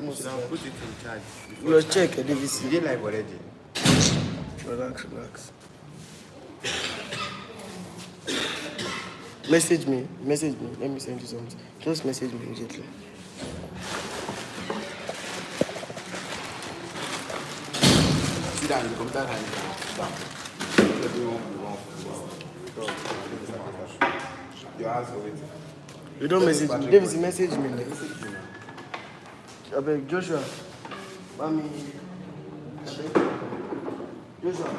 Should I put it in charge? Your check, DVC. You did live already. Relax. Message me. Let me send you something. Just message me immediately. Sit down, you come down and your house for waiting. You don't message me. Davis, message me. I beg Joshua. Mommy. Joshua.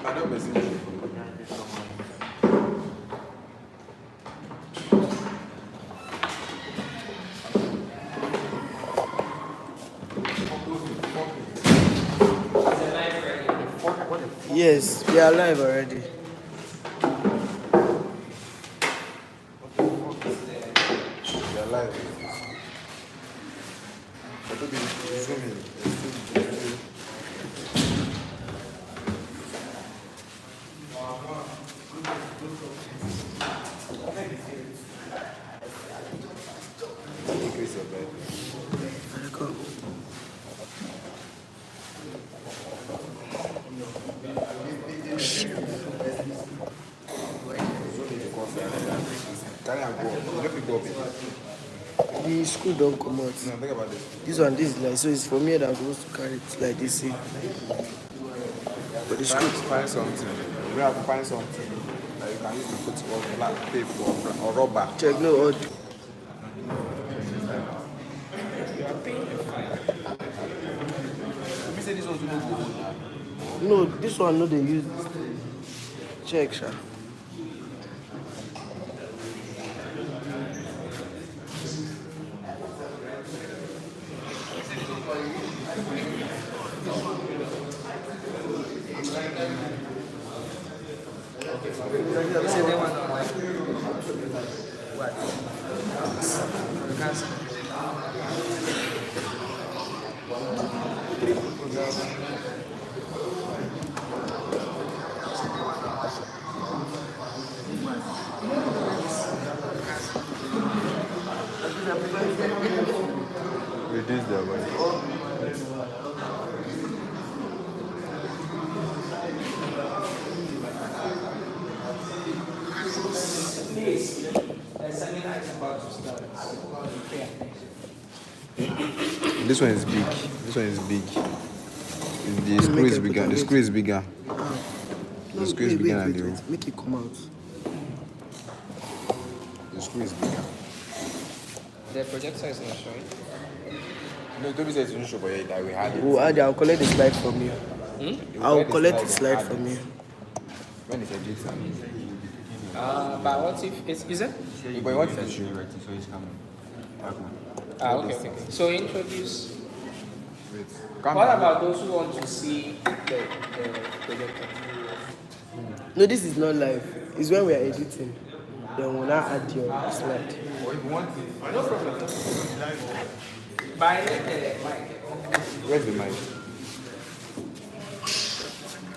I don't message you. Yes, we are live already. We are live. Increase your bed. Carry and go. Let me go. The screw don't come out. No, think about this. This is like, so it's for me that I'm supposed to carry it like this. See? But the screw. Find something. We have to find something that you can use to put on black paper or rubber. Check no odd. You say this one's no good. No, this one no they use. Check, sha. Reduce the way. Please, there's something that's about to start. This one is big. The screw is bigger. The screw is bigger. The screw is bigger than the. Make it come out. The screw is bigger. The projector is not showing. No, don't be saying it's not sure, but that we had it. Oh, I'll collect the slide from you. I'll collect the slide from you. When it's a CITSA. But what if it's is it? But what if it's true? So it's coming. Okay. So introduce. Wait. What about those who want to see the projector? No, this is not live. It's when we are editing. Then we'll now add your slide. Or if you want it. No problem. By the mic. Where's the mic?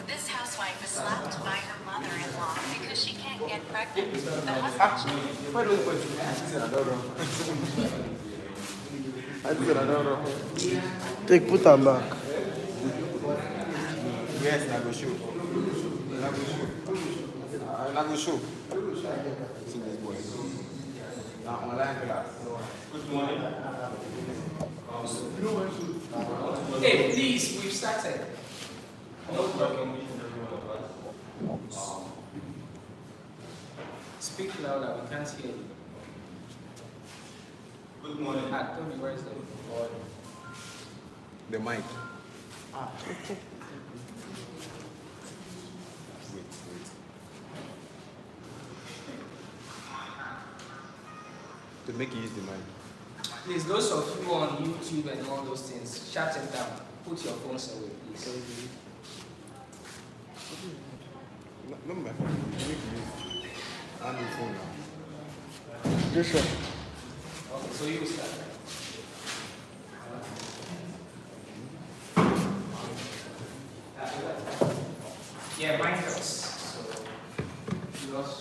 This housewife is slapped by her mother-in-law because she can't get pregnant. The husband. Take, put them back. Yes, I go show. I go show. See this boy. Now online class. Good morning. Hey, please, we've started. No problem. Speak louder, we can't hear you. Good morning. Tony, where is the board? The mic. Wait. To make you use the mic. Please, those of you on YouTube and all those things, shut it down. Put your phones away, please. No, man. Make you use. I'm the phone now. Joshua. Okay, so you start. Yeah, mine first. So, yours.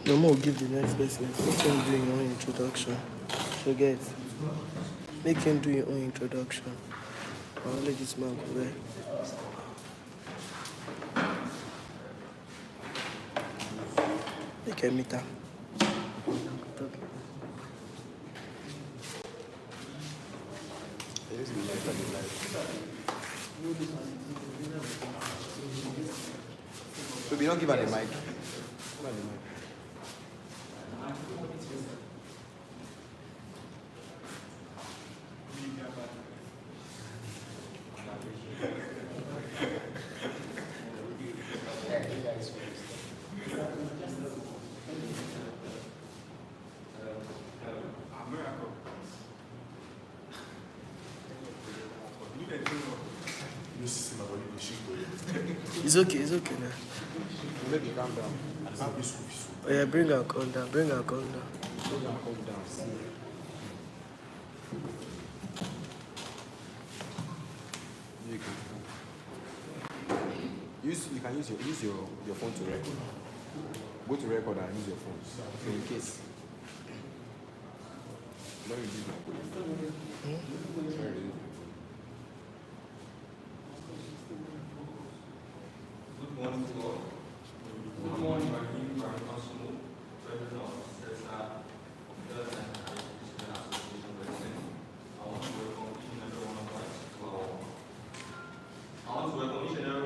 No more give the next person. Make him do your own introduction. So get. Make him do your own introduction. I'll let this man go there. Make a meter. So we don't give her the mic. Give her the mic. It's okay now. Maybe calm down. Oh yeah, bring her gun down. Calm down. You can use your phone to record. Go to record and use your phone. So in case. Let me use my phone. Sorry. Good morning to all. Good morning, my name is President of CITSA, Association President. I want to welcome each and every one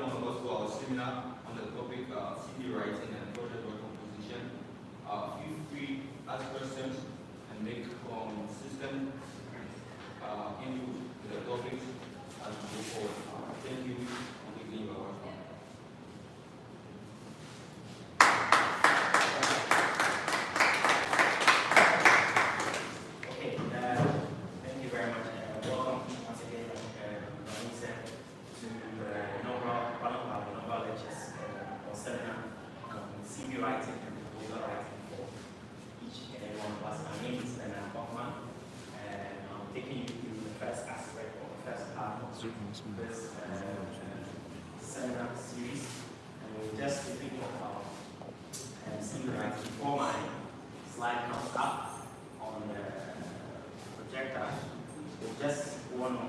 of us to our seminar on the topic CV writing and project work composition. Feel free to ask questions and make system input to the topic as we go forward. Thank you, and again, you are welcome. This seminar series, and we'll just be thinking about CV writing. Before my slide comes up on the projector, we'll just want to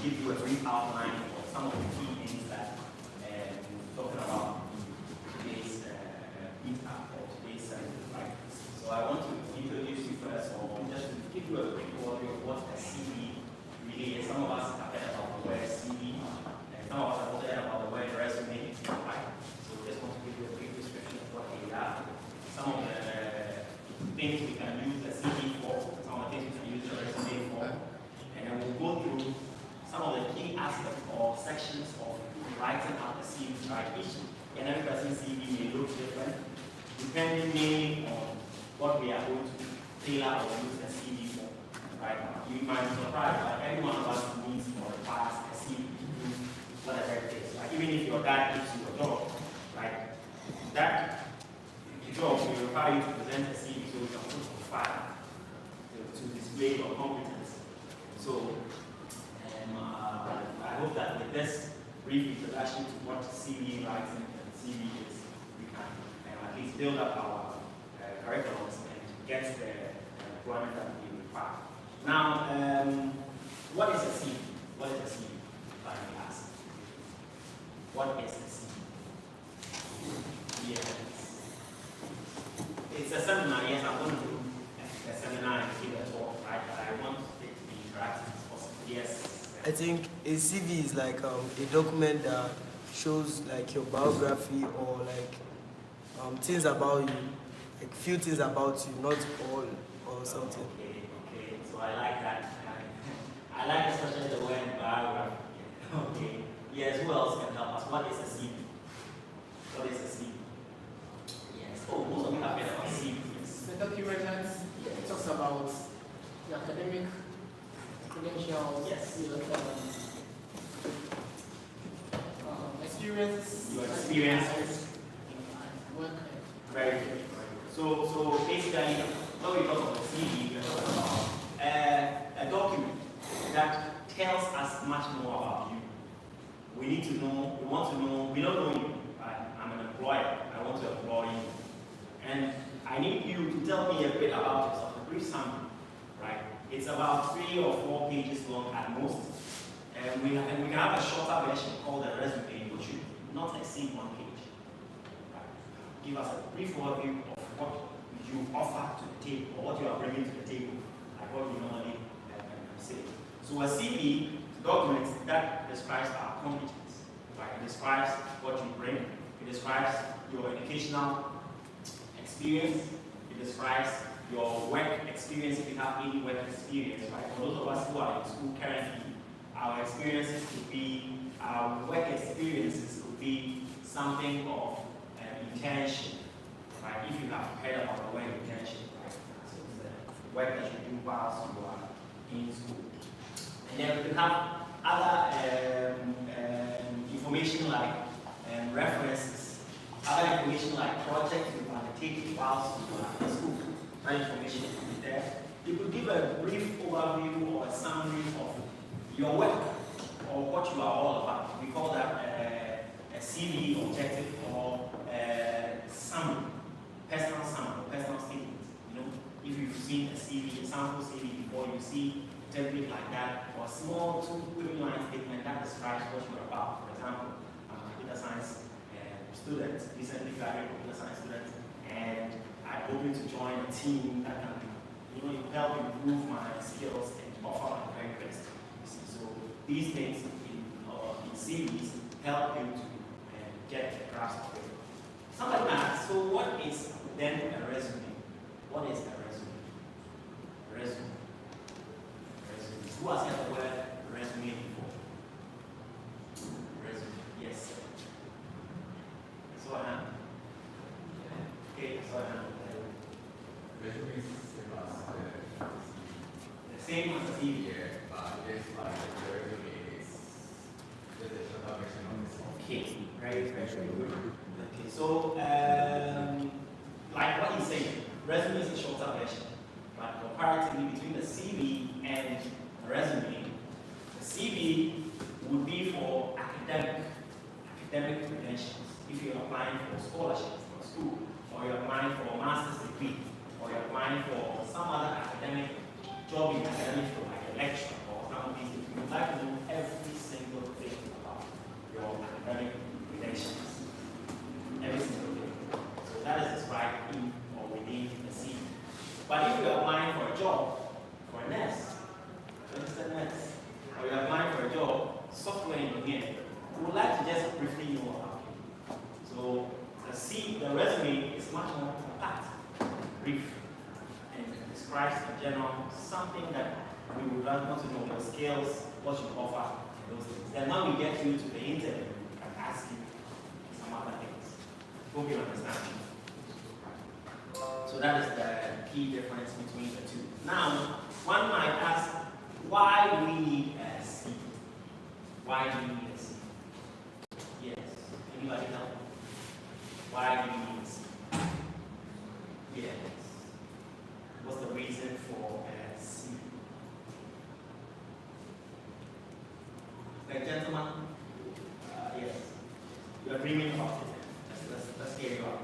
give you a brief outline of some of the key things that we're talking about in today's meetup or today's seminar. So I want to introduce you first, or just to give you a quick overview of what a CV really is. Some of us have heard about the word CV, and some of us have also heard about the word resume. Right? So we just want to give you a quick description of what they are. Some of the things we can use a CV for, some of the things we can use a resume for, and then we'll go through some of the key aspects or sections of writing out the CV. Right? Each and every person's CV may look different, depending mainly on what we are going to tailor or use a CV for. Right? You might be surprised, like every one of us needs or requires a CV to do whatever it is. Like even if your dad gives you a job, right? That job will require you to present a CV so you can put on file to display your competence. So I hope that with this brief introduction to what CV writing and CV is, we can at least build up our curriculums and get the employment that we require. Now, what is a CV? What is a CV? If I may ask. What is a CV? Yes. It's a seminar. Yes, I'm going to do a seminar and give a talk, right? But I want it to be interactive as possible. Yes. I think a CV is like a document that shows like your biography or like things about you, like few things about you, not all or something. Okay. So I like that. I like especially the word biography. Okay. Yes. Who else can help us? What is a CV? What is a CV? Yes. Oh, most of you have heard about CVs. The document that talks about the academic credentials, Yes. Experiences, Your experiences. work. Very good. So basically, when we talk about CV, we're talking about a document that tells us much more about you. We need to know, we want to know, we don't know you. Right? I'm an employer, I want to employ you. And I need you to tell me a bit about yourself, a brief summary, right? It's about 3 or 4 pages long at most. And we can have a shorter version called a resume, which should not exceed 1 page. Right? Give us a brief overview of what you offer to the table, or what you are bringing to the table, like what we normally say. So a CV is a document that describes our competence, right? It describes what you bring. It describes your educational experience. It describes your work experience if you have any work experience, right? For those of us who are in school currently, our experiences could be, our work experiences could be something of an internship, right? If you have heard about the word internship, right? So it's the work that you do whilst you are in school. And then we can have other information like references, other information like projects you undertake whilst you are in school. That information is there. You could give a brief overview or a summary of your work or what you are all about. We call that a CV objective or summary, personal summary, personal statement. You know, if you've seen a CV, a sample CV before, you see a template like that, or a small 2-3 line statement that describes what you're about. For example, I'm a computer science student, recently graduated computer science student, and I'm hoping to join a team that can, help improve my skills and offer my very best. So these things in CVs help you to get a grasp of it. Somebody asks, so what is then a resume? What is a resume? Resume. Who has heard the word resume before? Resume. Yes. I saw a hand. Okay, I saw a hand. Resume is the same as the CV. yeah, but just like the resume is just a shorter version of the CV. Okay, very good. Okay, so like what he's saying, resume is a shorter version, but comparatively between the CV and the resume, the CV would be for academic credentials. If you're applying for scholarships for school, or you're applying for a master's degree, or you're applying for some other academic job in academic field, like a lecturer or some of these things, you would like to know every single thing about your academic credentials. Every single thing. So that is described in or within the CV. But if you're applying for a job, for a nurse, registered nurse, or you're applying for a job, software engineer, we would like to just briefly know about it. So the resume is much more compact, brief, and describes in general something that we would like to know, your skills, what you offer, and those things. Then when we get you to the interview, we can ask you some other things. Hope you understand. So that is the key difference between the two. Now, one might ask, why do we need a CV? Why do we need a CV? Yes. Anybody know? Why do we need a CV? Yes. What's the reason for a CV? The gentleman? Yes. You are dreaming about it. Let's hear you out.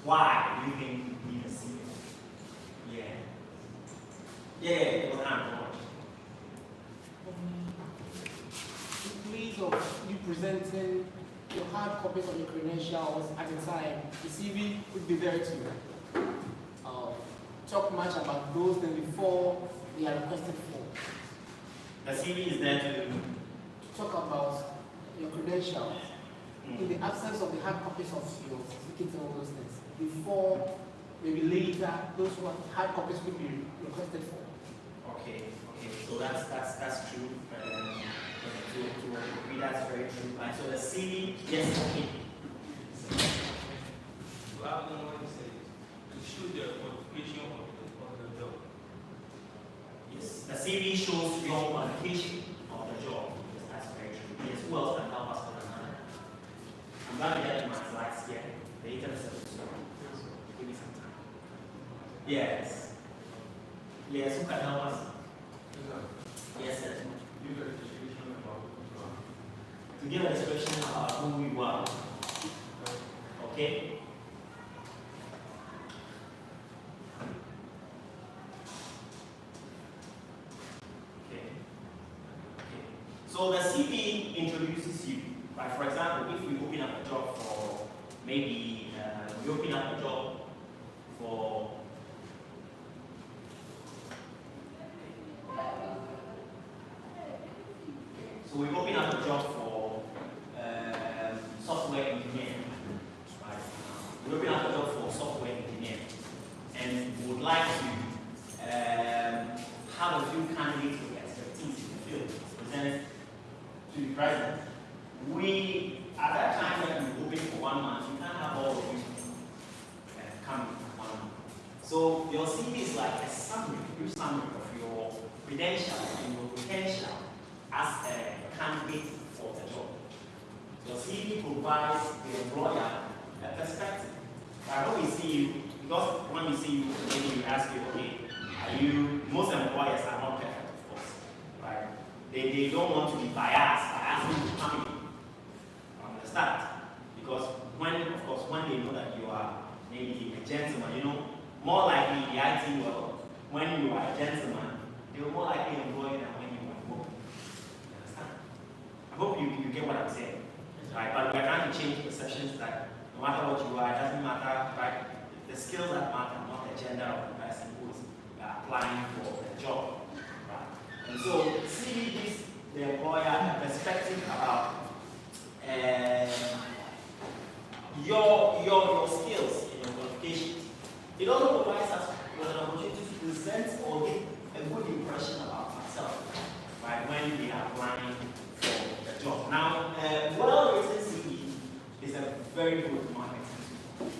Why do you think we need a CV? Yeah. Yeah, it was an In place of you presenting your hard copies of your credentials at the time, the CV would be there to talk much about those than before they are requested for. The CV is there to talk about your credentials in the absence of the hard copies of your certificates and all those things. Before, maybe later, those hard copies will be requested for. Okay, so that's true. To agree, that's very true. Right, so the CV, yes, okay. Well, I don't know what you say. To show the qualification of the job. Yes, the CV shows your qualification of the job. Yes, that's very true. Yes, who else can help us with another? I'm glad to get my slides here. The internet is so give me some time. Yes. Yes, who can help us? Yes, sir. To give a description about who we were. Okay? So the CV introduces you. Right? For example, if we open up a job for maybe we open up a job for so we open up a job for software engineer. Right? We open up a job for software engineer, and we would like to have a few candidates with expertise in the field present to the president. We, at that time that we open for 1 month, you can't have all of you come in 1 month. So your CV is like a summary, brief summary of your credentials and your potential as a candidate for the job. Your CV provides the employer a perspective. When we see you, because when we see you, maybe we ask you, okay, are you, most employers are not perfect, of course, right? They don't want to be biased by asking you to come in from the start. Because when, of course, when they know that you are maybe a gentleman, you know, more likely in the IT world, when you are a gentleman, they will more likely employ you than when you are a woman. You understand? I hope you get what I'm saying. Right? But we're trying to change perceptions that no matter what you are, it doesn't matter, right? The skills that matter, not the gender of the person who is applying for the job. Right? And so CV gives the employer a perspective about your skills and your qualifications. It also provides us with an opportunity to present or give a good impression about ourselves, right, when we are applying for the job. Now, well-written CV is a very good marketing tool,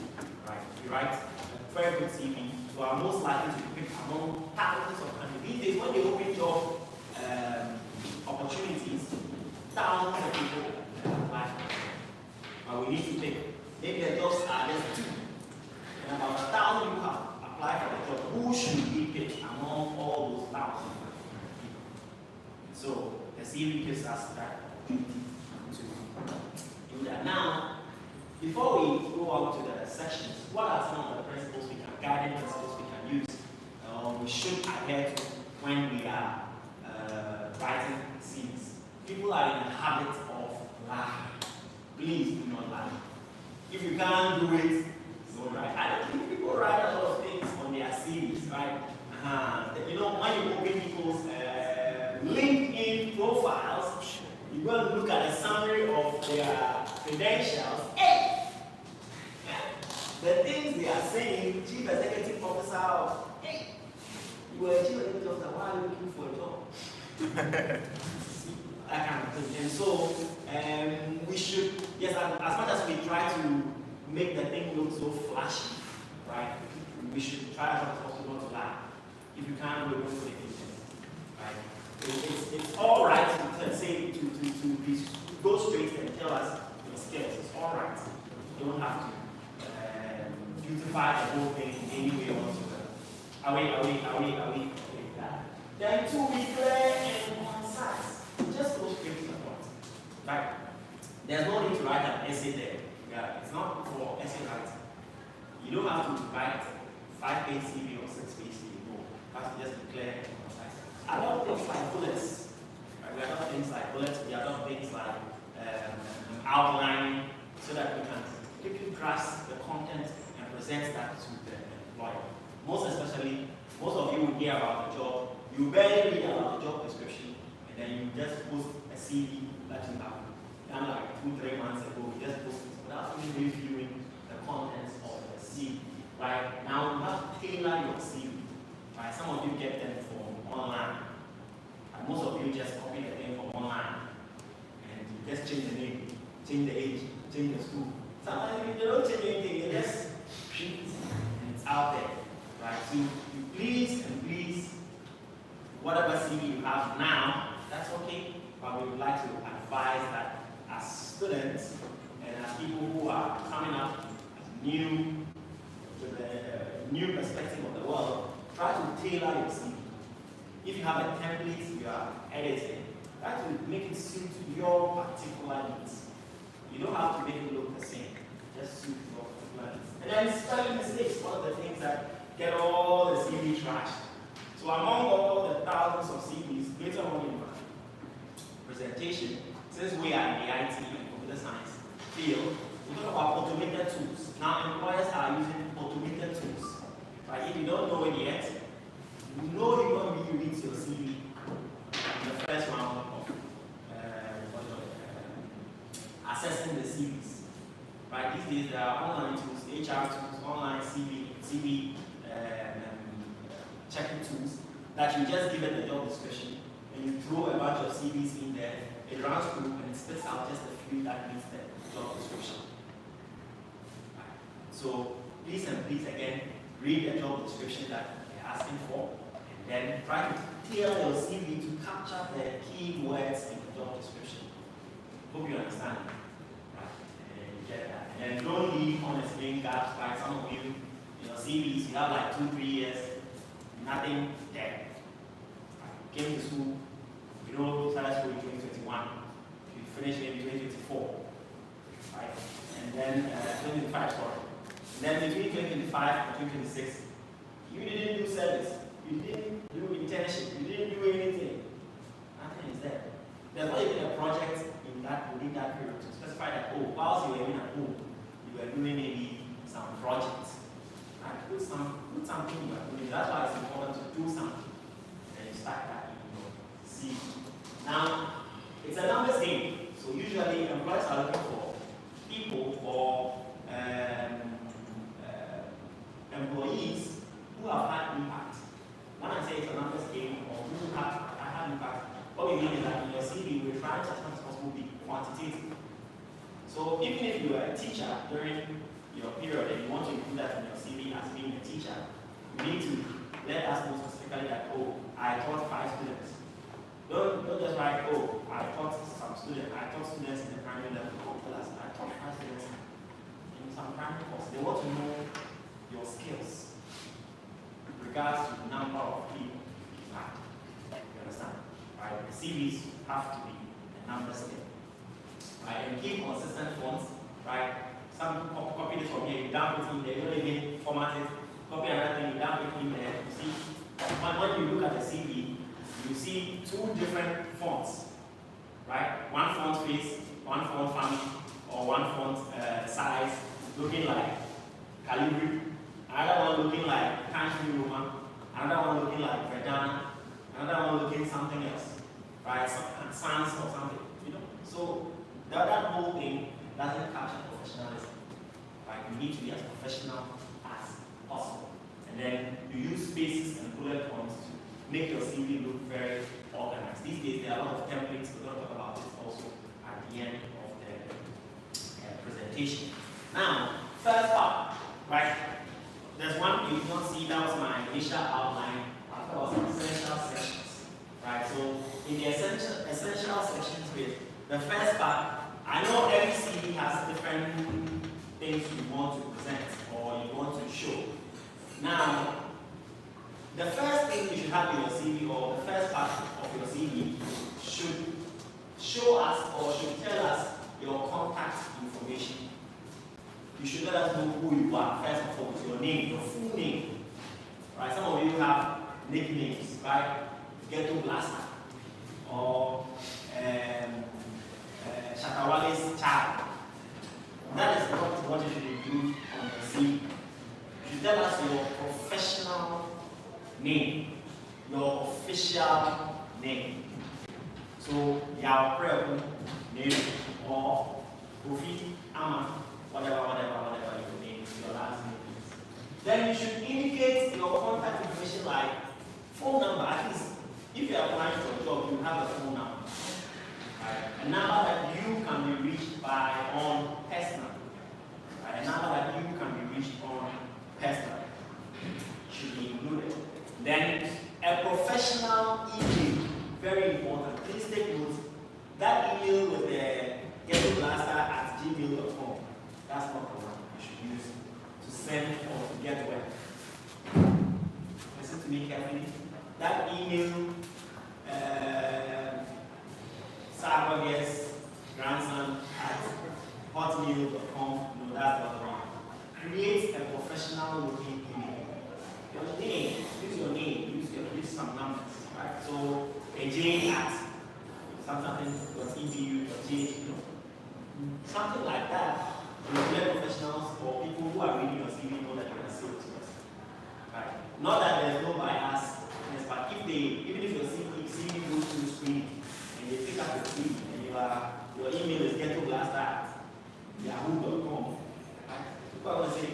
right? You write a very good CV, you are most likely to be picked among thousands of candidates. These days, when they open job opportunities, thousands of people apply. But we need to pick. Maybe the jobs are just 2. And about 1,000 people have applied for the job. Who should be picked among all those 1,000 people? So the CV gives us that opportunity to do that. Now, before we go on to the sections, what are some of the principles we can, guiding principles we can use, we should adhere to when we are writing CVs? People are in the habit of lying. Please do not lie. If you can't do it, don't write. I don't think people write a lot of things on their CVs, right? You know, when you open people's LinkedIn profiles, you go and look at a summary of their credentials. Hey! The things they are saying, chief executive officer of, hey! You were a chief executive officer, why are you looking for a job? That kind of thing. And so, we should, yes, as much as we try to make the thing look so flashy, right, we should try as much as possible not to lie. If you can't do it, don't put it in, right? It's all right to say, to go straight and tell us your skills. It's all right. You don't have to beautify the whole thing in any way whatsoever. Are we? Then 2 be clear and concise. Just go straight to the point. Right? There's no need to write an essay there. Yeah, it's not for essay writing. You don't have to write 5-page CV or 6-page CV. No, you have to just be clear and concise. Adopt things like bullets. Right? We adopt things like bullets. We adopt things like outlining, so that we can quickly grasp the content and present that to the employer. Most of you will hear about the job. You barely read about the job description, and then you just post a CV that you have done like 2-3 months ago. You just post it without even reviewing the contents of the CV. Right? Now you have to tailor your CV. Right? Some of you get them from online. And most of you just copy the thing from online. And you just change the name, change the age, change the school. Sometimes you don't change anything, you just shoot it and it's out there. Right? So you please, whatever CV you have now, that's okay. But we would like to advise that as students and as people who are coming up new to the new perspective of the world, try to tailor your CV. If you have a template you are editing, try to make it suit your particular needs. You don't have to make it look the same. Just suit your particular needs. And then spelling mistakes, one of the things that get all the CV trashed. So among all the thousands of CVs, later on in presentation, since we are in the IT and computer science field, we talk about automated tools. Now, employers are using automated tools. Right? If you don't know it yet, you know you're going to be reading your CV in the first round of assessing the CVs. Right? These days there are online tools, HR tools, online CV checking tools that you just give it the job description and you throw a bunch of CVs in there, it runs through and it spits out just a few that meets the job description. Right. So please and please again, read the job description that they're asking for and then try to tailor your CV to capture the key words in the job description. Hope you understand. Get that. And don't leave on a screen gaps like some of you, your CVs, you have like 2-3 years, nothing there. Came to school, you know, started school in 2021, you finished maybe 2024, right? And then 2025, sorry. And then between 2025 and 2026, you didn't do service, you didn't do internship, you didn't do anything. Nothing is there. There's not even a project within that period to specify that, oh, whilst you were in at home, you were doing maybe some projects. Right? Put something you are doing. That's why it's important to do something. And you start that in your CV. Now, it's a numbers game. So usually employers are looking for people or employees who have had impact. When I say it's a numbers game or who have had impact, what we mean is that in your CV, we're trying to as much as possible be quantitative. So even if you are a teacher during your period and you want to include that in your CV as being a teacher, you need to let us know specifically that, oh, I taught 5 students. Don't just write, oh, I taught some students. I taught students in the primary level. Tell us, I taught 5 students in some primary course. They want to know your skills with regards to the number of people you have. You understand? Right? The CVs have to be a numbers game. Right? And keep consistent fonts. Right? Some people copy this from here, you dump it in there, you don't even format it, copy another thing, you dump it in there. You see, when you look at the CV, you see 2 different fonts. Right? One font face, one font family, or one font size looking like Calibri, another one looking like Times New Roman, another one looking like Verdana, another one looking something else. Right? Sans or something. You know? So that whole thing doesn't capture professionalism. Right? You need to be as professional as possible. And then you use spaces and bullet points to make your CV look very organized. These days there are a lot of templates. We're going to talk about this also at the end of the presentation. Now, first part, right? There's one you did not see, that was my initial outline. I thought it was essential sections. Right? So in the essential sections with the first part, I know every CV has different things you want to present or you want to show. Now, the first thing you should have in your CV or the first part of your CV should show us or should tell us your contact information. You should let us know who you are, first of all, your name, your full name. Right? Some of you have nicknames, right? Ghetto Blaster or Shakawale's child. That is not what you should include on your CV. You should tell us your professional name, your official name. So, Yao Prebu name or Kofi Ama, whatever your name is, your last name is. Then you should indicate your contact information like phone number. At least if you are applying for a job, you have a phone number. Right? A number that you can be reached by on personal. Right? A number that you can be reached on personal should be included. Then a professional email, very important. Please take note. That email with the getblaster@gmail.com. That's not the one you should use to send or to get work. Listen to me carefully. That email, Sarvages grandson @hotmail.com. No, that's not the one. Create a professional looking email. Your name, use your name, use some numbers, right? So AJ at something.edu.gh, something like that. Regular professionals or people who are reading your CV know that you can sell it to us. Right? Not that there's no bias, but even if your CV goes through screening and they pick up your CV and your email is ghettoblast@yahoo.com, right? People are going to say,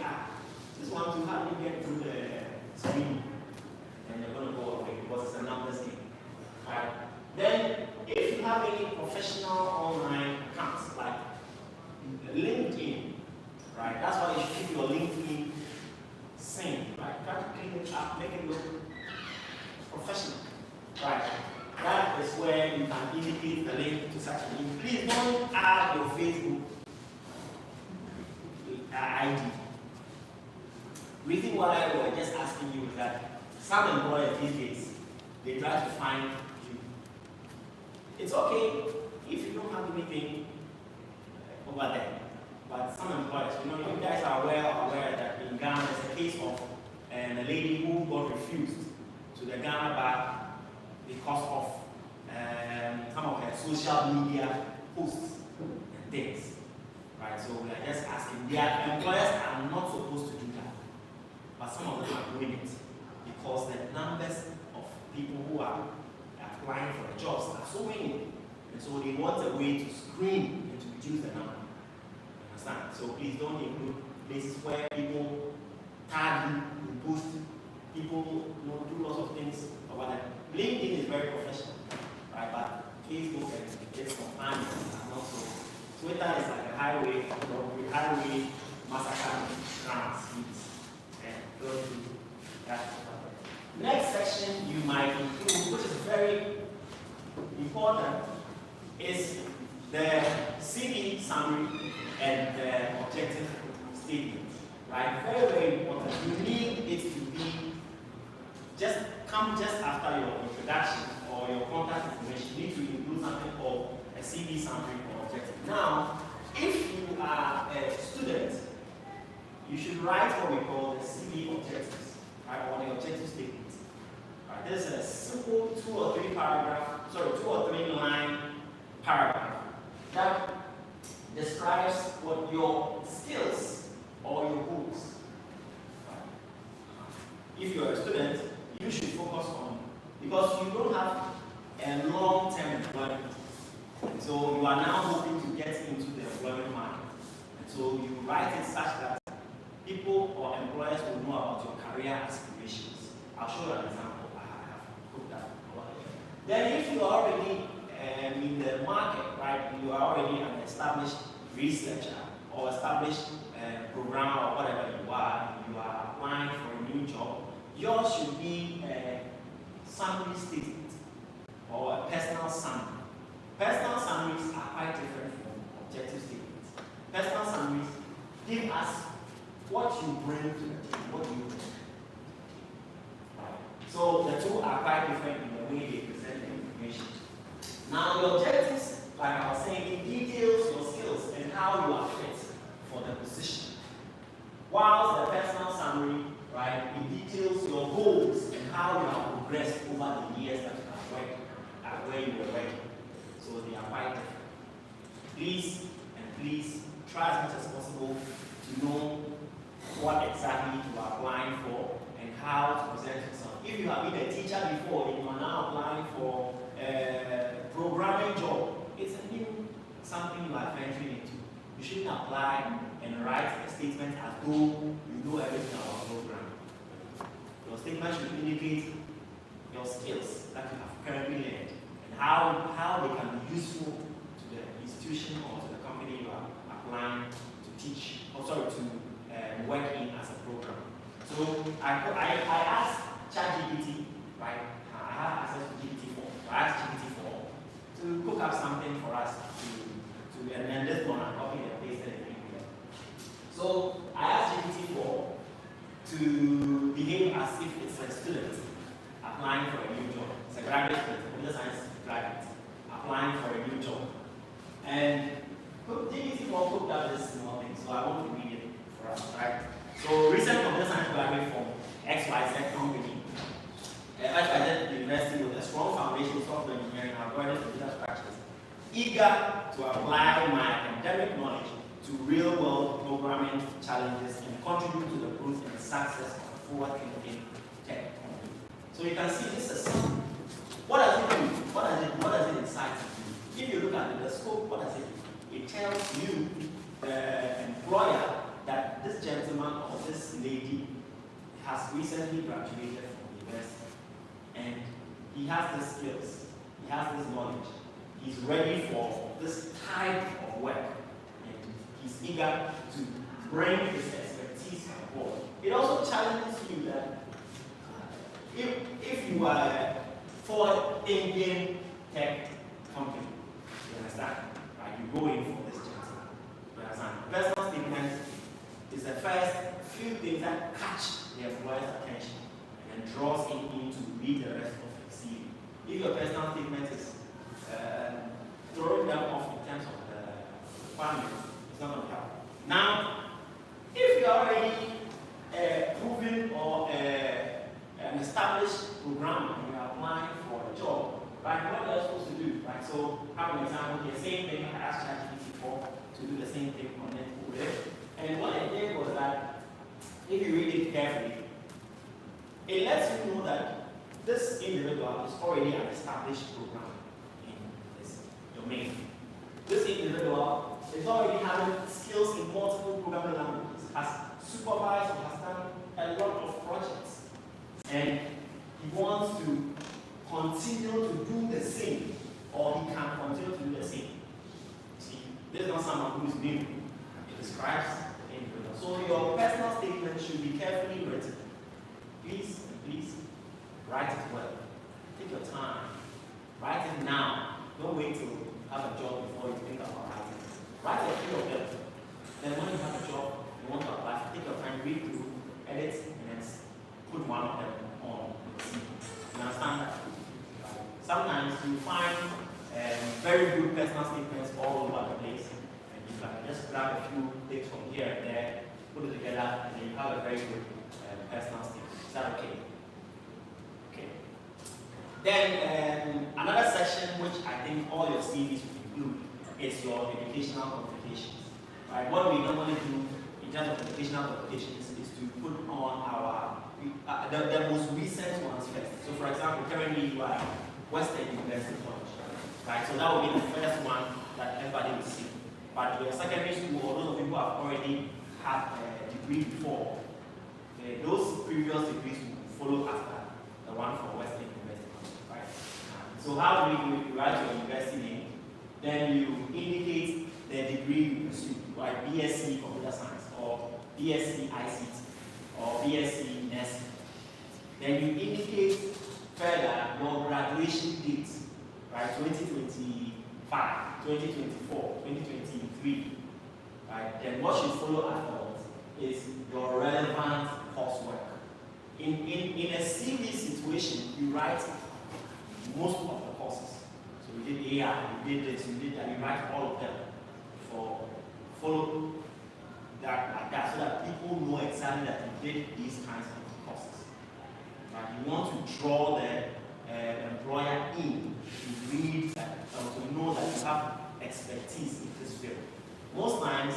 this one too hard to get through the screening, and they're going to go away because it's a numbers game. Right? Then, if you have any professional online accounts like LinkedIn, right? That's why you should keep your LinkedIn sane, right? Try to clean it up, make it look professional, right? That is where you can indicate a link to such a link. Please don't add your Facebook ID. Reason why we're just asking you is that some employers these days, they try to find you. It's okay if you don't have anything over there. But some employers, you guys are aware that in Ghana there's a case of a lady who got refused to the Ghana bar because of some of her social media posts and things. Right? So we are just asking. Their employers are not supposed to do that. But some of them are doing it because the numbers of people who are applying for the jobs are so many. And so they want a way to screen and to reduce the number. Understand? So please don't include places where people tag you, post, people do lots of things over there. LinkedIn is very professional, right? But Facebook and its companions are not so. Twitter is like a highway massacre ground schemes. And don't do that. Next section you might include, which is very important, is the CV summary and the objective statement. Right? Very, very important. You need it to be come just after your introduction or your contact information. You need to include something called a CV summary or objective. Now, if you are a student, you should write what we call the CV objectives, right, or the objective statement. Right? This is a simple 2 or 3 line paragraph that describes what your skills or your goals. Right? If you are a student, you should focus on, because you don't have a long-term employment. So you are now hoping to get into the employment market. And so you write it such that people or employers will know about your career aspirations. I'll show you an example. I have put that over there. Then if you are already in the market, right, you are already an established researcher or established programmer or whatever you are applying for a new job, yours should be a summary statement or a personal summary. Personal summaries are quite different from objective statements. Personal summaries give us what you bring to the team, what you bring. So the two are quite different in the way they present the information. Now the objectives, like I was saying, it details your skills and how you are fit for the position. Whilst the personal summary, right, it details your goals and how you have progressed over the years that you have worked at where you were working. So they are quite different. Please try as much as possible to know what exactly you are applying for and how to present yourself. If you have been a teacher before and you are now applying for a programming job, it's a new something you are venturing into. You shouldn't apply and write a statement as though you know everything about programming. Your statement should indicate your skills that you have currently learned and how they can be useful to the institution or to the company you are applying to teach, to work in as a programmer. So I asked ChatGPT, right? I have access to GPT-4. I asked GPT-4 to cook up something for us and then this one I copied and pasted it in here. So I asked GPT-4 to behave as if it's a student applying for a new job. It's a graduate student, computer science graduate, applying for a new job. And GPT-4 cooked up this small thing, so I want to read it for us, right? So recent computer science graduate from XYZ company, XYZ University with a strong foundation in software engineering, algorithms, computer structures, eager to apply my academic knowledge to real-world programming challenges and contribute to the growth and success of forward-thinking tech company. So you can see this is what does it do? What does it incite you? If you look at the scope, what does it do? It tells you, the employer, that this gentleman or this lady has recently graduated from university and he has the skills, he has this knowledge, he's ready for this type of work, and he's eager to bring his expertise on board. It also challenges you that if you are a forward-thinking tech company, you understand? Right? You go in for this gentleman. You understand? Personal statement is the first few things that catch the employer's attention and then draws him in to read the rest of the CV. If your personal statement is throwing them off in terms of the requirements, it's not going to help. Now, if you're already proven or an established programmer and you're applying for a job, right, what are you supposed to do? Right? So, have an example here, same thing I asked ChatGPT for to do the same thing on it over there. And what it did was that, if you read it carefully, it lets you know that this individual is already an established programmer in this domain. This individual is already having skills in multiple programming languages, has supervised or has done a lot of projects, and he wants to continue to do the same, or he can continue to do the same. See, this is not someone who is new. It describes the individual. So your personal statement should be carefully written. Please write it well. Take your time. Write it now. Don't wait till you have a job before you think about writing. Write a few of them. Then when you have a job, you want to apply, take your time, read through, edit, and then put one of them on the CV. You understand that? Sometimes you find very good personal statements all over the place, and you can just grab a few things from here and there, put it together, and then you have a very good personal statement. Is that okay? Okay. Then another section which I think all your CVs will include is your educational qualifications. Right? What we normally do in terms of educational qualifications is to put on our the most recent ones first. So for example, currently you are Western University College. Right? So that will be the first one that everybody will see. But your secondary school, or those of you who have already had a degree before, those previous degrees will follow after the one from Western University. Right? So how do you write your university name? Then you indicate the degree you pursue, like BSc Computer Science, or BSc ICT, or BSc Nursing. Then you indicate further your graduation date, right? 2025, 2024, 2023. Right? Then what should follow afterwards is your relevant coursework. In a CV situation, you write most of the courses. So you did AI, you did this, you did that, you write all of them for follow that like that, so that people know exactly that you did these kinds of courses. Right? You want to draw the employer in to read that, to know that you have expertise in this field. Most times,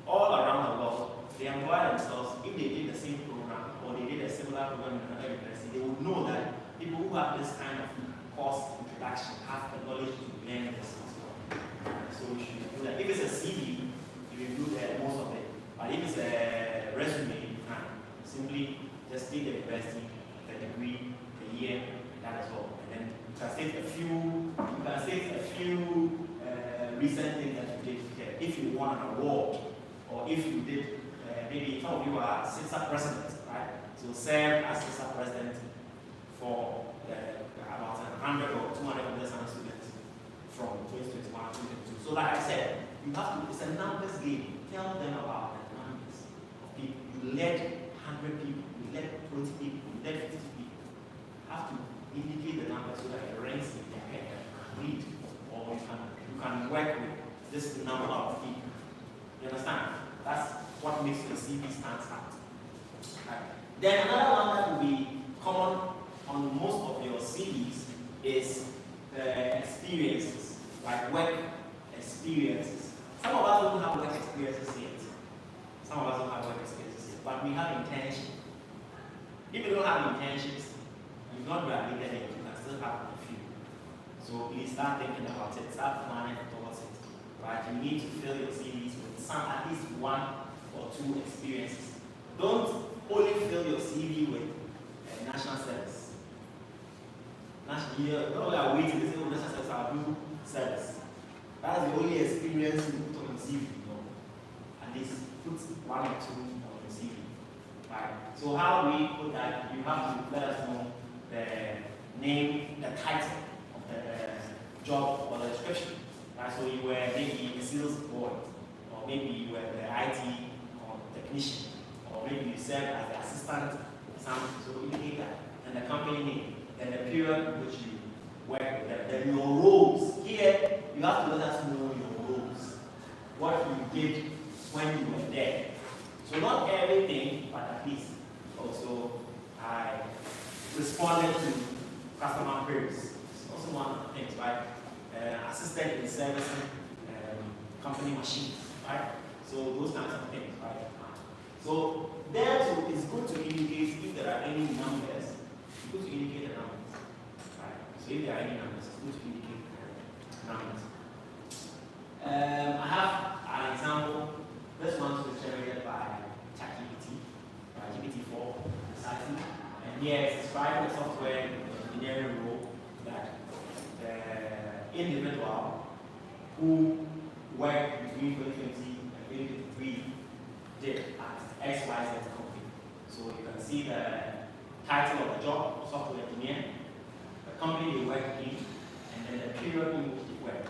all around the world, the employer themselves, if they did the same program or they did a similar program in another university, they would know that people who have this kind of course introduction have the knowledge to learn this as well. So you should do that. If it's a CV, you will do most of it. But if it's a resume, you can simply just state the university, the degree, the year, and that as well. And then you can state a few recent things that you did here. If you won an award, or if you did, maybe some of you are CITSA president, right? So serve as CITSA president for about 100 or 200 computer science students from 2021 to 2022. So like I said, you have to, it's a numbers game. Tell them about the numbers of people. You led 100 people, you led 20 people, you led 50 people. You have to indicate the numbers so that it ranks in their head and you can read, or you can work with this number of people. You understand? That's what makes your CV stand out. Right. Then another one that will be common on most of your CVs is experiences, like work experiences. Some of us don't have work experiences yet. Some of us don't have work experiences yet, but we have internship. If you don't have internships, you've not graduated yet, you can still have a few. So please start thinking about it, start planning towards it. Right? You need to fill your CVs with some, at least one or two experiences. Don't only fill your CV with national service. National year, no, we are waiting, they say, oh, national service, I'll do service. That's the only experience you put on your CV, you know. At least put one or two on your CV. Right? So how do we put that? You have to let us know the name, the title of the job or the description. Right? So you were maybe a sales boy, or maybe you were the IT or technician, or maybe you served as the assistant, something. So indicate that, and the company name, then the period in which you work with them, then your roles. Here, you have to let us know your roles, what you did when you were there. So not everything, but at least also I responded to customer queries. It's also one of the things, right? Assisted in servicing company machines, right? So those kinds of things, right? So there too, it's good to indicate if there are any numbers. It's good to indicate the numbers, right? So if there are any numbers, it's good to indicate the numbers. I have an example. This one was generated by ChatGPT, by GPT-4, precisely. And here it's describing the software engineering role that the individual who worked between 2020 and 2023 did at XYZ company. So you can see the title of the job, software engineer, the company they worked in, and then the period in which they worked.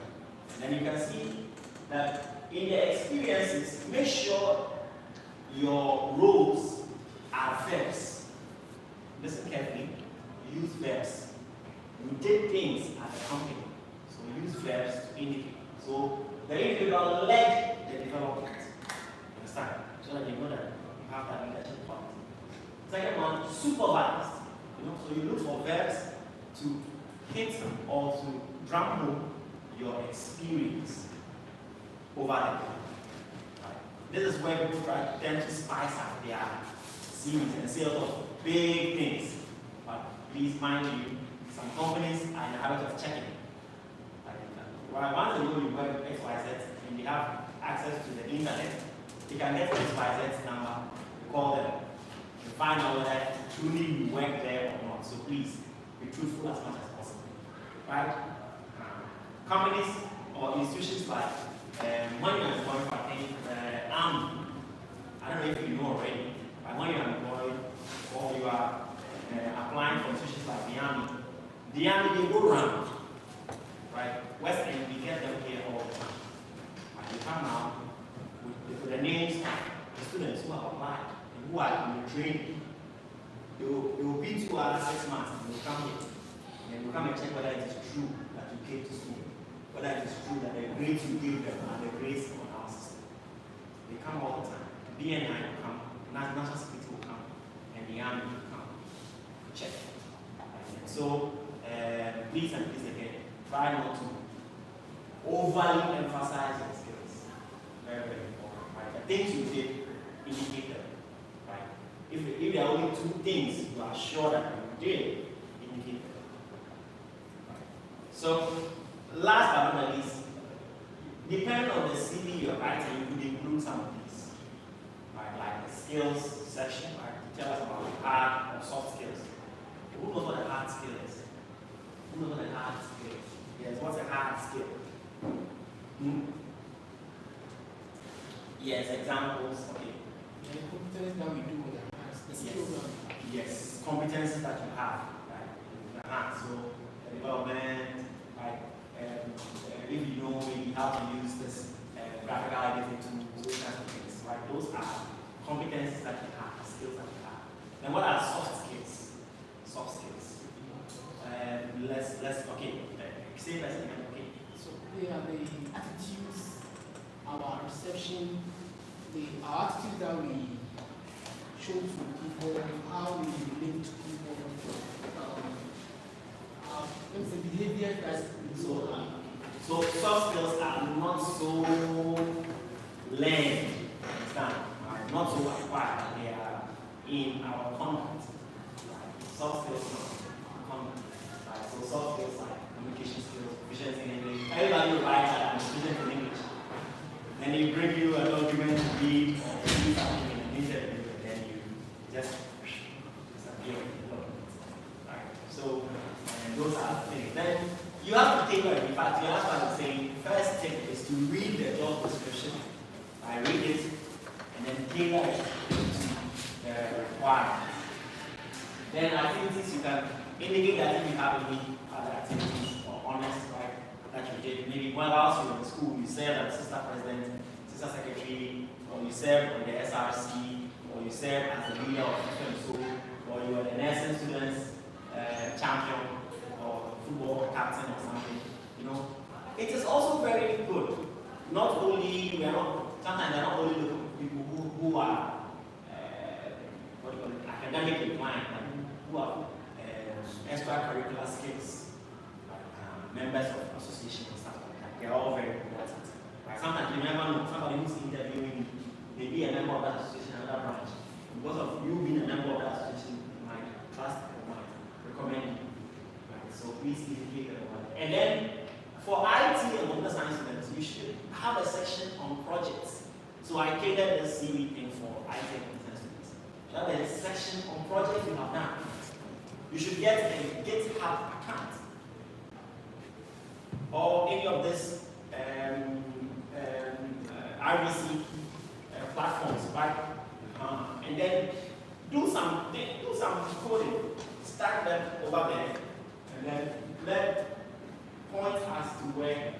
And then you can see that in the experiences, make sure your roles are verbs. Listen carefully. Use verbs. You did things at the company, so use verbs to indicate. So the individual led the development. Understand? So that you know that you have that leadership quality. Second one, supervised. So you look for verbs to hit or to drum home your experience over the time. Right? This is where people tend to spice up their CVs and say a lot of big things. But please mind you, some companies are in the habit of checking. Right? Once they know you work with XYZ and they have access to the internet, they can get XYZ number, you call them, to find out whether truly you work there or not. So please be truthful as much as possible. Right? Companies or institutions like when you're employed for army, I don't know if you know already, but when you're employed or you are applying for institutions like the army they go around, right? West End, we get them here all the time. And you come out with the names of the students who have applied and who are in the training. They will beat you after 6 months and they'll come here. And they'll come and check whether it is true that you came to school. Whether it is true that the grades you gave them are the grades on our system. They come all the time. BNI will come, National Security will come, and the Army will come. Check. And so, please and please again, try not to overly emphasize your skills. Very, very important. Right? The things you did, indicate them. Right? If there are only two things you are sure that you did, indicate them. Right? So, last but not least, depending on the CV you're writing, you could include some of these. Right? Like the skills section, right? To tell us about hard or soft skills. Who knows what a hard skill is? Who knows what a hard skill is? Yes, what's a hard skill? Yes, examples. Okay. The competencies that we do with our hands, the skills. Yes, competencies that you have, right? In your hands. So, development, right? If you know maybe how to use this graphical editing tools, those kinds of things, right? Those are competencies that you have, skills that you have. Then what are soft skills? Soft skills. Okay. Say let's again. Okay. So they are the attitudes, our reception, our attitudes that we show to people, how we relate to people, the behavior that we So soft skills are not then they bring you a document to read or do something in an interview, and then you just disappear with the document. Right? So, and those are the things. Then you have to take it. In fact, that's what I'm saying. First tip is to read the job description. I read it, and then tailor it to the requirements. Then activities you can indicate that if you have any other activities or honors, right, that you did. Maybe whilst you were in school, you served as assistant president, assistant secretary, or you served on the SRC, or you served as the leader of so, or you were the nursing students champion, or football captain or something. You know, it is also very good. Not only we are not sometimes they're not only looking for people who are what do you call it, academically inclined, but who have extracurricular skills, like members of associations and stuff like that. They're all very important. Right? Sometimes you never know somebody who's interviewing may be a member of that association, another branch. Because of you being a member of that association, you might trust or might recommend you. Right? So please indicate that one. And then for IT and computer science students, you should have a section on projects. So I catered the CV thing for IT and computer science students. You have a section on projects you have done. You should get a GitHub account or any of this RVC platforms, right? And then do some coding, start them over there, and then let point us to where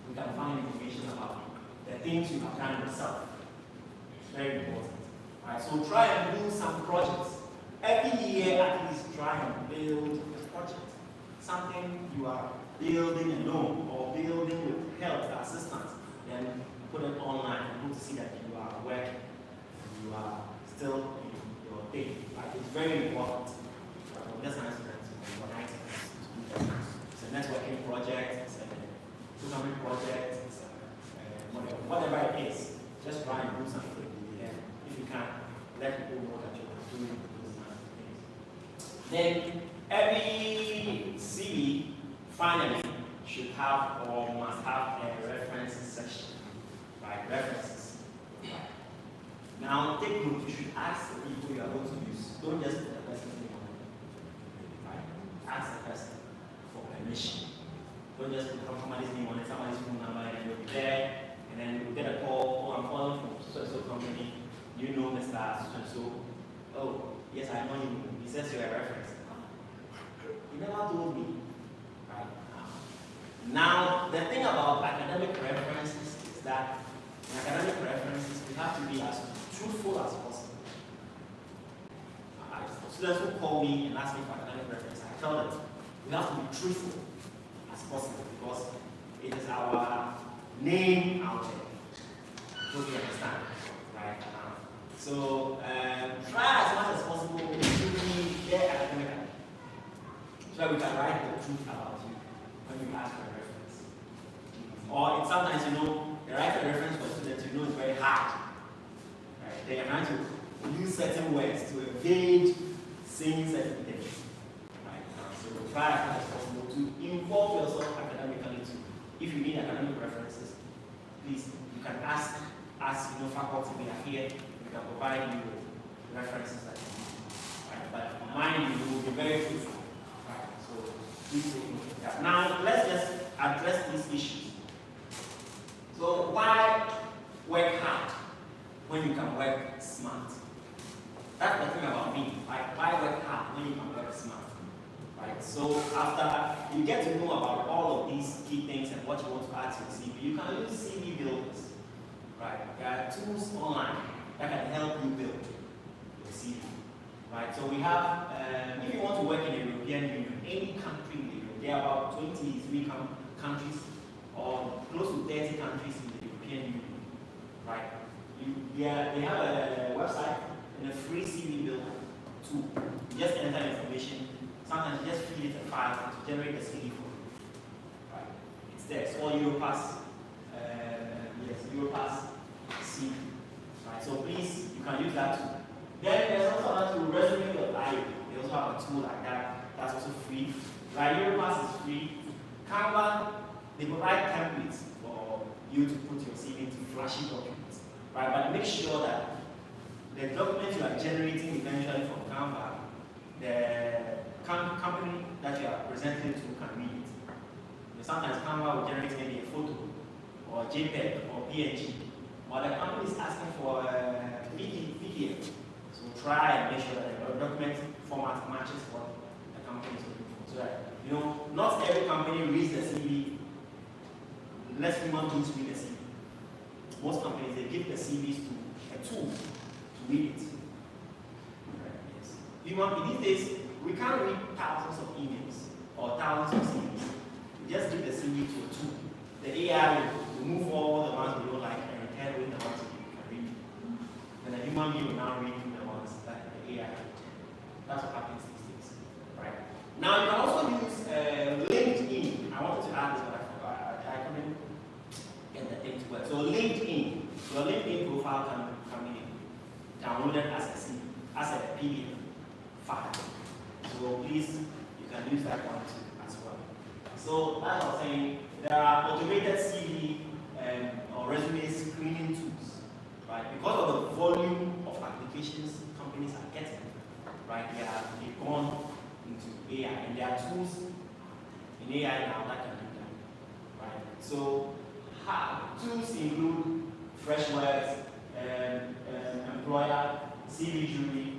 we can find information about the things you have done yourself. It's very important. Right? So try and do some projects. Every year at least try and build a project. Something you are building alone or building with help, assistance. Then put it online and people to see that you are working. You are still in your thing. Right? It's very important. That's nice. It's a networking project, it's a programming project, it's whatever it is. Just try and do something. And if you can, let people know that you are doing those kind of things. Then every CV finally should have or must have a references section. Right? References. Now take note, you should ask the people you are going to use. Don't just put the person's name on it. Right? Ask the person for permission. Don't just put somebody's name on it, somebody's phone number, and you'll be there, and then you'll get a call, oh, I'm calling from so-and-so company, you know Mr. So-and-so. Oh, yes, I know him. He says you're a reference. He never told me. Right? Now, the thing about academic references is that in academic references, we have to be as truthful as possible. Students who call me and ask me for academic reference, I tell them we have to be truthful as possible because it is our name out there. Hope you understand, right? So try as much as possible to be there academically, so that we can write the truth about you when you ask for a reference. Or it's sometimes the write a reference for students is very hard. Right? They are trying to use certain words to evade saying certain things. Right? So try as much as possible to involve yourself academically too. If you need academic references, please, you can ask us, faculty, we are here, we can provide you with references that you need. Right? But mind you, will be very truthful. Right? So please take note of that. Now, let's just address these issues. So why work hard when you can work smart? That's the thing about me. Like, why work hard when you can work smart? Right? So after you get to know about all of these key things and what you want to add to your CV, you can use CV builders. Right? There are tools online that can help you build your CV. Right? So we have, if you want to work in the European Union, any country in the Europe, there are about 23 countries or close to 30 countries in the European Union. Right? They have a website and a free CV builder tool. You just enter information. Sometimes you just feed it a file to generate the CV for you. Right? It's there. It's all Europass. Yes, Europass CV. Right? So please, you can use that tool. Then there's also another tool, resume.io. They also have a tool like that. That's also free. Right? Europass is free. Canva, they provide templates for you to put your CV into flashy documents, right? But make sure that the document you are generating eventually from Canva, the company that you are presenting to can read it. Sometimes Canva will generate maybe a photo or JPEG or PNG, but the company is asking for a PDF. So try and make sure that the document format matches what the company is looking for. So that, you know, not every company reads the CV. Less human beings read the CV. Most companies, they give the CVs to a tool to read it. Right, yes. These days, we can't read thousands of emails or thousands of CVs. We just give the CV to a tool. The AI will remove all the ones we don't like and return with the ones we can read. And the human being will now read the ones that the AI. That's what happens these days. Right? Now you can also use LinkedIn. I wanted to add this, but I forgot. I couldn't get the thing to work. So LinkedIn, your LinkedIn profile can be downloaded as a PDF file. So please, you can use that one too as well. So as I was saying, there are automated CV or resume screening tools, right? Because of the volume of applications companies are getting, right? They've gone into AI, and there are tools in AI now that can do that, right? So tools include Freshworks, Employer, CV Jury,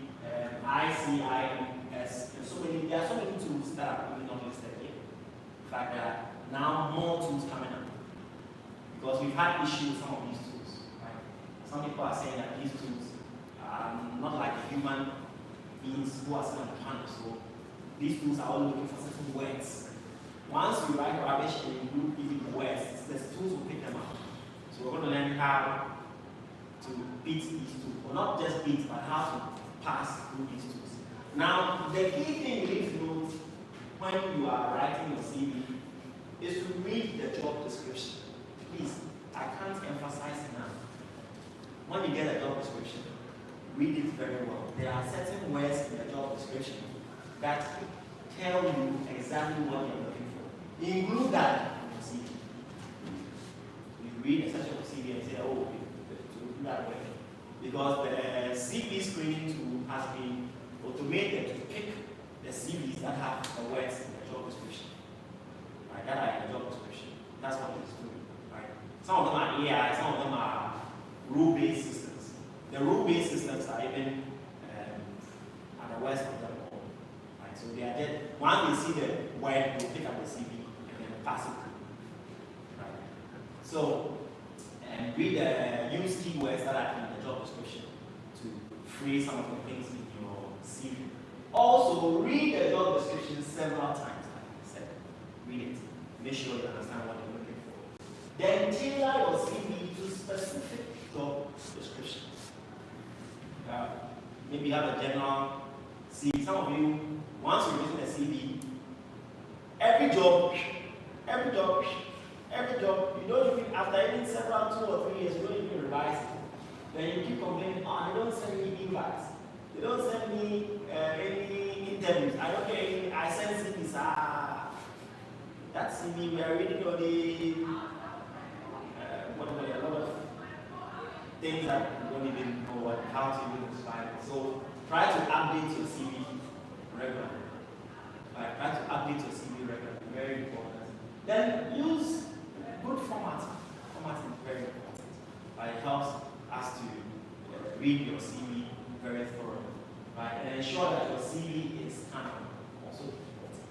ICIS, and so many. There are so many tools that are really not listed here. In fact, there are now more tools coming up because we've had issues with some of these tools. Right? Some people are saying that these tools are not like human beings who are still on the panel. So these tools are all looking for certain words. Once you write rubbish and you include even the words, the tools will pick them up. So we're going to learn how to beat these tools, or not just beat, but how to pass through these tools. Now, the key thing you need to know when you are writing your CV is to read the job description. Please, I can't emphasize enough. When you get a job description, read it very well. There are certain words in the job description that tell you exactly what you're looking for. Include that in your CV. You read a section of CV and say, oh, to do that way. Because the CV screening tool has been automated to pick the CVs that have the words in the job description. Right? That are in the job description. That's what it's doing. Right? Some of them are AI, some of them are rule-based systems. The rule-based systems are even at the worst of them all. Right? So they are dead. Once they see the word, they pick up the CV and then pass it through. Right? So use keywords that are in the job description to free some of the things in your CV. Also, read the job description several times, like I said. Read it. Make sure you understand what you're looking for. Then tailor your CV to specific job descriptions. Maybe you have a general CV. Some of you, once you're using a CV, every job, you don't even, after even several 2 or 3 years, you don't even revise it. Then you keep complaining, oh, they don't send me invites. They don't send me any interviews. I don't get any, I send CVs. That CV, we are reading all the, a lot of things that you don't even know how to even describe it. So try to update your CV regularly. Try to update your CV regularly, very important. Then use good formatting. Formatting is very important. It helps us to read your CV very thoroughly, right? And ensure that your CV is also important,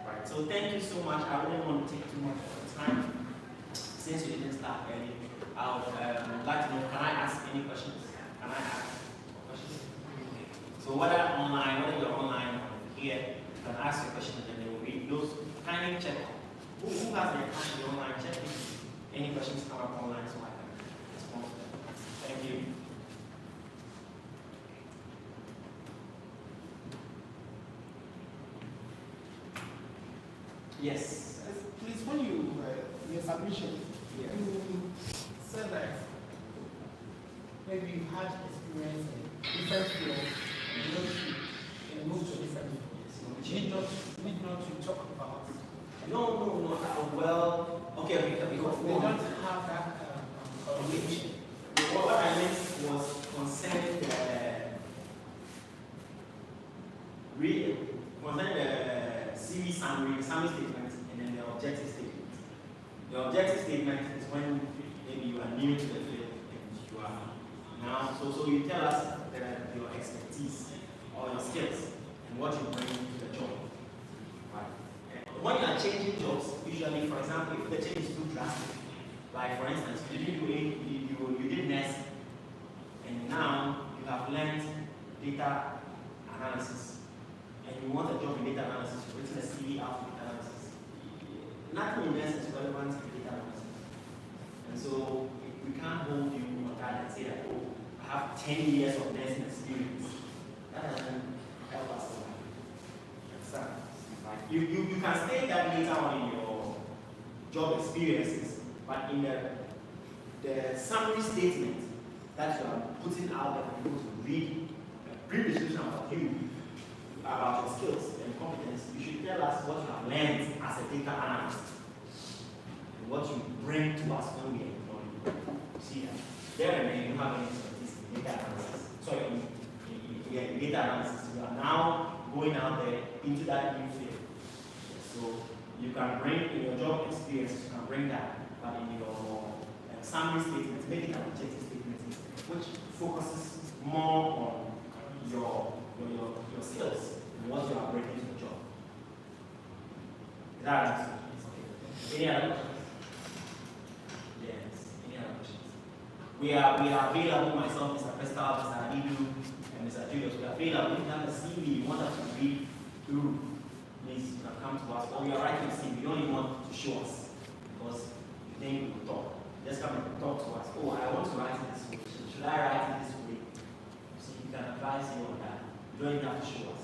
right? So thank you so much. I wouldn't want to take too much of your time. Since you didn't start early, I would like to know, can I ask any questions? Can I ask questions? Okay. So whether you're online or here, you can ask your questions and then they will read those. Kindly check. Who has their time to be online? Check if any questions come up online so I can respond to them. Thank you. Yes. Please, when your submission, you said that maybe you had experience in different fields and moved to different fields. You need not to talk about. No. Well, okay, Because they don't have that into the field and you are now, so you tell us your expertise or your skills and what you bring to the job. Right. And when you are changing jobs, usually, for example, if the change is too drastic, like for instance, you did nursing, and now you have learned data analysis, and you want a job in data analysis, you've written a CV out for data analysis. Nothing in nursing is relevant to data analysis. And so we can't hold you on that and say that, oh, I have 10 years of nursing experience. That doesn't help us a lot. You can state that later on in your job experiences, but in the summary statement that you are putting out there for people to read, a brief description about you, about your skills and competence, you should tell us what you have learned as a data analyst and what you bring to us when we employ you. See, there and then you have any expertise in data analysis. So in data analysis, you are now going out there into that new field. So you can bring in your job experience, you can bring that, but in your summary statement, make it an objective statement, which focuses more on your skills and what you are bringing to the job. Is that answer? Any other questions? Yes. Any other questions? We are available, myself, Mr. Prestal, Mr. Adidu, and Mr. Julius. We are available. If you have a CV you want us to read through, please you can come to us. Or we are writing a CV, you don't even want to show us because you think we will talk. Just come and talk to us. Oh, I want to write it this way. Should I write it this way? So you can advise you on that. You don't even have to show us.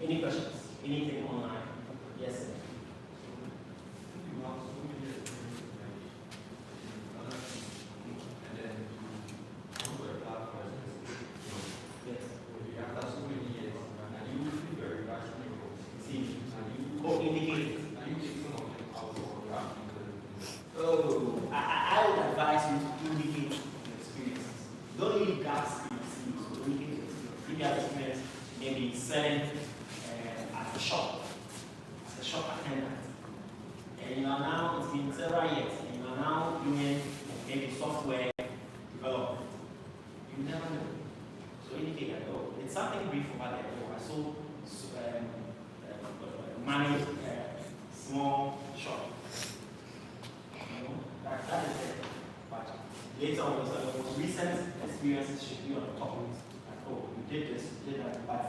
Any questions? Anything online? Yes, sir. I would advise you to indicate your experiences. Don't leave gaps in your CV, so indicate your experience. If you have experience, maybe selling at a shop, as a shop attendant, and you are now, it's been several years, and you are now doing maybe software development. You never know. So indicate that, oh, it's something brief over there. Oh, I saw manage small shop. That is it. But later on, the most recent experiences should be on the top. Like, oh, you did this, you did that. But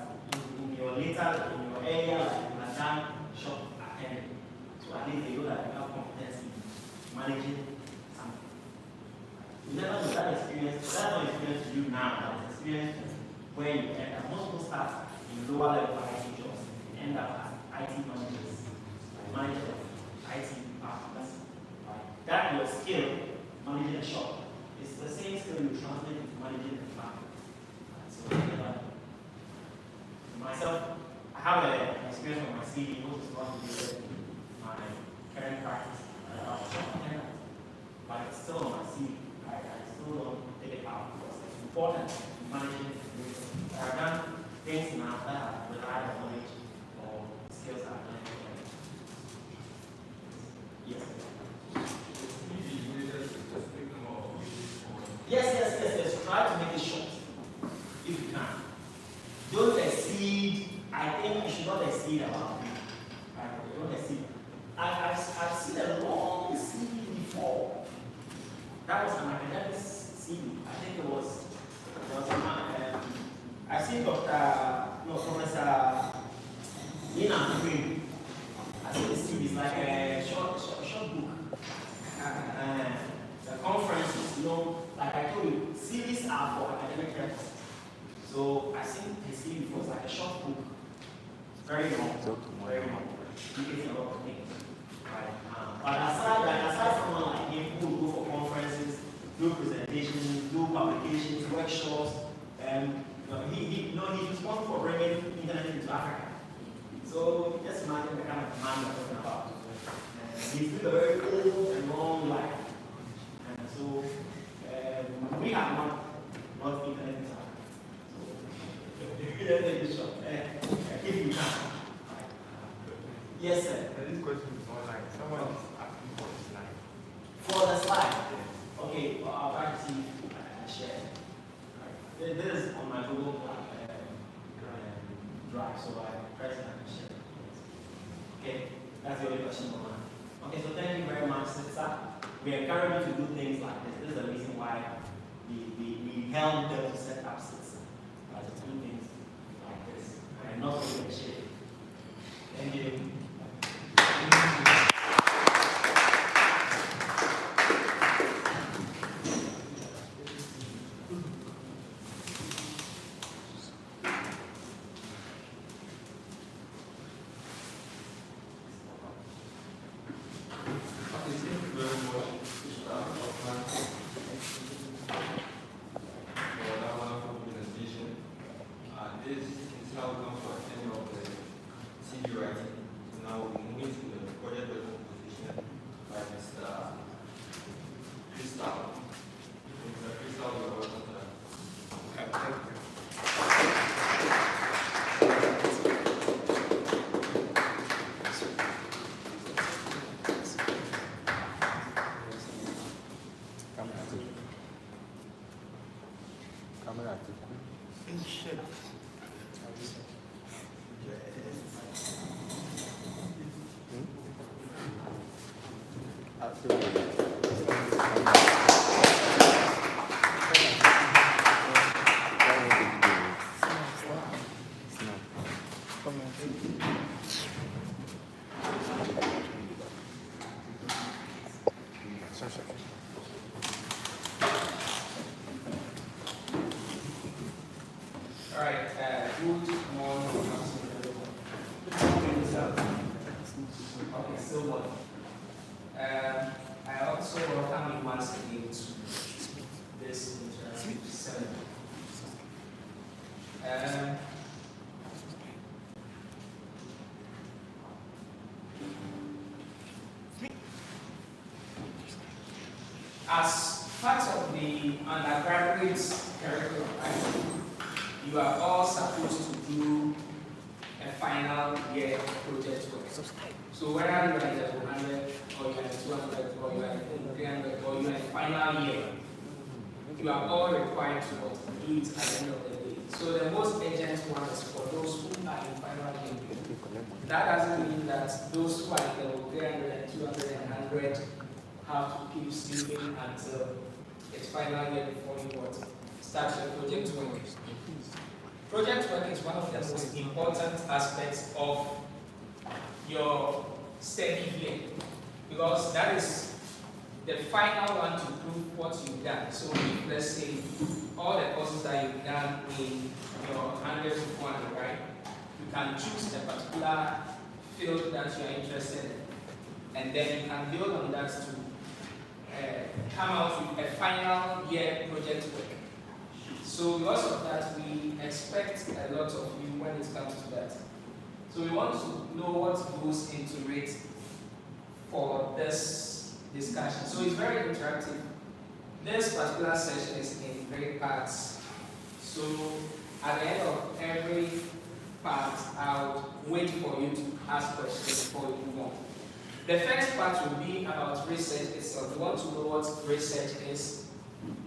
in your area, like you have done shop attending. So at least they know that you have competence in managing something. You never know that experience. That's not experience to you now. That is experience where you end up. Most people start in lower level IT jobs and end up as IT managers, managers of IT departments. That your skill, managing a shop, is the same skill you translate into managing a department. So myself, I have an experience on my CV, which is going to be my current practice. But it's still on my CV. I still don't take it out because it's important in managing. I've done things now that have relied on knowledge or skills I've learned. Yes. Yes. Try to make it short if you can. Don't exceed. I think you should not exceed about it. Right? Don't exceed. I've seen a long CV before. That was an academic CV. I think it was I've seen Professor Nina Green. I think the CV is like a short book. The conferences, like I told you, CVs are for academic purposes. So I think the CV was like a short book. Very long. Indicating a lot of things. Right? But aside from someone like him who will go for conferences, do presentations, do publications, workshops, he's responsible for bringing internet into Africa. So just imagine the kind of man we're talking about. He's lived a very old and long life. And so we have not internet in Africa. So if you can. Yes, sir. This question is online. Someone is asking for the slide. For the slide. This is on my Google Drive, so I press and I can share it. Okay, that's the only question on mine. Okay, so thank you very much, CITSA. We encourage you to do things like this. This is the reason why we help them to set up CITSA. To do things like this. And not to get shit. Thank you. I also welcome you once again to this interactive seminar. As part of the undergraduate curriculum, you are all supposed to do a final year project work. So whether you are in the 100 or you are in 200 or you are in 300 or you are in final year, you are all required to do it at the end of the day. So the most urgent one is for those who are in final year. That doesn't mean that those who are in the 300 and 200 and 100 have to keep sleeping until it's final year before you start your project work. Project work is one of the most important aspects of your study year, because that is the final one to prove what you've done. So if, let's say, all the courses that you've done in your 100 to 400, right, you can choose a particular field that you are interested in, and then you can build on that to come out with a final year project work. So because of that, we expect a lot of you when it comes to that. So we want to know what goes into it for this discussion. So it's very interactive. This particular session is in 3 parts. So at the end of every part, I'll wait for you to ask questions before we move on. The first part will be about research itself. We want to know what research is.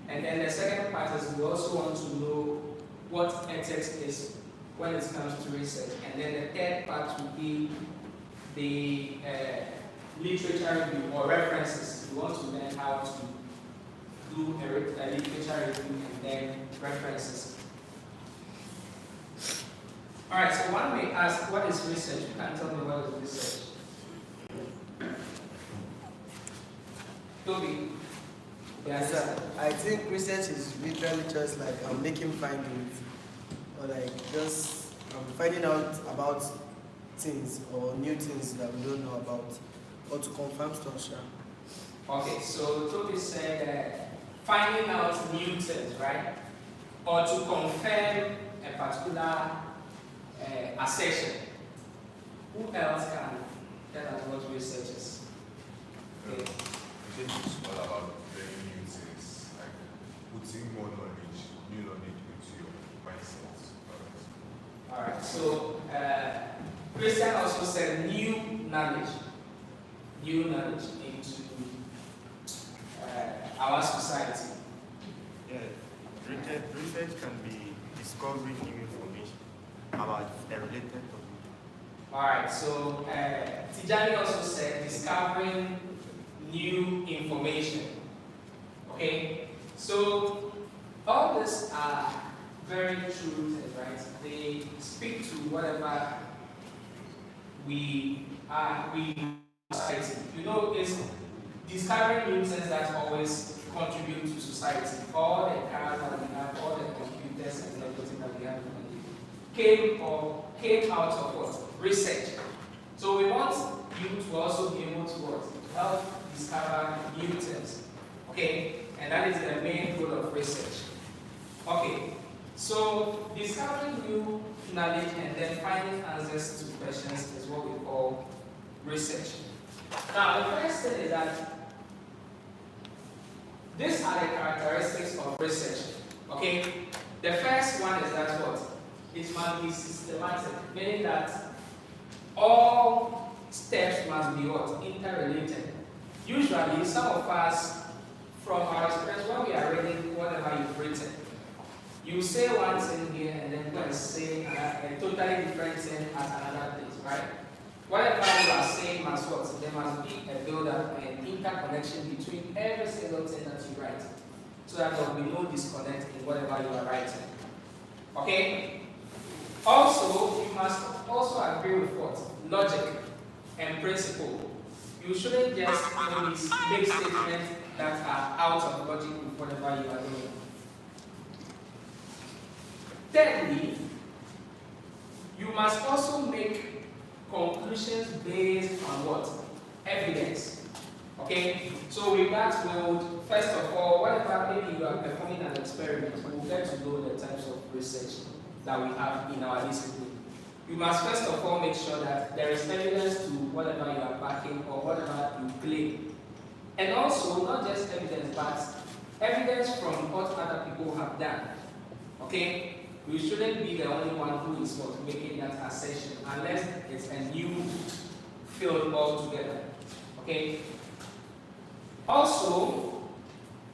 And then the second part is we also want to know what ethics is when it comes to research. And then the third part will be the literature review or references. We want to learn how to do a literature review and then references. Alright, so one may ask, what is research? You can't tell me what is research. Toby? Yes, sir. I think research is literally just like making findings, or like just finding out about things or new things that we don't know about, or to confirm stuff. Okay, so Toby said finding out new things, right? Or to confirm a particular assertion. Who else can tell us what research is? Okay. I think it's all about learning new things, like putting more knowledge, new knowledge into your mindset. Alright, so Christian also said new knowledge into our society. Yeah, research can be discovering new information about a related topic. Alright, so Tijani also said discovering new information. Okay? So all these are very true, right? They speak to whatever we society. You know, it's discovering new things that always contribute to society. All the cars that we have, all the computers and everything that we have came out of what? Research. So we want you to also be able to what? Help discover new things. Okay? And that is the main goal of research. Okay. So discovering new knowledge and then finding answers to questions is what we call research. Now the first thing is that these are the characteristics of research. Okay? The first one is that what? It must be systematic, meaning that all steps must be what? Interrelated. Usually, some of us, from our experience, when we are reading whatever you've written, you say one thing here and then go and say a totally different thing at another place, right? Whatever you are saying must what? There must be a build-up and interconnection between every single thing that you write, so that there will be no disconnect in whatever you are writing. Okay? Also, you must also agree with what? Logic and principle. You shouldn't just make statements that are out of logic with whatever you are doing. Thirdly, you must also make conclusions based on what? Evidence. Okay? So with that, we'll, first of all, whatever maybe you are performing an experiment, we'll get to know the types of research that we have in our discipline. You must first of all make sure that there is evidence to whatever you are backing or whatever you claim. And also, not just evidence, but evidence from what other people have done. Okay? We shouldn't be the only one who is not making that assertion unless it's a new field altogether. Okay? Also,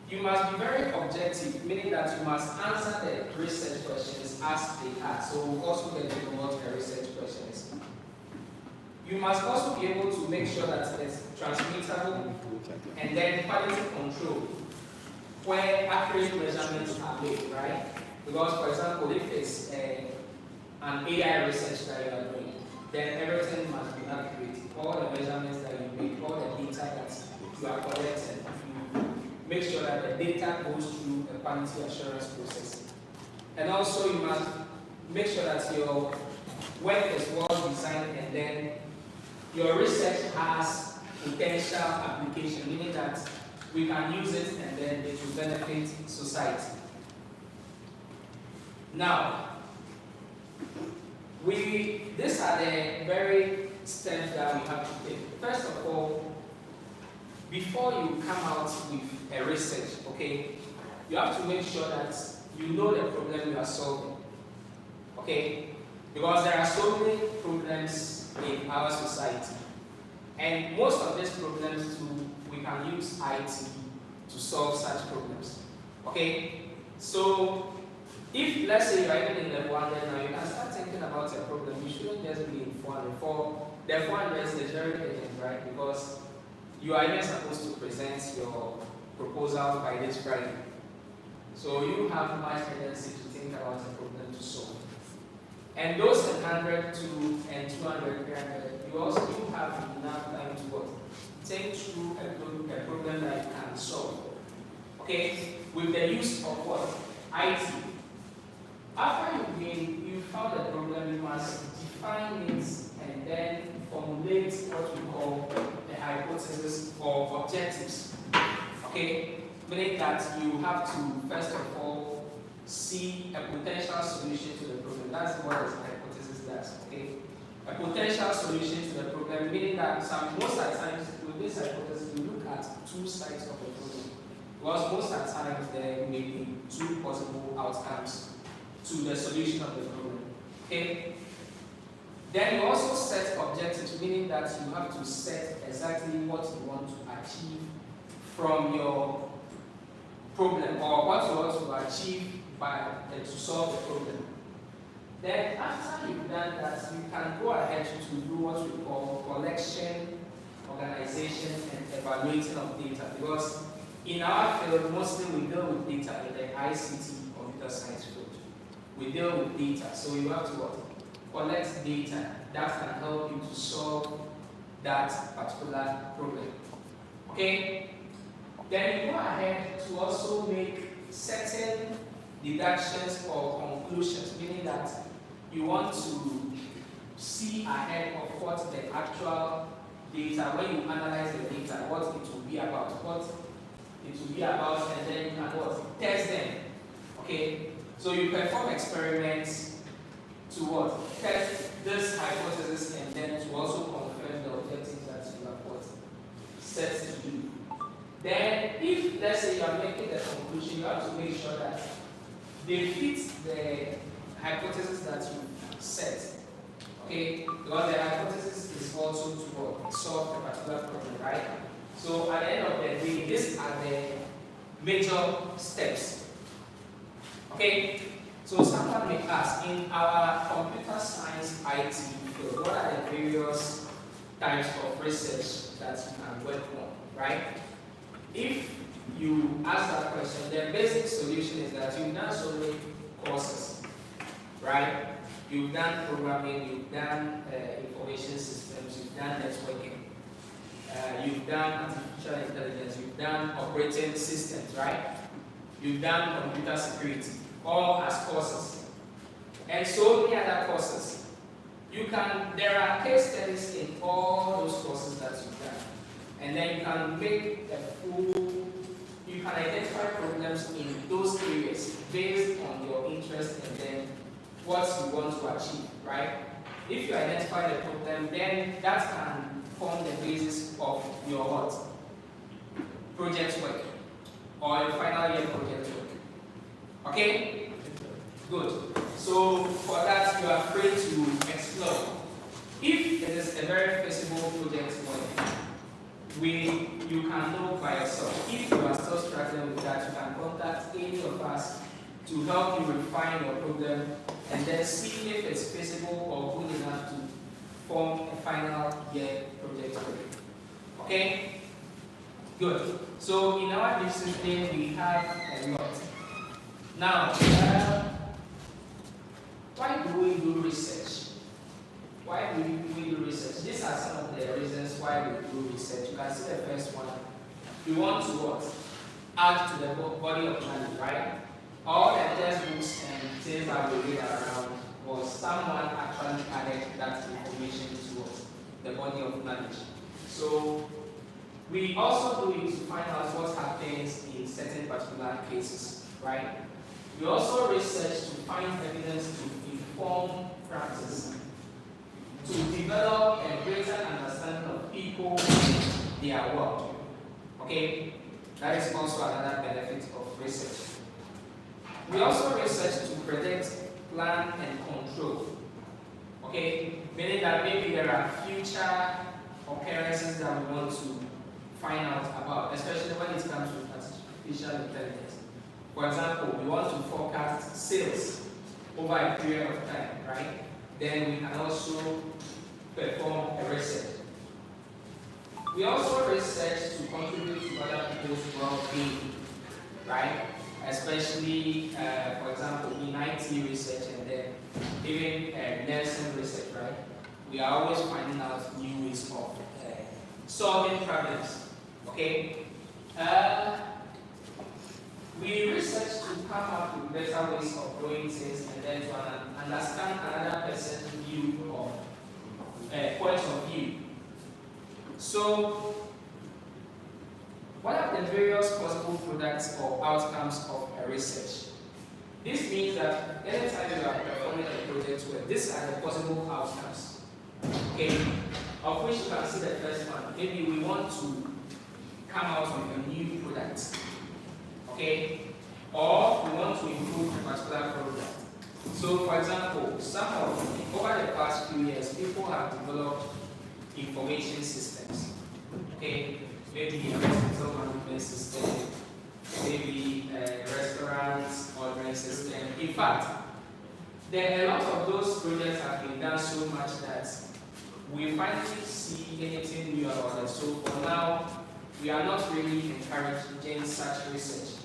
you must be very objective, meaning that you must answer the research questions as they are. So we'll also get to know what a research question is. You must also be able to make sure that it's transmittable and then quality control, where accurate measurements are made, right? Because, for example, if it's an AI research that you are doing, then everything must be accurate. All the measurements that you make, all the data that you are collecting, make sure that the data goes through a quality assurance process. And also you must make sure that your work is well designed and then your research has potential application, meaning that we can use it and then it will benefit society. Now, these are the very steps that we have to take. First of all, before you come out with a research, okay, you have to make sure that you know the problem you are solving, okay? Because there are so many problems in our society, and most of these problems too, we can use IT to solve such problems, okay? So, if let's say you are even in level 100 now, you can start thinking about a problem. You shouldn't just be in 400. For the 400 is very urgent, right? Because you are even supposed to present your proposals by this Friday. So you have much tendency to think about a problem to solve. And those 100 to and 200, 300, you also do have enough time to what? Think through a problem that you can solve. Okay? With the use of what? IT. After you found the problem, you must define it and then formulate what we call the hypothesis or objectives. Okay? Meaning that you have to, first of all, see a potential solution to the problem. That's what the hypothesis does. Okay? A potential solution to the problem, meaning that most of the times with this hypothesis, we look at two sides of the problem. Because most of the times there may be two possible outcomes to the solution of the problem. Okay? Then you also set objectives, meaning that you have to set exactly what you want to achieve from your problem or what you want to achieve to solve the problem. Then after you've done that, you can go ahead to do what we call collection, organization, and evaluating of data. Because in our field, mostly we deal with data in the ICT computer science field. We deal with data, so you have to what? Collect data that can help you to solve that particular problem. Okay? Then you go ahead to also make certain deductions or conclusions, meaning that you want to see ahead of what the actual data, when you analyze the data, what it will be about, and then you can what? Test them. Okay? So you perform experiments to what? Test this hypothesis and then to also confirm the objectives that you have what? Set to do. Then, if let's say you are making the conclusion, you have to make sure that they fit the hypothesis that you set. Okay? Because the hypothesis is also to solve a particular problem, right? So at the end of the day, these are the major steps. Okay? So someone may ask, in our computer science IT field, what are the various types of research that you can work on, right? If you ask that question, the basic solution is that you've done so many courses, right? You've done programming, you've done information systems, you've done networking, you've done artificial intelligence, you've done operating systems, right? You've done computer security, all as courses. And so many other courses. There are case studies in all those courses that you've done. And then you can make you can identify problems in those areas based on your interest and then what you want to achieve, right? If you identify the problem, then that can form the basis of your what? Project work, or your final year project work. Okay? Good. So for that, you are free to explore. If it is a very feasible project work, you can know by yourself. If you are still struggling with that, you can contact any of us to help you refine your problem and then see if it's feasible or good enough to form a final year project work. Okay? Good. So in our discipline, we have a lot. Now, why do we do research? Why do we do research? These are some of the reasons why we do research. You can see the first one. We want to what? Add to the body of knowledge, right? All the textbooks and things that we read around was someone actually added that information to us, the body of knowledge. So we also do it to find out what happens in certain particular cases, right? We also research to find evidence to inform practice, to develop a greater understanding of people and their work. Okay? That is also another benefit of research. We also research to predict, plan, and control. Okay? Meaning that maybe there are future occurrences that we want to find out about, especially when it comes to artificial intelligence. For example, we want to forecast sales over a period of time, right? Then we can also perform a research. We also research to contribute to other people's well-being, right? Especially, for example, in IT research and then even nursing research, right? We are always finding out new ways of solving problems, okay? We research to come up with better ways of doing things and then to understand another person's view of point of view. So, what are the various possible products or outcomes of a research? This means that anytime you are performing a project work, these are the possible outcomes. Okay? Of which you can see the first one. Maybe we want to come out with a new product. Okay? Or we want to improve a particular product. So, for example, over the past few years, people have developed information systems. Okay? Maybe a hospital management system, maybe restaurants ordering system, In fact, a lot of those projects have been done so much that we finally see anything new about it. So for now, we are not really encouraging such research.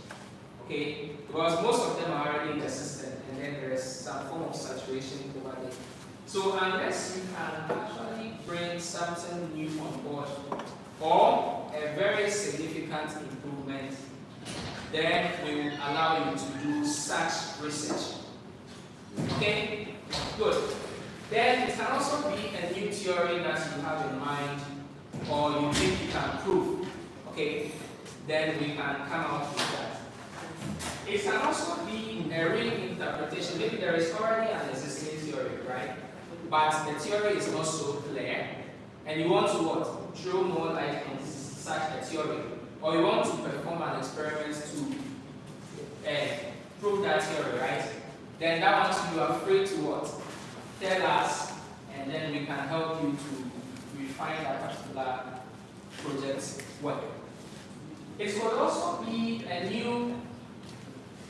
Okay? Because most of them are already in the system, and then there is some form of saturation over there. So unless you can actually bring something new on board or a very significant improvement, then we will allow you to do such research. Okay? Good. Then it can also be a new theory that you have in mind or you think you can prove. Okay? Then we can come out with that. It can also be a reinterpretation. Maybe there is already an existing theory, right? But the theory is not so clear, and you want to what? Throw more light on such a theory, or you want to perform an experiment to prove that theory, right? Then that one you are free to what? Tell us, and then we can help you to refine that particular project's work. It could also be a new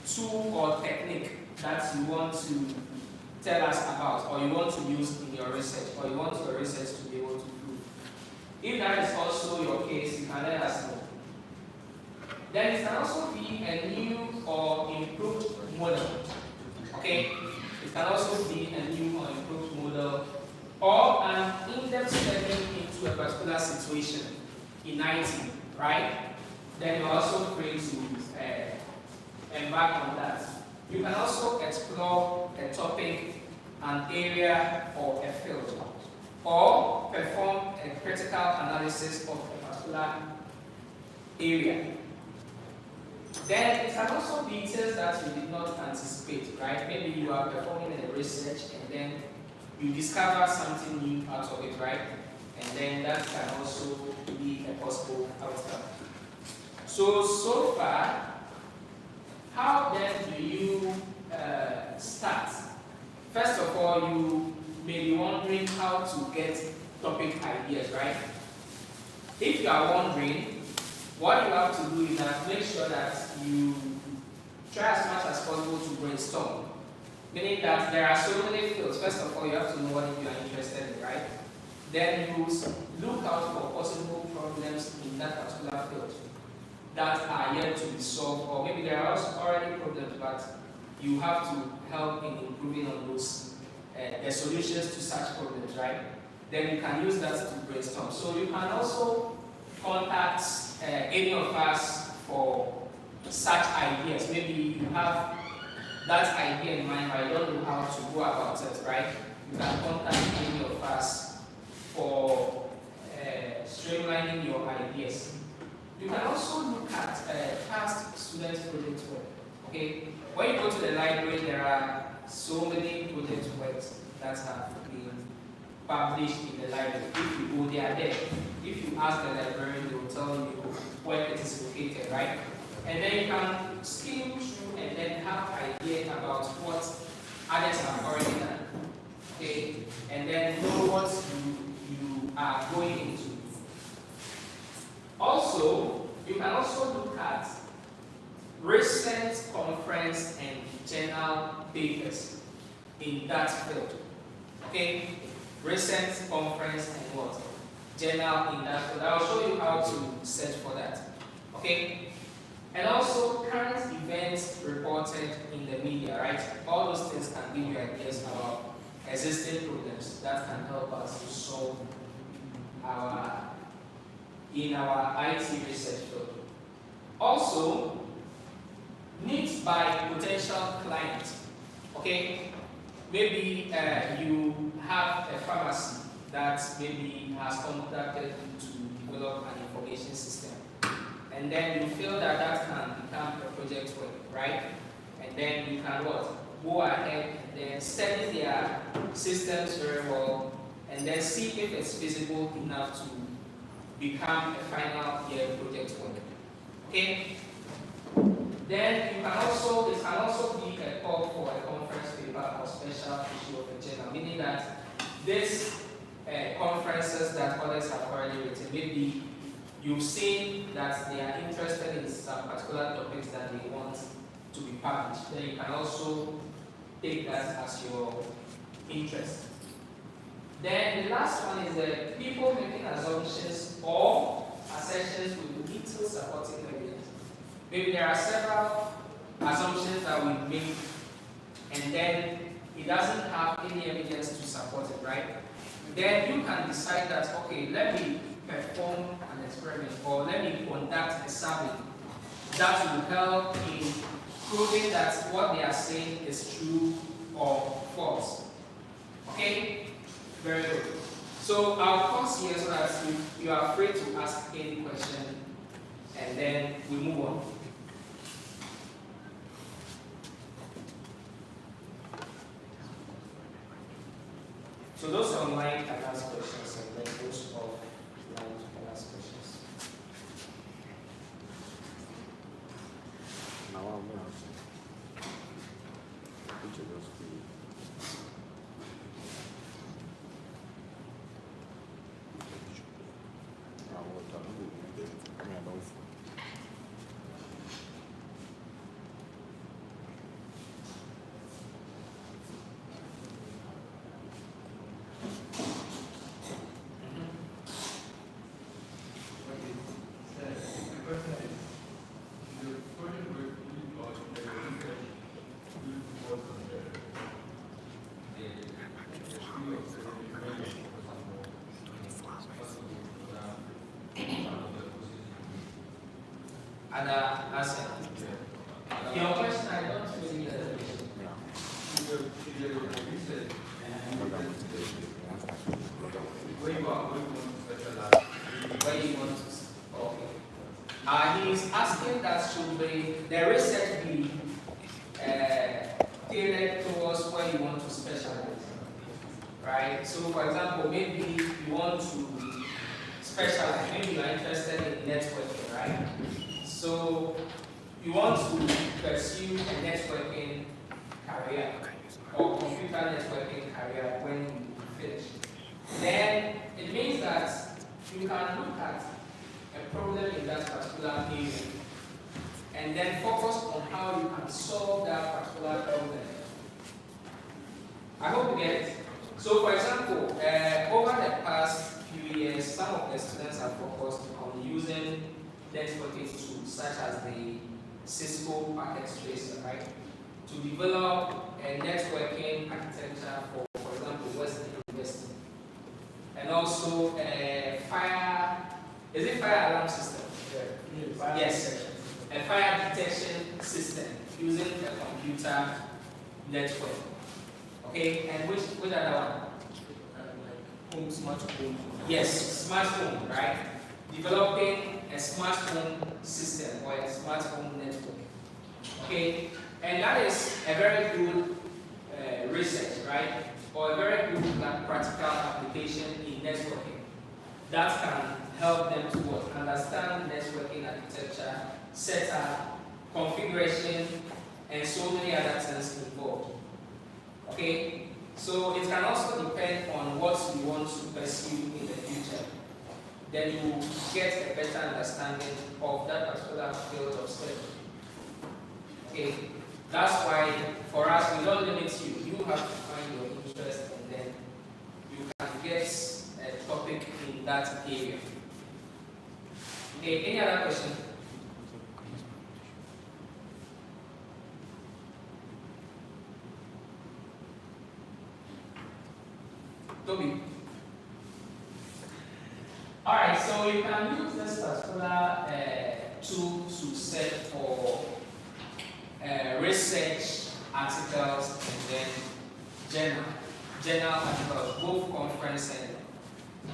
tool or technique that you want to tell us about, or you want to use in your research, or you want your research to be able to prove. If that is also your case, you can let us know. Then it can also be a new or improved model. Okay? It can also be a new or improved model, or an in-depth study into a particular situation in IT, right? Then you're also free to embark on that. You can also explore a topic, an area, or a field, or perform a critical analysis of a particular area. Then it can also be things that you did not anticipate, right? Maybe you are performing a research and then you discover something new out of it, right? And then that can also be a possible outcome. So far, how then do you start? First of all, you may be wondering how to get topic ideas, right? If you are wondering, what you have to do is that make sure that you try as much as possible to brainstorm. Meaning that there are so many fields. First of all, you have to know what you are interested in, right? Then you look out for possible problems in that particular field that are yet to be solved, or maybe there are already problems, but you have to help in improving on those the solutions to such problems, right? Then you can use that to brainstorm. So you can also contact any of us for such ideas. Maybe you have that idea in mind, but you don't know how to go about it, right? You can contact any of us for streamlining your ideas. You can also look at past student project work. Okay, when you go to the library, there are so many project works that have been published in the library. If you go, they are there. If you ask the librarian, they will tell you where it is located, right? And then you can skim through and then have idea about what others have already done. Okay, and then know what you are going into. Also, you can also look at recent conference and journal papers in that field. Okay? Recent conference and what? Journal in that field. I'll show you how to search for that. Okay? And also current events reported in the media, right? All those things can give you ideas about existing problems that can help us to solve in our IT research field. Also, needs by potential clients. Okay, maybe you have a pharmacy that maybe has contacted you to develop an information system, and then you feel that that can become a project work, right? And then you can what? Go ahead and then study their systems very well, and then see if it's feasible enough to become a final year project work. Okay? Then it can also be a call for a conference paper or special issue of a journal, meaning that these conferences that others have already written, maybe you've seen that they are interested in some particular topics that they want to be published. Then you can also take that as your interest. Then the last one is that people making assumptions or assertions with little supporting evidence. Maybe there are several assumptions that we make, and then it doesn't have any evidence to support it, right? Then you can decide that, okay, let me perform an experiment, or let me conduct a survey that will help in proving that what they are saying is true or false. Okay? Very good. So I'll pause here so that you are free to ask any question, and then we move on. So those online can ask questions, and then those offline can ask questions. Now I'm going to ask which of those three? Other answer. Your question, I don't really get it. Where you want to? Okay. He is asking that should the research be tailored towards where you want to specialize, right? So, for example, maybe you want to specialize. Maybe you are interested in networking, right? So you want to pursue a networking career or computer networking career when you finish. Then it means that you can look at a problem in that particular area and then focus on how you can solve that particular problem. I hope you get it. So for example, over the past few years, some of the students have focused on using networking tools such as the Cisco packet tracer, right? To develop a networking architecture for example, Western University. And also a fire alarm system? Yeah. Yes, a fire detection system using a computer network. Okay, and which other one? Home, smart home. Yes, smart home, right? Developing a smart home system or a smart home network. Okay, and that is a very good research, right? Or a very good practical application in networking that can help them to understand networking architecture, setup, configuration, and so many other things involved. Okay, so it can also depend on what you want to pursue in the future. Then you get a better understanding of that particular field of study. Okay, that's why for us we don't limit you. You have to find your interest and then you can get a topic in that area. Okay, any other question? Toby. Alright, so you can use this particular tool to search for research articles and then journal articles, both conference and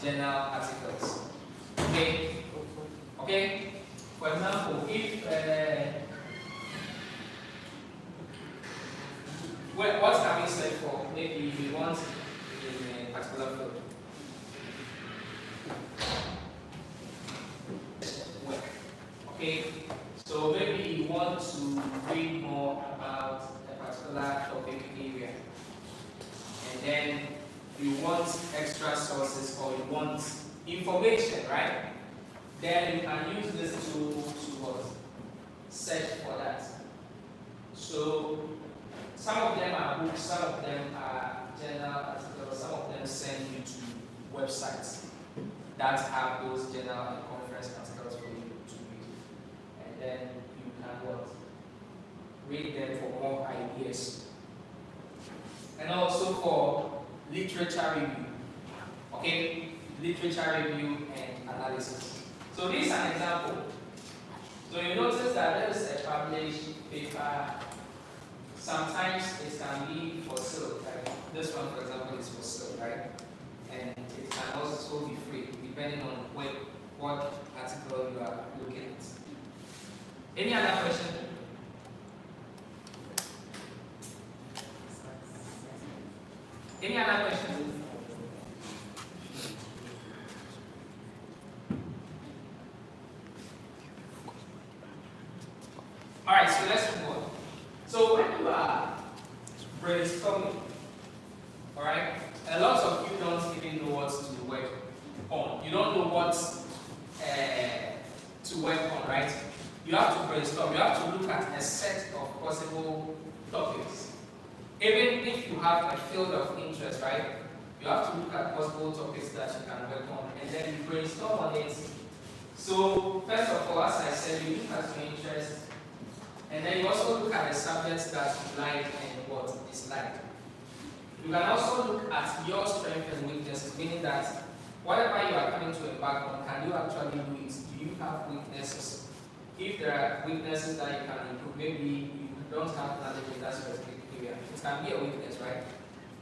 journal articles. Okay? Okay? For example, if what can we search for? Maybe we want in a particular field. Work. Okay, so maybe you want to read more about a particular topic area, and then you want extra sources or you want information, right? Then you can use this tool to what? Search for that. are books, some of them are journal articles, some of them send you to websites that have those journal and conference articles for you to read. And then you can what? Read them for more ideas. And also for literature review. Okay? Literature review and analysis. So this is an example. So you notice that there is a published paper. Sometimes it can be for sale. Like this one, for example, is for sale, right? And it can also be free, depending on what article you are looking at. Any other question? Any other questions? Alright, so let's move on. So when you are brainstorming, alright, a lot of you don't even know what to work on. You don't know what to work on, right? You have to brainstorm. You have to look at a set of possible topics. Even if you have a field of interest, right? You have to look at possible topics that you can work on, and then you brainstorm on it. So first of all, as I said, you look at your interest, and then you also look at the subjects that you like and what you dislike. You can also look at your strengths and weaknesses, meaning that whatever you are coming to embark on, can you actually do it? Do you have weaknesses? If there are weaknesses that you can improve, maybe you don't have knowledge in that specific area. It can be a weakness, right?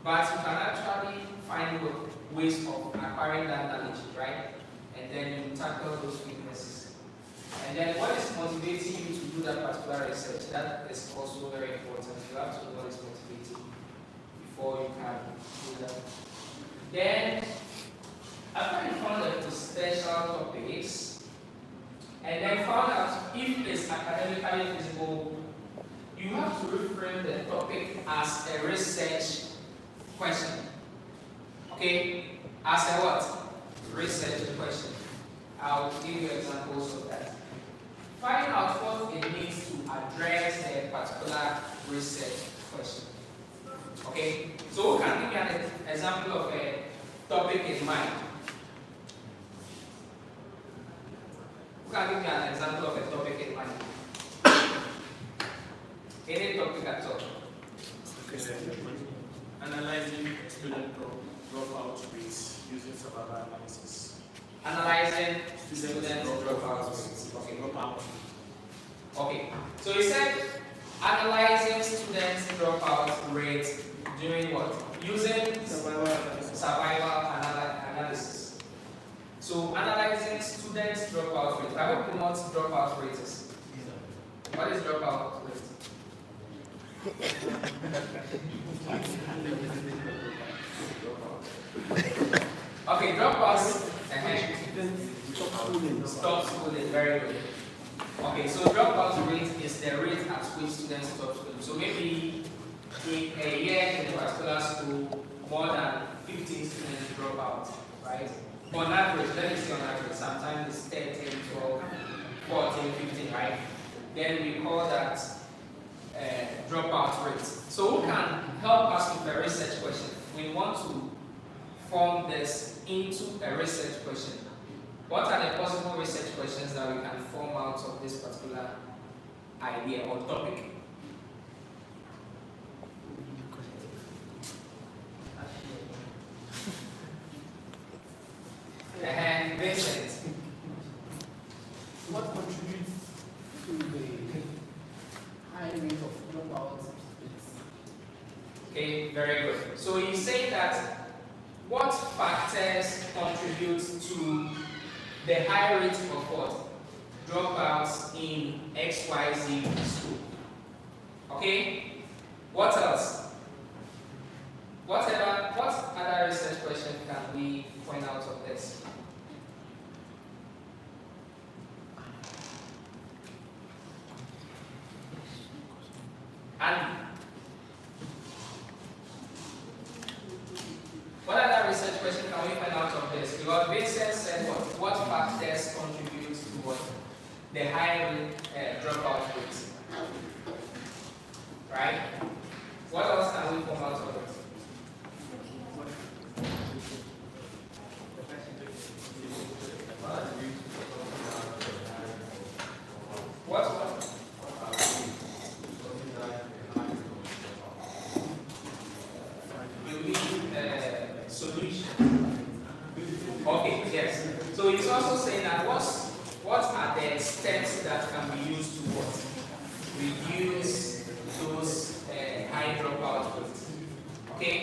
But you can actually find ways of acquiring that knowledge, right? And then you tackle those weaknesses. And then what is motivating you to do that particular research? That is also very important. You have to know what is motivating you before you can do that. Then, after you found the potential topics, and then found out if it's academically feasible, you have to reframe the topic as a research question. Okay? As a what? Research question. I'll give you examples of that. Find out what it means to address a particular research question. Okay? So who can give me an example of a topic in mind? Who can give me an example of a topic in mind? Any topic at all? Analyzing student dropout rates using survival analysis. Analyzing student dropout rates. Okay. Okay. So he said analyzing student dropout rates during what? Using survival analysis. So analyzing student dropout rate. I hope you know what dropout rate is. What is dropout rate? Okay, dropouts. Stop schooling, very good. Okay, so dropout rate is the rate at which students stop schooling. So maybe in a year in a particular school, more than 15 students drop out, right? On average, let me say on average, sometimes it's 10, 12, 14, 15, right? Then we call that dropout rate. So who can help us with a research question? We want to form this into a research question. What are the possible research questions that we can form out of this particular idea or topic? And Vincent. What contributes to the high rate of dropout rates? Okay, very good. So you say that what factors contribute to the high rate of what? Dropouts in XYZ school. Okay? What else? What other research question can we point out of this? And what other research question can we find out of this? Because Vincent said what factors contribute to what? The high dropout rate. Right? What else can we form out of it? What? You mean solution. Okay, yes. So it's also saying that what are the steps that can be used to what? Reduce those high dropout rates. Okay?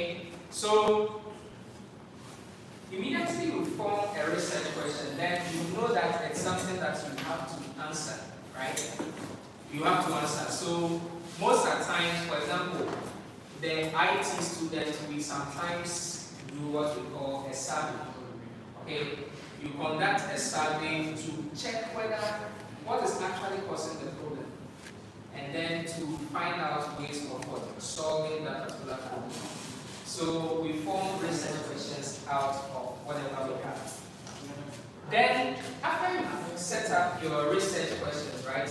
So immediately you form a research question, then you know that it's something that you have to answer, right? You have to answer. So most of the times, for example, the IT students will sometimes do what we call a survey. Okay? You conduct a survey to check whether what is actually causing the problem, and then to find out ways of what? Solving that particular problem. So we form research questions out of whatever we have. Then, after you set up your research questions, right,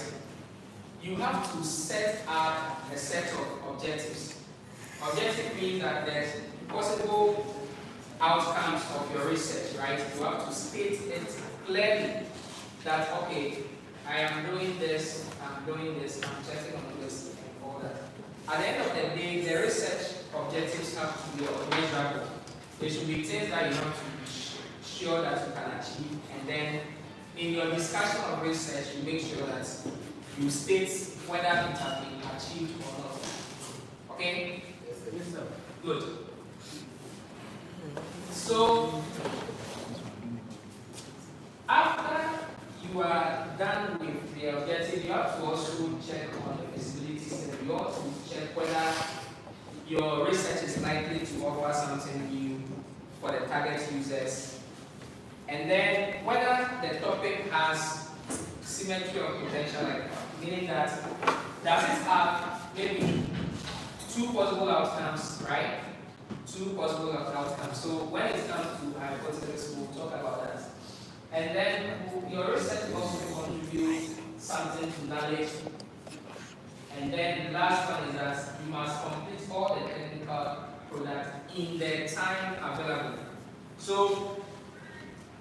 you have to set up a set of objectives. Objective means that there's possible outcomes of your research, right? You have to state it clearly that, okay, I am doing this, I'm checking on this, and all that. At the end of the day, the research objectives have to be measurable. There should be things that you have to be sure that you can achieve, and then in your discussion of research, you make sure that you state whether it has been achieved or not. Okay? Yes, sir. Good. So, after you are done with the objective, you have to also check on the feasibility study. You have to check whether your research is likely to offer something new for the target users. And then whether the topic has symmetry of potential, meaning that does it have maybe two possible outcomes, right? Two possible outcomes. So when it comes to hypothesis, we'll talk about that. And then your research also contributes something to knowledge. And then the last one is that you must complete all the technical products in the time available. So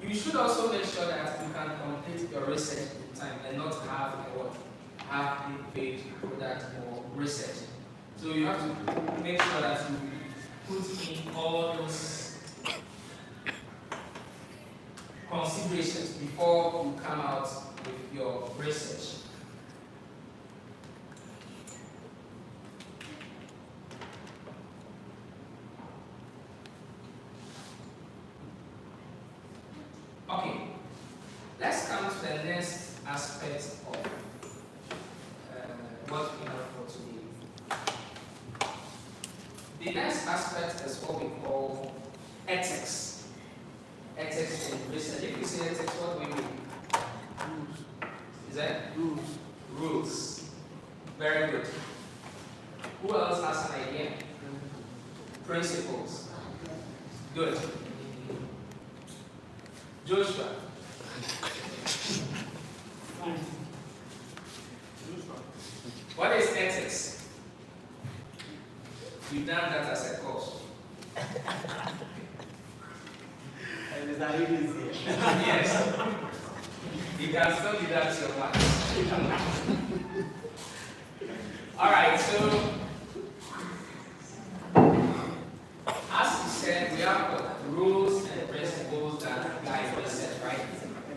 you should also make sure that you can complete your research in time and not have a half-baked product or research. So you have to make sure that you put in all those considerations before you come out with your research. Okay, let's come to the next aspect of what we have for today. The next aspect is what we call ethics. Ethics in research. If you say ethics, what do we mean? Rules. Is that? Rules. Rules. Very good. Who else has an idea? Principles. Good. Joshua. What is ethics? We've done that as a course. Yes. You can still do that to your class. Alright, so as we said, we have rules and principles that guide research, right?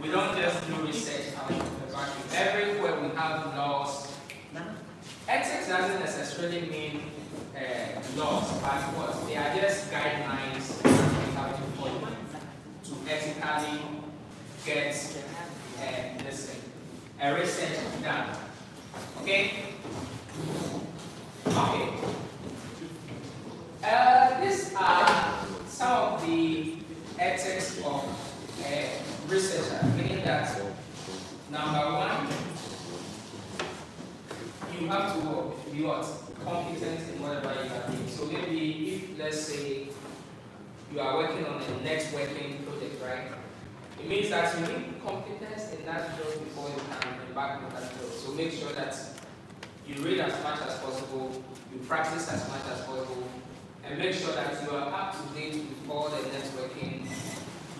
We don't just do research out of the back. Everywhere we have laws. Ethics doesn't necessarily mean laws, but what? They are just guidelines that we have to follow to ethically get a research done. Okay? Okay. These are some of the ethics of researcher, meaning that number one, you have to be what? Competent in whatever you are doing. So maybe if, let's say, you are working on a networking project, right? It means that you need competence in that field before you can embark on that field. So make sure that you read as much as possible, you practice as much as possible, and make sure that you are up to date with all the networking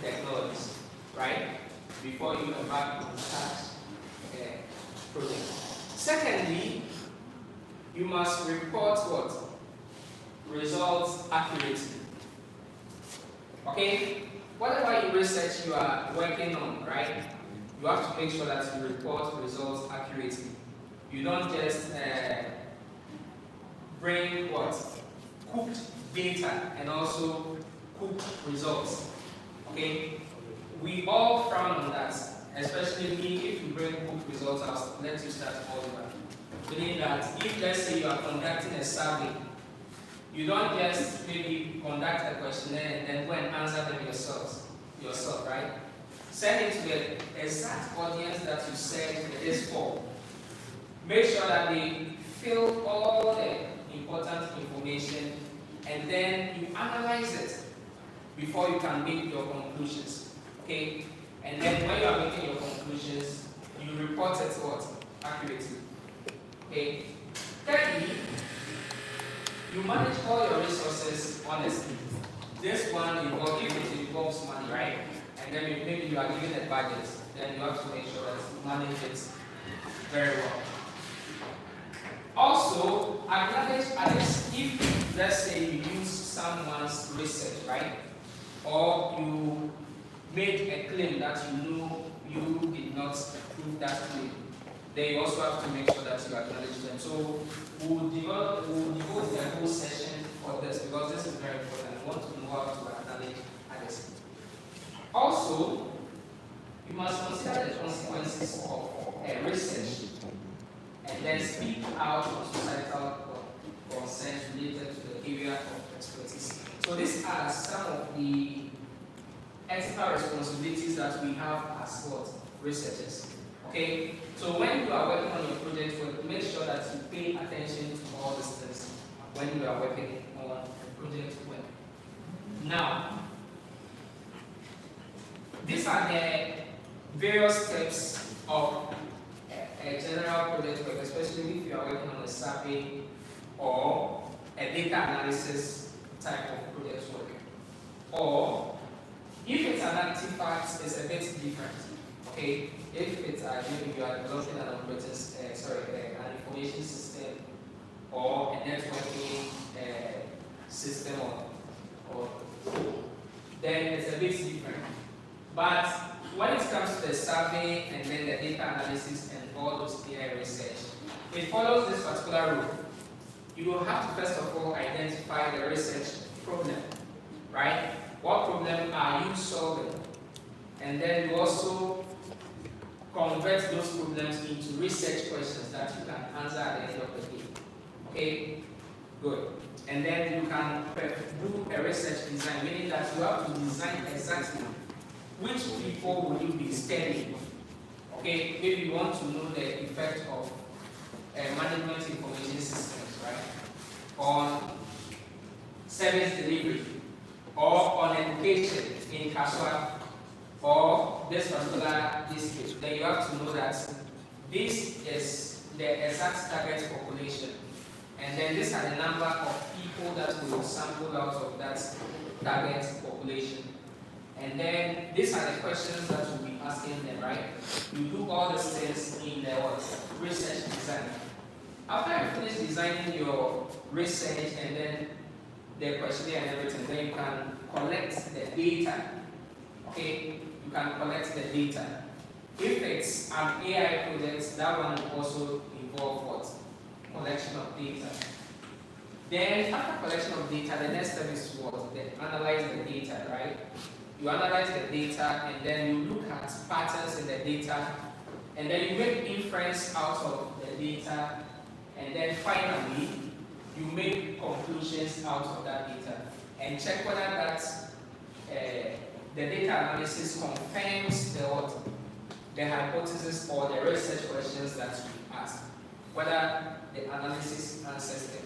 technologies, right? Before you embark on such a project. Secondly, you must report what? Results accurately. Okay? Whatever you research you are working on, right? You have to make sure that you report results accurately. You don't just bring what? Cooked data and also cooked results. Okay? We all frown on that, especially me. If you bring cooked results, I'll let you start all over. Meaning that if, let's say, you are conducting a survey, you don't just maybe conduct a questionnaire and then go and answer them yourself, right? Send it to the exact audience that you said it is for. Make sure that they fill all the important information, and then you analyze it before you can make your conclusions. Okay? And then when you are making your conclusions, you report it what? Accurately. Okay? Thirdly, you manage all your resources honestly. This one involves, if it involves money, right? And then maybe you are given a budget, then you have to make sure that you manage it very well. Also, acknowledge at least if, let's say, you use someone's research, right? Or you made a claim that you know you did not prove that claim, then you also have to make sure that you acknowledge them. So we'll devote a whole session for this because this is very important. We want to know how to acknowledge others. Also, you must consider the consequences of research and then speak out on societal concerns related to the area of expertise. So these are some of the ethical responsibilities that we have as what? Researchers. Okay? So when you are working on your project, make sure that you pay attention to all these things when you are working on a project work. Now, these are the various steps of a general project work, especially if you are working on a survey or a data analysis type of project work. Or if it's an artifact, it's a bit different. Okay, if it's maybe you are developing an operating, an information system or a networking system, or then it's a bit different. But when it comes to the survey and then the data analysis and all those AI research, it follows this particular rule. You will have to first of all identify the research problem, right? What problem are you solving? And then you also convert those problems into research questions that you can answer at the end of the day. Okay? Good. And then you can do a research design, meaning that you have to design exactly which people will you be studying. Okay? Maybe you want to know the effect of management information systems, right? On service delivery, or on education in Kaswa, or this particular district, then you have to know that this is the exact target population. And then these are the number of people that will sample out of that target population. And then these are the questions that you'll be asking them, right? You do all these things in the research design. After you finish designing your research and then the questionnaire and everything, then you can collect the data. Okay? You can collect the data. If it's an AI project, that one will also involve what? Collection of data. Then after collection of data, the next step is what? Then analyze the data, right? You analyze the data and then you look at patterns in the data and then you make inference out of the data and then finally you make conclusions out of that data and check whether that the data analysis confirms the hypothesis or the research questions that you ask, whether the analysis answers them.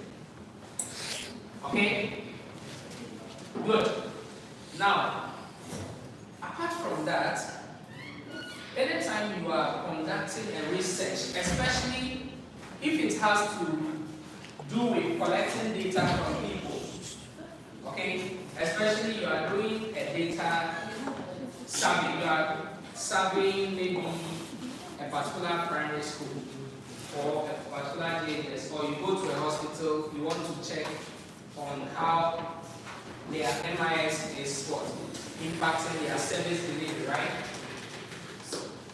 Okay? Good. Now, apart from that, anytime you are conducting a research, especially if it has to do with collecting data from people, especially you are doing a data survey, you are surveying maybe a particular primary school or a particular JHS, or you go to a hospital, you want to check on how their MIS is what? Impacting their service delivery, right?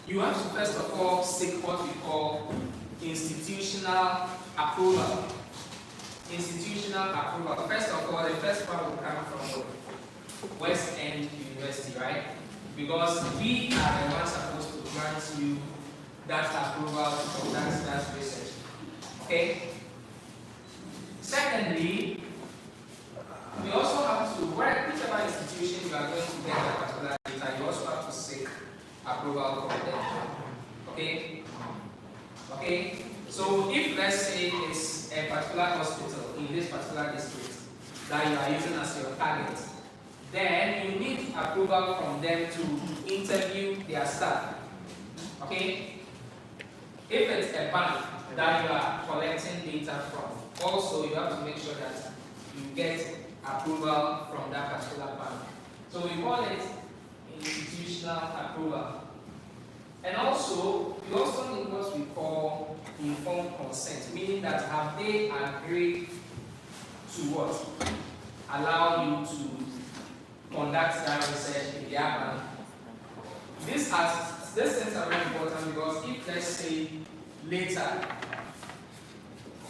You have to first of all seek what we call institutional approval. Institutional approval. First of all, the first part will come from West End University, right? Because we are the ones supposed to grant you that approval to conduct that research. Okay? Secondly, we also have to, whichever institution you are going to get that particular data, you also have to seek approval from them. Okay? Okay? So if let's say it's a particular hospital in this particular district that you are using as your target, then you need approval from them to interview their staff. Okay? If it's a bank that you are collecting data from, also you have to make sure that you get approval from that particular bank. So we call it institutional approval. And also, we also need what we call informed consent, meaning that have they agreed to what? Allow you to conduct that research in their bank. These things are very important because if, let's say, later,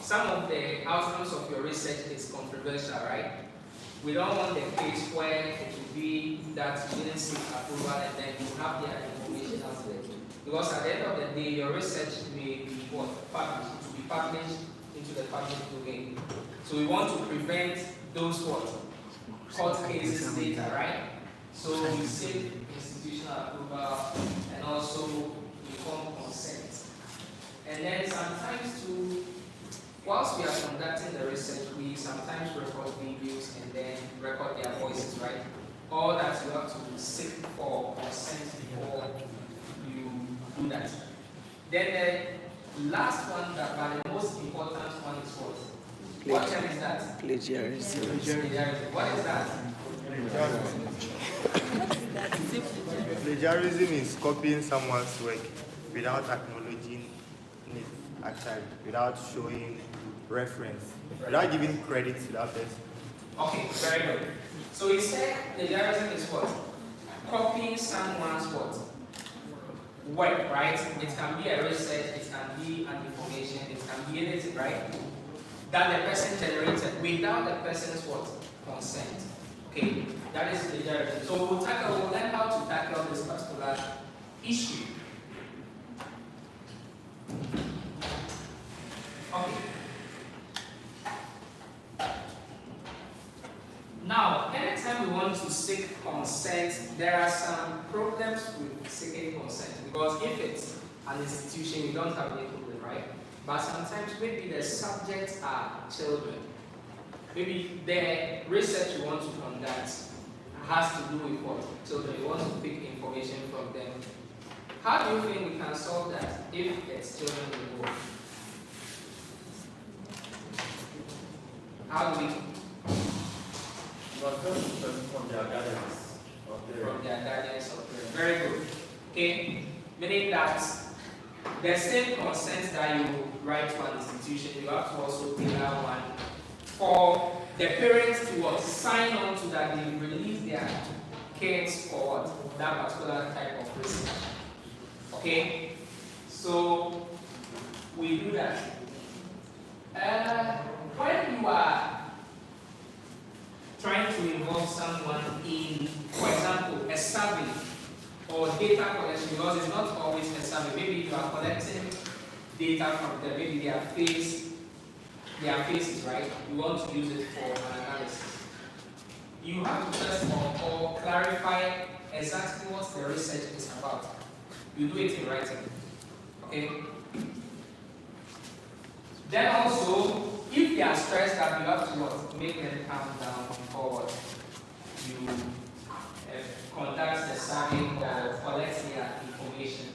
some of the outcomes of your research is controversial, right? We don't want the case where it will be that you didn't seek approval and then you have their information out there. Because at the end of the day, your research may be what? Published, to be published into the public domain. So we want to prevent those what? Court cases later, right? So we seek institutional approval and also informed consent. And then sometimes too, whilst we are conducting the research, we sometimes record videos and then record their voices, right? All that you have to seek for consent before you do that. Then the last one, but the most important one is what? What term is that? Plagiarism. What is that? Plagiarism is copying someone's work without acknowledging it, actually, without showing reference, without giving credit to that person. Okay, very good. So he said plagiarism is what? Copying someone's what? Work, right? It can be a research, it can be an information, it can be anything, right? That the person generated without the person's what? Consent. Okay, that is plagiarism. So we'll learn how to tackle this particular issue. Okay. Now, anytime we want to seek consent, there are some problems with seeking consent. Because if it's an institution, you don't have any problem, right? But sometimes maybe the subjects are children. Maybe the research you want to conduct has to do with what? Children. You want to pick information from them. How do you think we can solve that if it's children involved? How do we? From their guidance. From their guidance of parents. Very good. Okay? Meaning that the same consent that you write to an institution, you have to also tailor one for the parents to what? Sign on to that they release their kids for what? That particular type of research. Okay? So we do that. When you are trying to involve someone in, for example, a survey or data collection, because it's not always a survey. Maybe you are collecting data from them, maybe their faces, right? You want to use it for an analysis. You have to first of all clarify exactly what the research is about. You do it in writing. Okay? Then also, if they are stressed out, you have to what? Make them calm down forward. You conduct the survey or collect their information.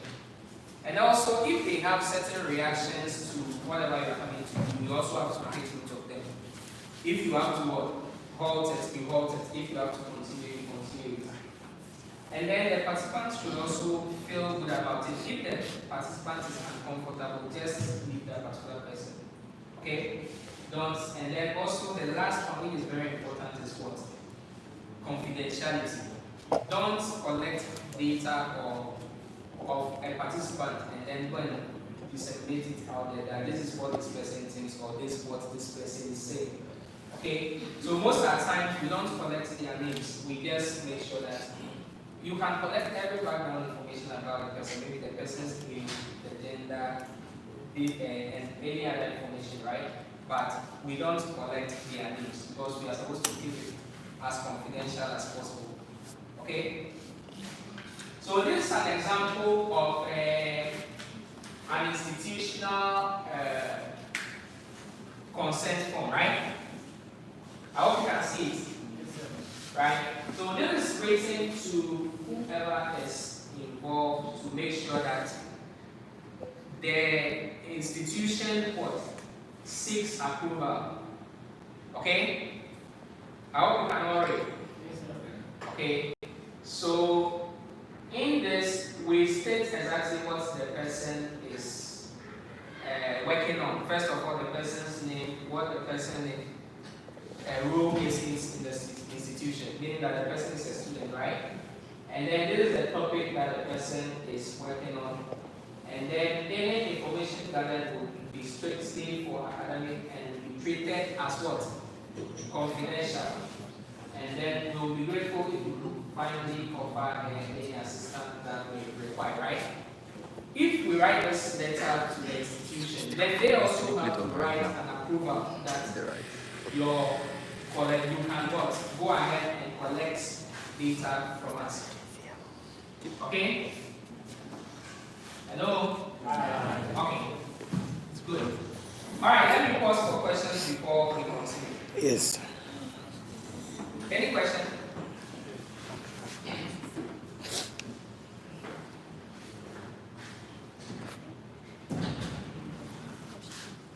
And also, if they have certain reactions to whatever you're coming to, you also have to take note of them. If you have to what? you halt it. If you have to continue, you continue. And then the participants should also feel good about it. If the participant is uncomfortable, just leave that particular person. Okay? Don't. And then also the last one, which is very important, is what? Confidentiality. Don't collect data of a participant and then go and disseminate it out there that this is what this person thinks or this is what this person is saying. Okay? So most of the time we don't collect their names. We just make sure that you can collect every background information about the person, maybe the person's name, the gender, and any other information, right? But we don't collect their names because we are supposed to keep it as confidential as possible. Okay? So this is an example of an institutional consent form, right? I hope you can see it. Right? So this is written to whoever is involved to make sure that the institution seeks approval. Okay? I hope you can all read. Okay? So in this, we state exactly what the person is working on. First of all, the person's name, what the person's role is in the institution, meaning that the person is a student, right? And then this is the topic that the person is working on. And then any information gathered would be strictly for academic and be treated as what? Confidential. And then we'll be grateful if you finally offer any assistance that we require, right? If we write this letter to the institution, then they also have to write an approval that you can go ahead and collect data from us. Okay? Hello? Okay. It's good. Alright, let me pause for questions before we continue. Yes. Any question?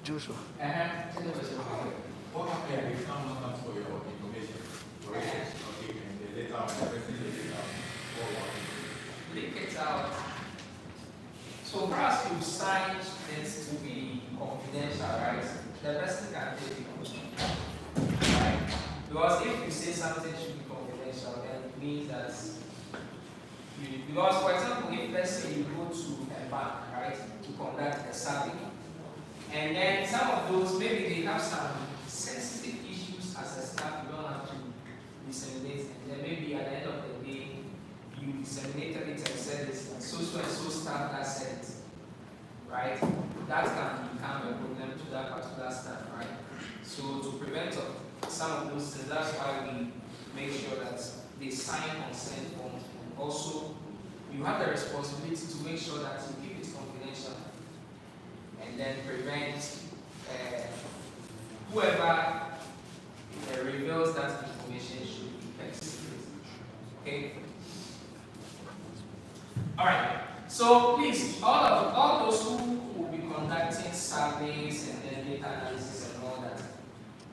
Joshua. What happened if someone comes for your information? Okay, and the letter, the person leaks it out. Leak it out. So first you signed this to be confidential, right? The person can take it. Right? Because if you say something should be confidential, then it means that because for example, if let's say you go to a bank, right, to conduct a survey, and then some of those, maybe they have some sensitive issues as a staff, you don't have to disseminate, and then maybe at the end of the day, you disseminated it and said it's so and so staff that said it, right? That can become a problem to that particular staff, right? So to prevent some of those things, that's why we make sure that they sign consent forms, and also you have the responsibility to make sure that you keep it confidential and then prevent whoever reveals that information should be kept secret. Okay? Alright. So please, all those who will be conducting surveys and then data analysis and all that,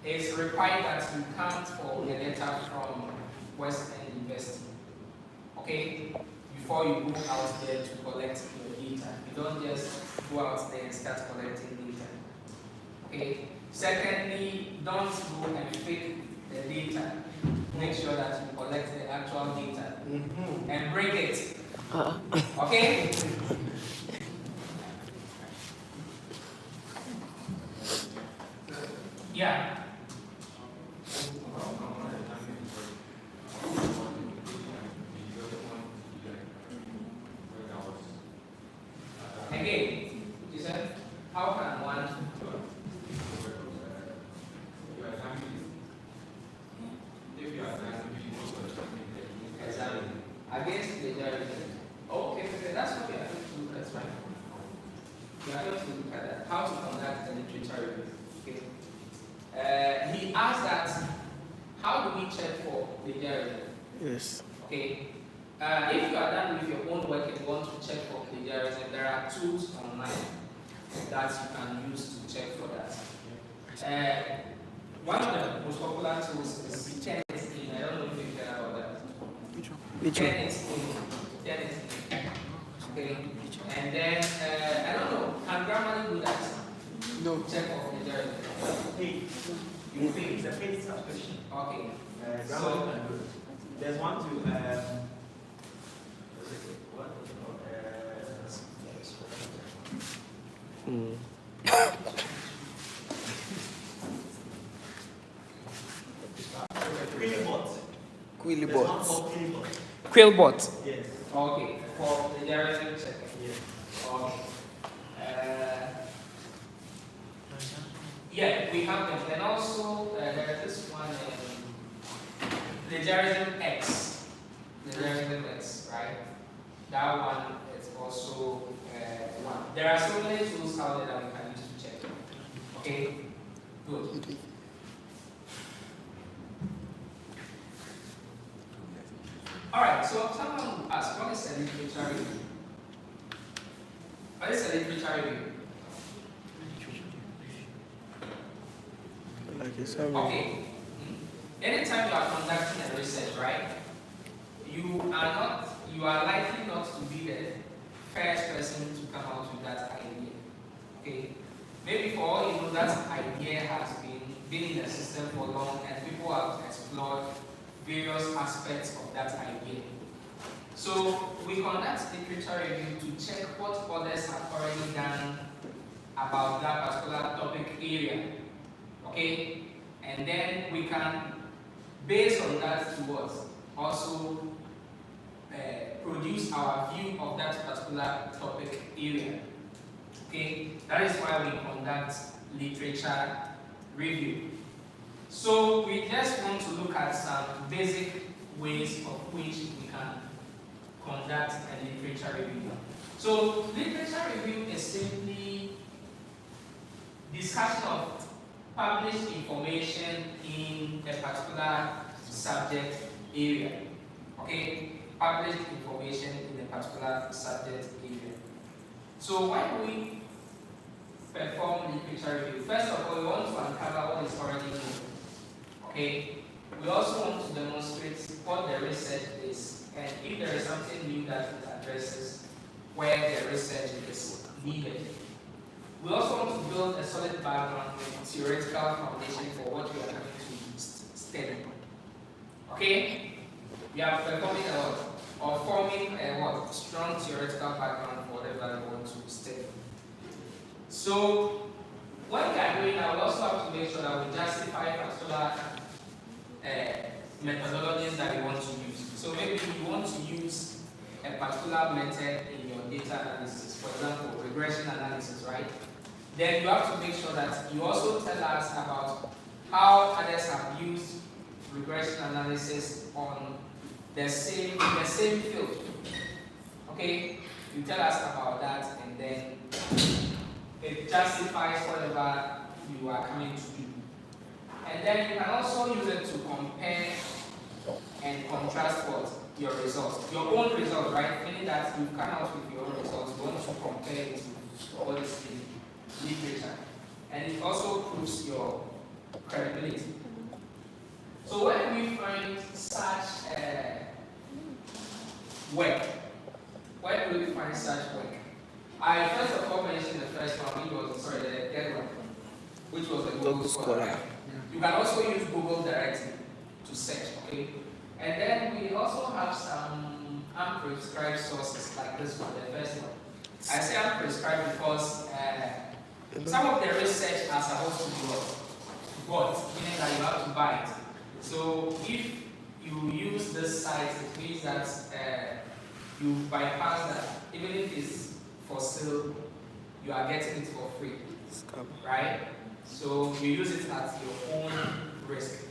it's required that you come for a letter from West End University. Okay? Before you go out there to collect your data. You don't just go out there and start collecting data. Okay? Secondly, don't go and fake the data. Make sure that you collect the actual data and bring it. Okay? Yeah. Again, you said, how can one examine against the jury? Okay, that's what we are going to look at, right? We are going to look at that. How to conduct the literature review. Okay. He asked that, how do we check for the jury? Yes. Okay. If you are done with your own work and you want to check for plagiarism, there are tools online that you can use to check for that. One of the most popular tools is Which one? Then it's in. Okay. And then, I don't know, can Grammarly do that? No. Check of the journal. Hey, you think it's a paid subscription? Okay. So, there's one to, what? Quillbot. There's one Quillbot. called Quillbot. Quillbot. Yes. Okay. For the journal check. Yes. Okay. Yeah, we have them. And also, there's this one, plagiarism X. Plagiarism X, right? That one is also one. There are so many tools out there that we can use to check. Okay? Good. Alright, so someone will ask, what is a literature review? What is a literature review? Like a summary. Okay. Anytime you are conducting a research, right, you are likely not to be the first person to come out with that idea. Okay? Maybe for all you know, that idea has been in the system for long and people have explored various aspects of that idea. So we conduct literature review to check what others have already done about that particular topic area. Okay? And then we can, based on that, to what? Also produce our view of that particular topic area. Okay? That is why we conduct literature review. So we just want to look at some basic ways of which we can conduct a literature review. So literature review is simply discussion of published information in a particular subject area. Okay? Published information in a particular subject area. So why do we perform literature review? First of all, we want to uncover what is already known. Okay? We also want to demonstrate what the research is, and if there is something new that it addresses where the research is needed. We also want to build a solid background with theoretical foundation for what we are coming to study. Okay? We are performing a what? Or forming a what? Strong theoretical background for whatever we want to study. So, what we are doing, I will also have to make sure that we justify particular methodologies that we want to use. So maybe you want to use a particular method in your data analysis, for example, regression analysis, right? Then you have to make sure that you also tell us about how others have used regression analysis on the same field. Okay? You tell us about that, and then it justifies whatever you are coming to do. And then you can also use it to compare and contrast what? Your results. Your own results, right? Meaning that you come out with your own results. You want to compare it to what is in literature. And it also proves your credibility. So when we find such work, where do we find such work? I first of all mentioned the first one, the third one, which was the Google Scholar. You can also use Google directly to search, okay? And then we also have some unprescribed sources like this one, the first one. I say unprescribed because some of the research are supposed to be bought, meaning that you have to buy it. So if you use this site, it means that you bypass that. Even if it's for sale, you are getting it for free, right? So you use it at your own risk.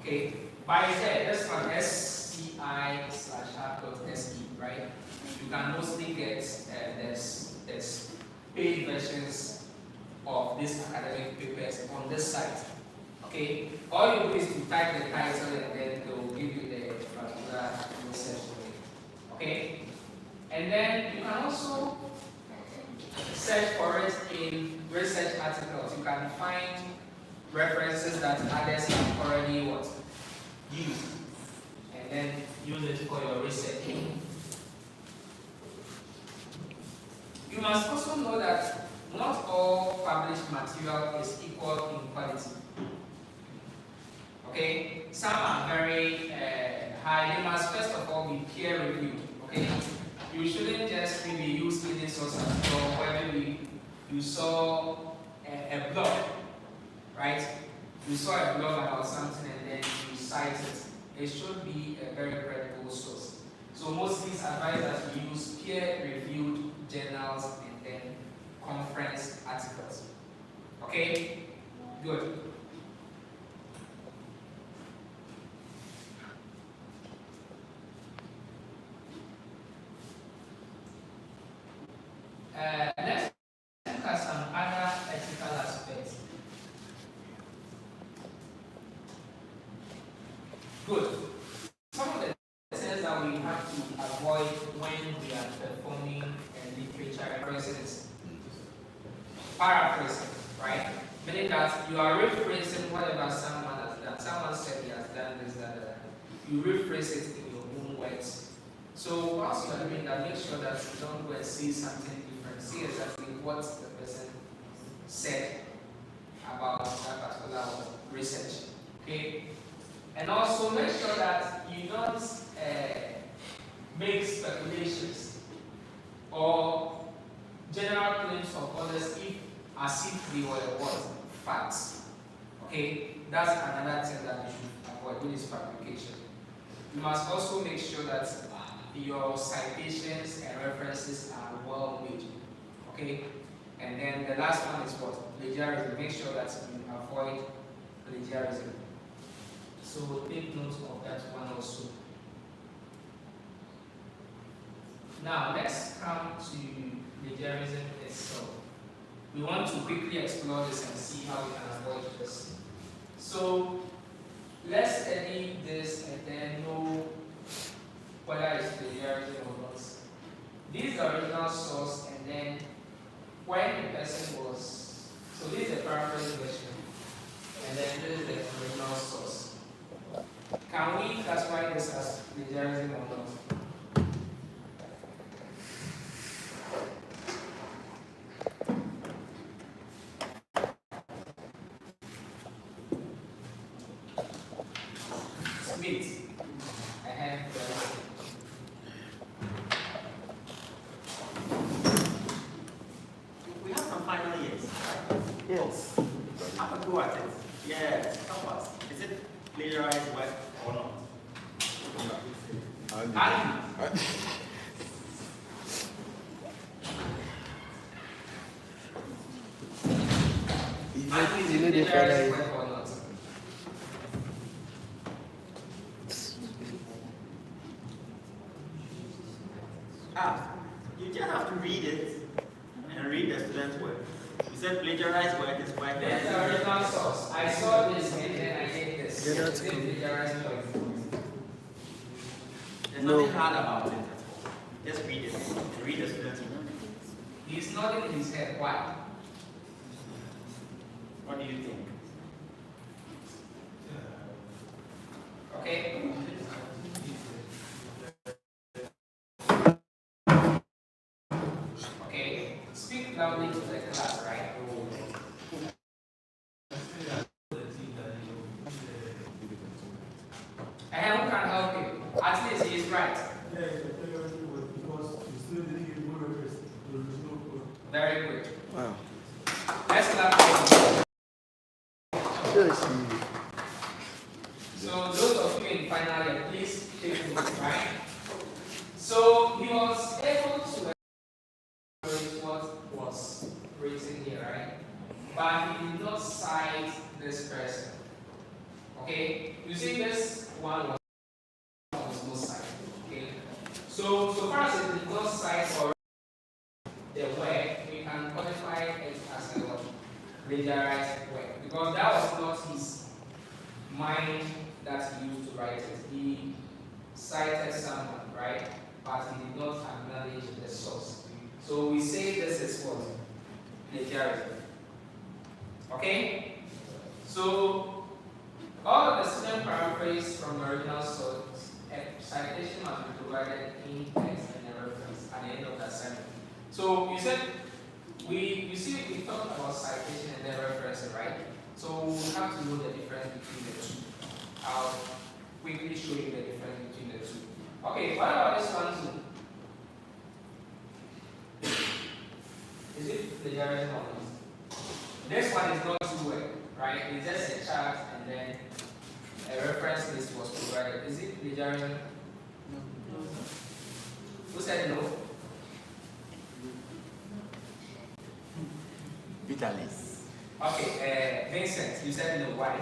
Okay? By this one, sci/app.se, right? You can mostly get there's paid versions of these academic papers on this site. Okay? All you do is to type the title and then it will give you the particular research. Okay? And then you can also search for it in research articles. You can find references that others have already used. And then use it for your research. You must also know that not all published material is equal in quality. Okay, some are very high. They must first of all be peer reviewed. Okay, you shouldn't just maybe use any source at all. Whether you saw a blog, right? You saw a blog about something and then you cite it. It should be a very credible source. So mostly it's advised that you use peer-reviewed journals and then conference articles. Okay? Good. Let's look at some other ethical aspects. Good. Some of the things that we have to avoid when we are performing literature references, paraphrasing, right? Meaning that you are rephrasing whatever someone has done. Someone said he has done this, that. You rephrase it in your own words. So whilst you are doing that, make sure that you don't go and see something different. See exactly what the person said about that particular research. Okay? And also make sure that you don't make speculations or general claims of others as if they were what? Facts. Okay? That's another thing that you should avoid, which is fabrication. You must also make sure that your citations and references are well made. Okay? And then the last one is what? Plagiarism. Make sure that you avoid plagiarism. So take note of that one also. Now let's come to plagiarism itself. We want to quickly explore this and see how we can avoid this. So let's study this and then know whether it's plagiarism or not. This is the original source, and then when the person was, so this is the paraphrase version, and then this is the original source. Can we classify this as plagiarism or not? Smith. I have We have some final years. Yes. Have a go at it. Yes. Help us. Is it plagiarized work or not? You know the final work or not? You just have to read it and read the student's work. You said plagiarized work is quite There's the original source. I saw this and then I did this. Yeah, that's Is it cool. plagiarized work? There's No. nothing hard about it at all. Just read it. Read the student's work. He's nodding his head. Why? What do you think? Okay. Okay. Speak loudly to the class, right? And who can help you? At least he is right. Very good. Wow. Let's clap for him. Yes. So those of you in final year, please take note, right? So he was able to explain what was written here, right? But he did not cite this person. Okay? You see this one was not cited. Okay? So far as it did not cite or the work, we can qualify it as a plagiarized work. Because that was not his mind that he used to write it. He cited someone, right? But he did not acknowledge the source. So we say this is what? Plagiarism. Okay? So all of the student paraphrase from the original source, citation must be provided in text and a reference at the end of the assignment. So you said we talked about citation and then reference, right? So we have to know the difference between the two. I'll quickly show you the difference between the two. Okay, what about this one too? Is it plagiarism or not? This one is not too well, right? It's just a chart and then a reference list was provided. Is it plagiarism? No. Who said no? Vitalis. Okay, Vincent, you said no. Why?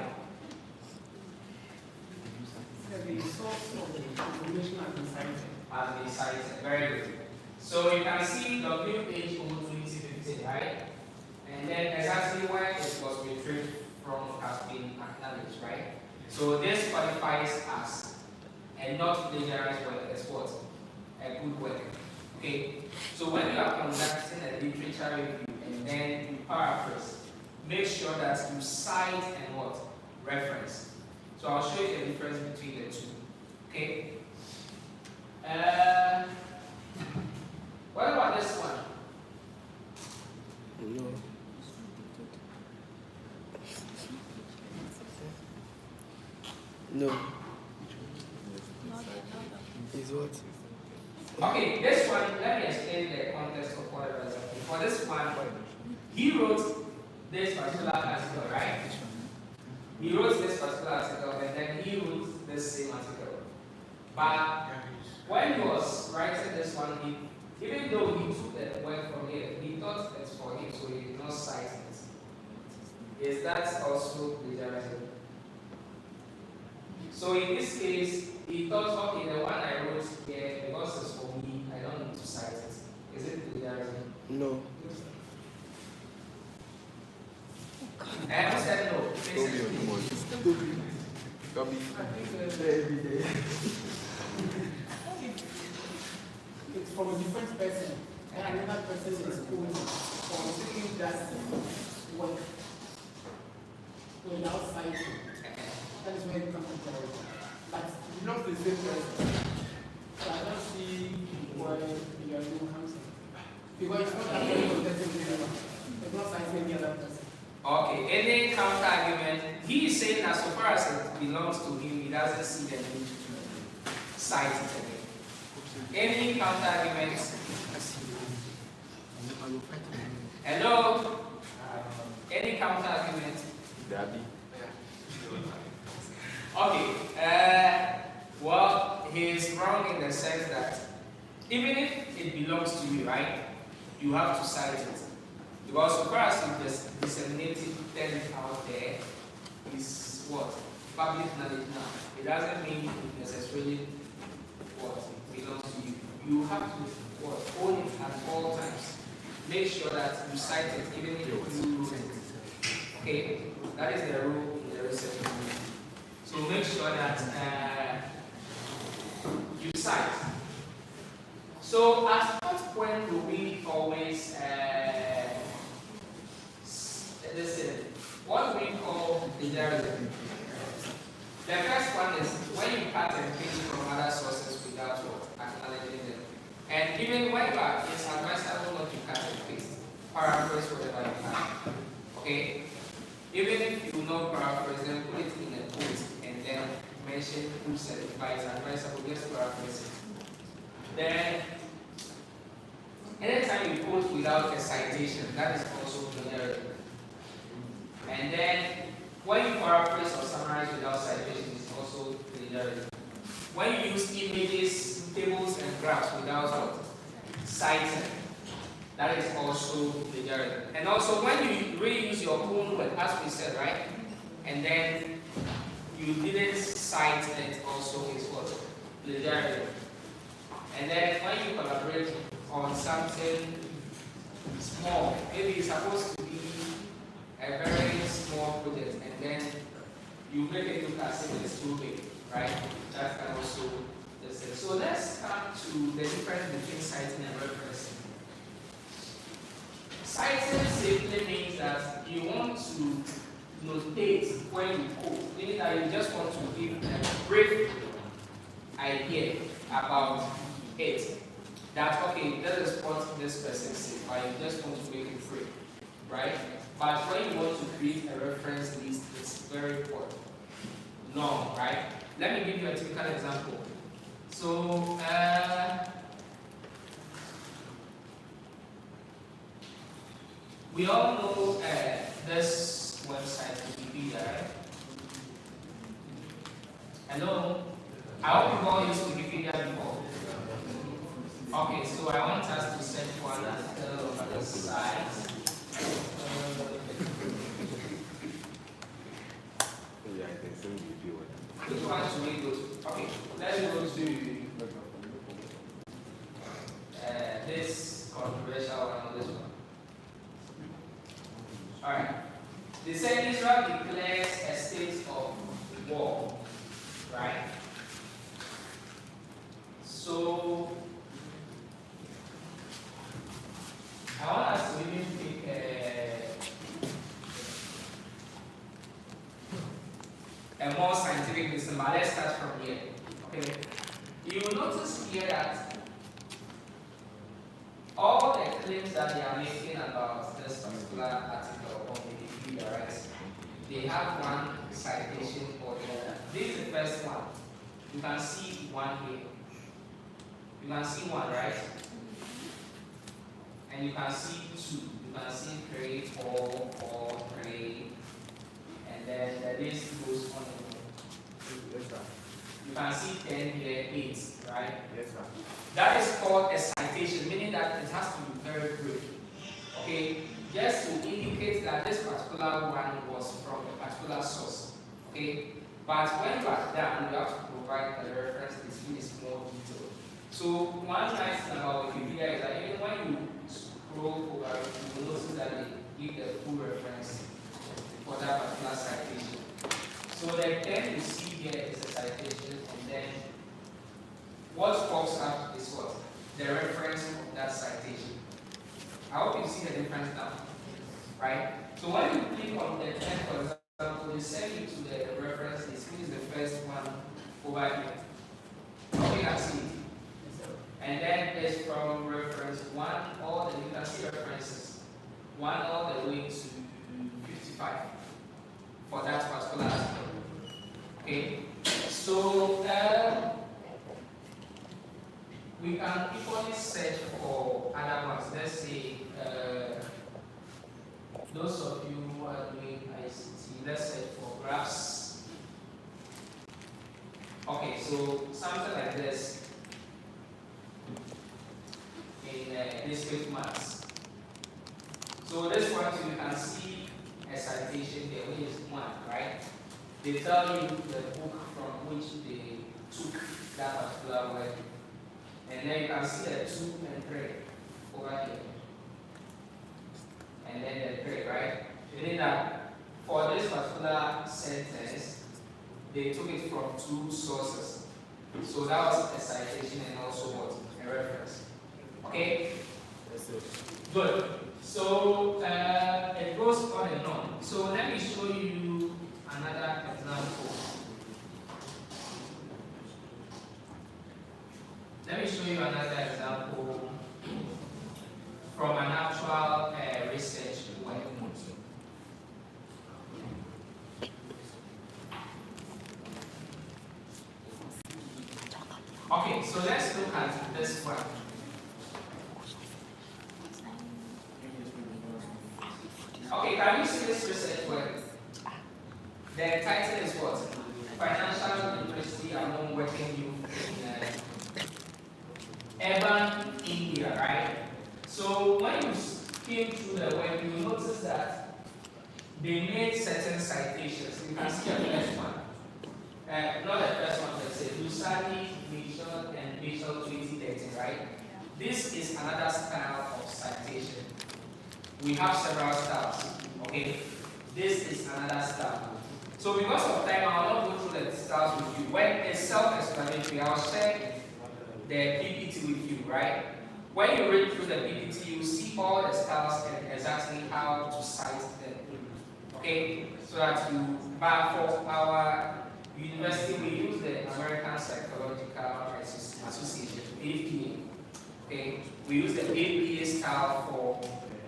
The source of the information has been cited. Has been cited. Very good. So you can see WH over 2015, right? And then exactly where it was retrieved from has been acknowledged, right? So this qualifies as a not plagiarized work as what? A good work. Okay? So when you are conducting a literature review and then you paraphrase, make sure that you cite and what? Reference. So I'll show you the difference between the two. Okay? What about this one? No. No. Is what? Okay, this one, let me explain the context of whatever is happening. For this one, he wrote this particular article, right? He wrote this particular article and then he wrote this same article. But when he was writing this one, even though he took the word from here, he thought it's for him, so he did not cite it. Is that also plagiarism? So in this case, he thought, okay, the one I wrote here, because it's for me, I don't need to cite it. Is it plagiarism? No. And who said no? It's from a different person, and another person is owning or taking that work without citing. That is where you come from. But it belongs to the same person. So I don't see where your name comes in. Because it's not that very protecting anyone. It's not citing any other person. Okay, any counter argument? He is saying that so far as it belongs to him, he doesn't see the need to cite it again. Any counter arguments? Hello? Any counter arguments? Okay, well, he is wrong in the sense that even if it belongs to you, right, you have to cite it. Because so far as you just disseminated it out there is what? Public knowledge now. It doesn't mean it necessarily what belongs to you. You have to what? Own it at all times. Make sure that you cite it even if you lose it. Okay? That is the rule in the research community. So make sure that you cite. So at what point do we always listen? What do we call plagiarism? The first one is when you cut and paste from other sources without acknowledging them. And even when you are, it's advisable not to cut and paste. Paraphrase whatever you can. Okay? Even if you know paraphrase, then put it in a quote and then mention who certifies advisable, just paraphrase it. Then, anytime you quote without a citation, that is also plagiarism. And then, when you paraphrase or summarize without citation, it's also plagiarism. When you use images, tables, and graphs without what? Citing, that is also plagiarism. And also, when you reuse your own word, as we said, right? And then you didn't cite it, also is what? Plagiarism. And then when you collaborate on something small, maybe it's supposed to be a very small project, and then you make it look as if it's too big, right? That can also listen. So let's come to the difference between citing and referencing. Citing simply means that you want to notate when you quote, meaning that you just want to give a brief idea about it. That, okay, this is what this person said, but you just want to make it free, right? But when you want to create a reference list, it's very important. Long, right? Let me give you a typical example. So, we all know this website, Wikipedia, right? Hello? I hope you've all used Wikipedia before. Okay, so I want us to search for an article on the site. Which one should we go to? Okay, let's go to this controversial one, this one. Alright. They say Israel declares a state of war, right? So, I want us to even pick a more scientific listen, but let's start from here. Okay. You will notice here that all the claims that they are making about this particular article on Wikipedia, right? They have one citation or the other. This is the first one. You can see one here. You can see one, right? And you can see two. You can see create or create. And then the list goes on and on. Yes, sir. You can see 10 here, 8, right? Yes, sir. That is called a citation, meaning that it has to be very brief. Okay? Just to indicate that this particular one was from a particular source. Okay? But when you are done, you have to provide a reference which is more detailed. So one nice thing about Wikipedia is that even when you scroll over, you will notice that they give the full reference for that particular citation. So the term you see here is a citation, and then what pops up is what? The reference of that citation. I hope you see the difference now, right? So when you click on the term, for example, they send you to the reference list, which is the first one over here. Okay, you can see it. And then it's from reference 1, all the, you can see references, 1 all the way to 55 for that particular article. Okay, so we can equally search for other ones. Let's say those of you who are doing ICT, let's search for graphs. Okay, so something like this in discrete maths. So this one you can see a citation there, which is 1, right? They tell you the book from which they took that particular word. And then you can see the 2 and 3 over here. And then the 3, right? Meaning that for this particular sentence, they took it from 2 sources. So that was a citation and also what? A reference. Okay? That's it. Good. So it goes on and on. So let me show you another example. Let me show you another example from an actual research work. Okay, so let's look at this one. Okay, can you see this research work? The title is what? Financial literacy among working youth in urban India, right? So when you skim through the work, you notice that they made certain citations. You can see the first one. Not the first one, let's say Lusani, Mitchell, and Mitchell 2013, right? This is another style of citation. We have several styles, okay? This is another style. So because of time, I will not go through the styles with you. When it's self-explanatory, I'll share the PPT with you, right? When you read through the PPT, you see all the styles and exactly how to cite them, okay? So that you, but for our university, we use the American Psychological Okay, we use the APA style for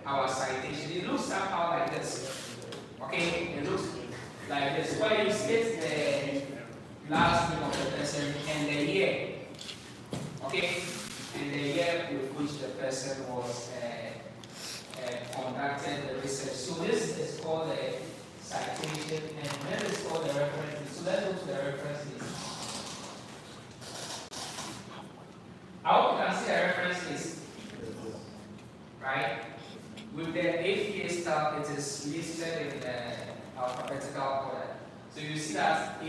our citation. It looks somehow like this. Okay, it looks like this. Where you state the last name of the person and the year. Okay, and the year with which the person was conducted the research. So this is called the citation, and then it's called the reference. So let's go to the reference list. I hope you can see a reference list, right? With the APA style, it is listed in the alphabetical order. So you see that A,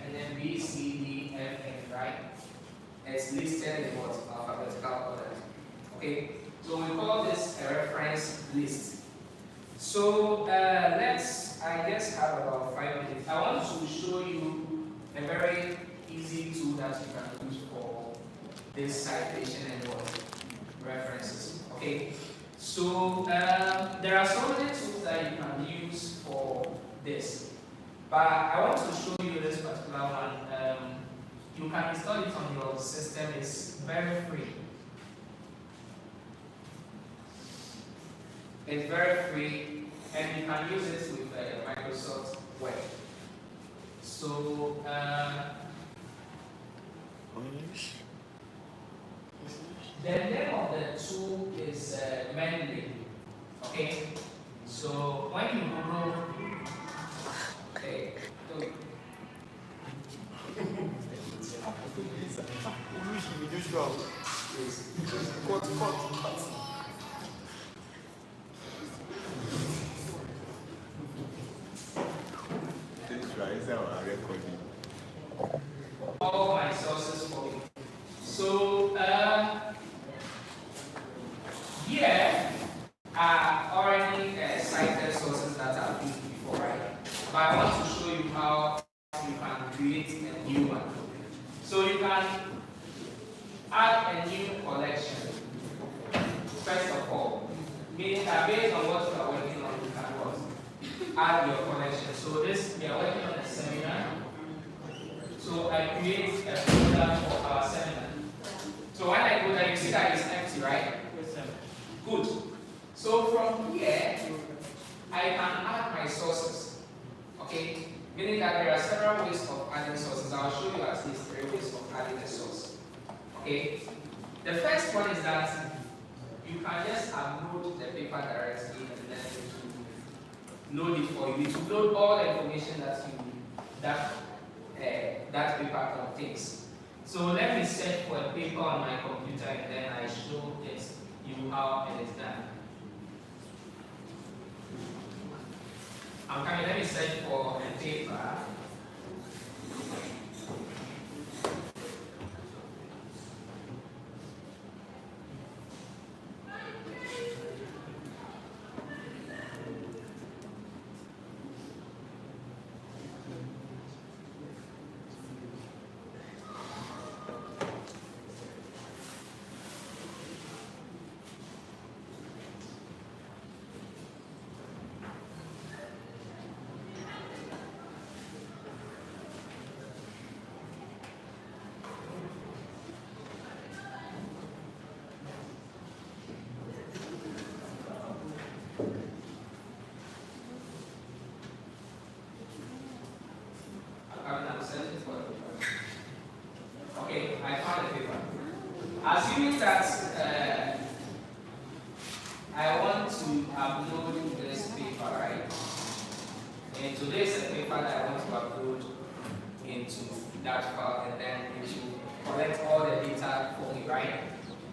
and then B, C, D, F, N, right? It's listed in what? Alphabetical order. Okay? So we call this a reference list. So I just have about 5 minutes. I want to show you a very easy tool that you can use for this citation and what? References. Okay? So there are so many tools that you can use for this. But I want to show you this particular one. You can install it on your system. It's very free. It's very free, and you can use it with Microsoft Word. So, the name of the tool is Mendeley. Okay? So, when you Google, okay, all my sources for me. So here are already cited sources that I've used before, right? But I want to show you how you can create a new one. So you can add a new collection. First of all, meaning that based on what you are working on, you can what? Add your collection. So this, we are working on a seminar. So I create a folder for our seminar. So when I go there, you see that it's empty, right? Good. So from here, I can add my sources. Okay? Meaning that there are several ways of adding sources. I'll show you at least 3 ways of adding a source. Okay? The first one is that you can just upload the paper directly and then it will load it for you. It will load all the information that paper contains. So let me search for a paper on my computer and then I show you how it is done. I'm coming, let me search for a paper. Okay, I found a paper. Assuming that I want to upload this paper, right? And today is a paper that I want to upload into that file, and then it will collect all the data for me, right?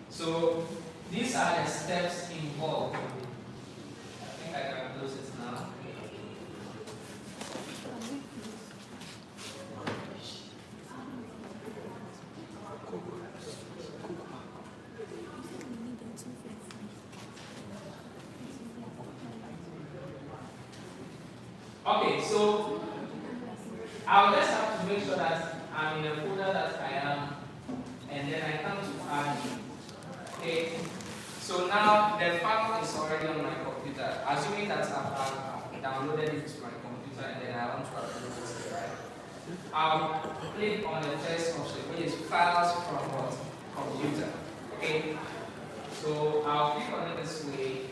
So these are the steps involved. I think I can close it now. Okay, so I'll just have to make sure that I'm in a folder that I am, and then I come to add new. Okay, so now the file is already on my computer. Assuming that I've downloaded it to my computer and then I want to upload it, right? I'll click on the first option, which is files from what? Computer. Okay? So I'll click on it this way,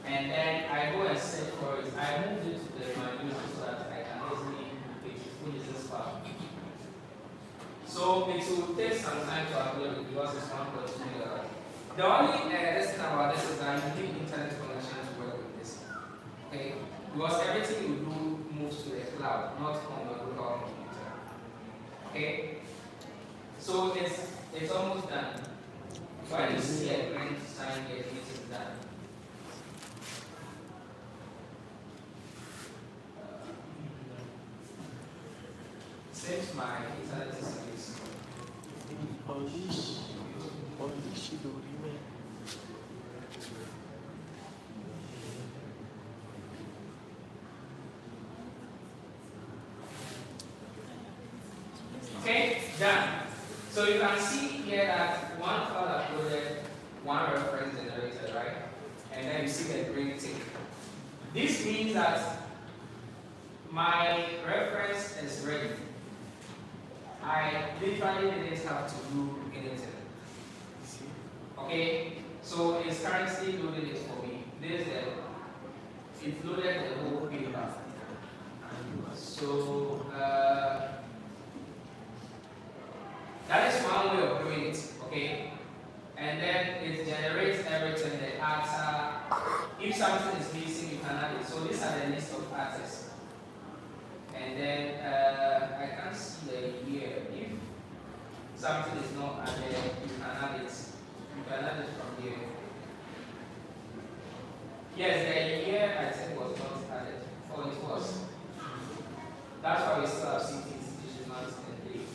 and then I go and search for it. I moved it to my user so that I can easily pick which is this file. So it will take some time to upload it because it's 1.2 megabytes. The only this thing about this is that you need internet connection to work with this. Okay? Because everything you do moves to the cloud, not on your local computer. Okay? So it's almost done. When you see a green sign here, it is done. Since my internet is okay, done. So you can see here that one file uploaded, one reference generated, right? And then you see the green tick. This means that my reference is ready. I literally didn't have to do anything. Okay, so it's currently loaded it for me. It loaded the whole paper. So that is one way of doing it. Okay, and then it generates everything. The artist, if something is missing, you can add it. So these are the list of artists. And then I can see the year. If something is not added, you can add it. You can add it from here. Yes, the year I think was not added. Oh, it was. That's why we still have CT institutional and date.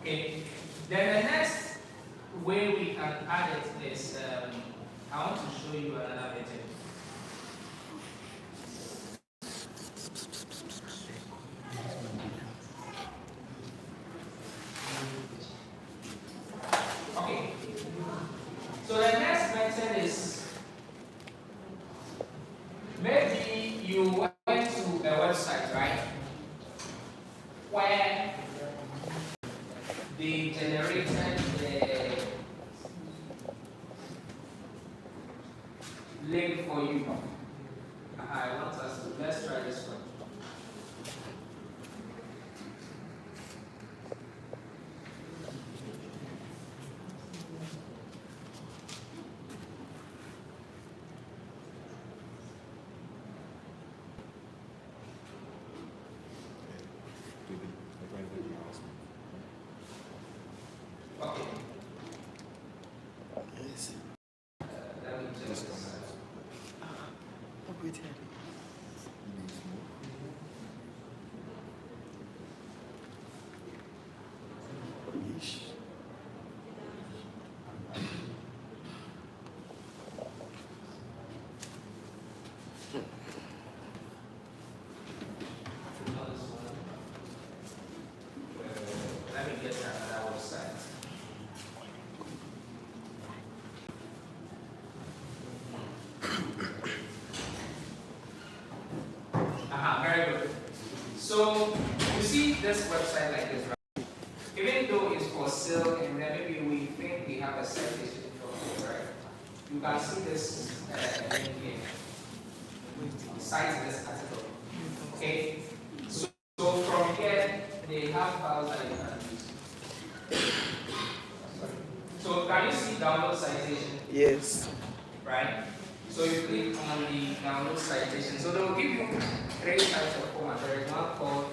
Okay. Then the next way we can add it is I want to show you another method. Okay. So the next method is maybe you went to a website, right? Where they generated the link for you. I want us to, let's try this one. Okay. Yes. Let me just let me get another website. Very good. So you see this website like this, right? Even though it's for sale and then maybe we think we have a citation from it, right? You can see this link here. Cite this article. Okay? So from here, they have files that you can use. So can you see download citation? Yes. Right? So you click on the download citation. So they will give you 3 types of format. There is one called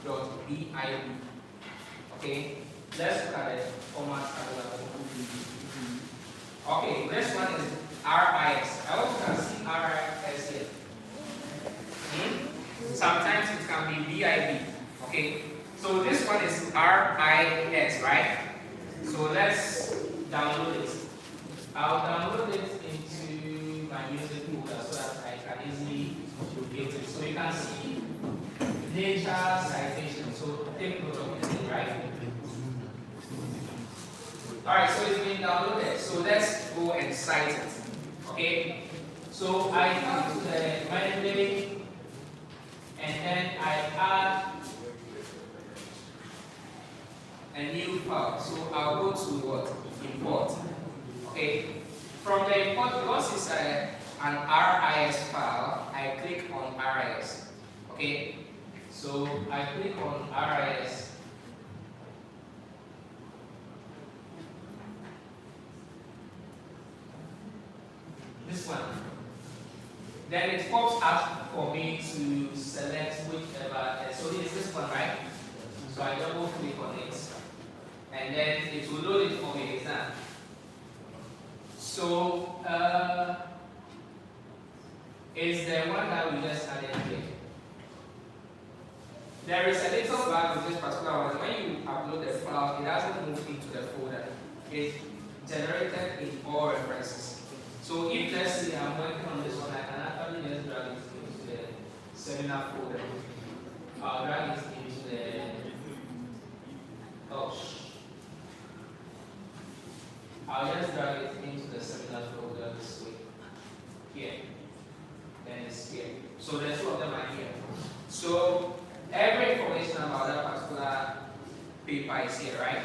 .bib. Okay? Let's look at the format available. Okay, this one is RIS. I hope you can see RIS here. Sometimes it can be BIB. Okay? So this one is RIS, right? So let's download it. I'll download it into my music folder so that I can easily locate it. So you can see nature citation. So take note of it, right? Alright, so it's been downloaded. So let's go and cite it. Okay? So I come to the mandate and then I add a new file. So I'll go to what? import. Okay, from the import, because it's an RIS file, I click on RIS. Okay, so I click on RIS. This one. Then it pops up for me to select whichever. So it's this one, right? So I double click on it, and then it will load it for me. It's done. So is the one that we just added here. There is a little bug with this particular one. When you upload the file, it doesn't move into the folder. It's generated in all references. So if let's say I'm working on this one, I can actually just drag it into the seminar folder. I'll drag it into the I'll just drag it into the seminar folder this way. Here. Then it's here. So the two of them are here. So every information about that particular paper is here, right?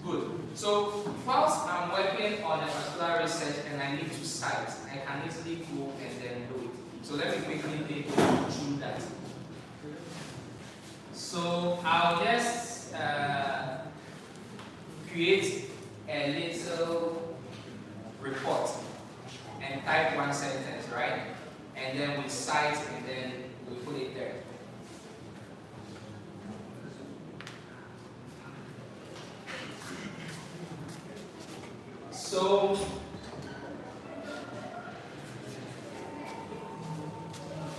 Good. So whilst I'm working on a particular research and I need to cite, I can easily go and then do it. So let me quickly take you through that. So I'll just create a little report and type one sentence, right? And then we cite and then we put it there. So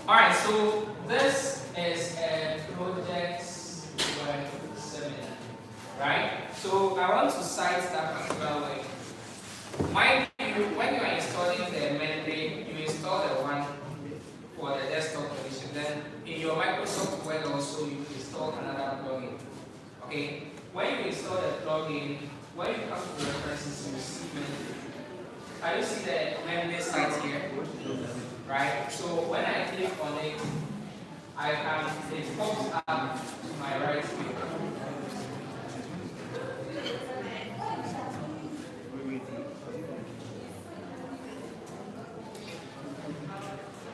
alright, so this is a project work seminar, right? So I want to cite that particular work. Mind you, when you are installing the memory, you install the one for the desktop edition. Then in your Microsoft Word also you install another plugin. Okay? When you install the plugin, when you come to the references, you see memory. Can you see the memory site here? Right? So when I click on it, it pops up to my right here.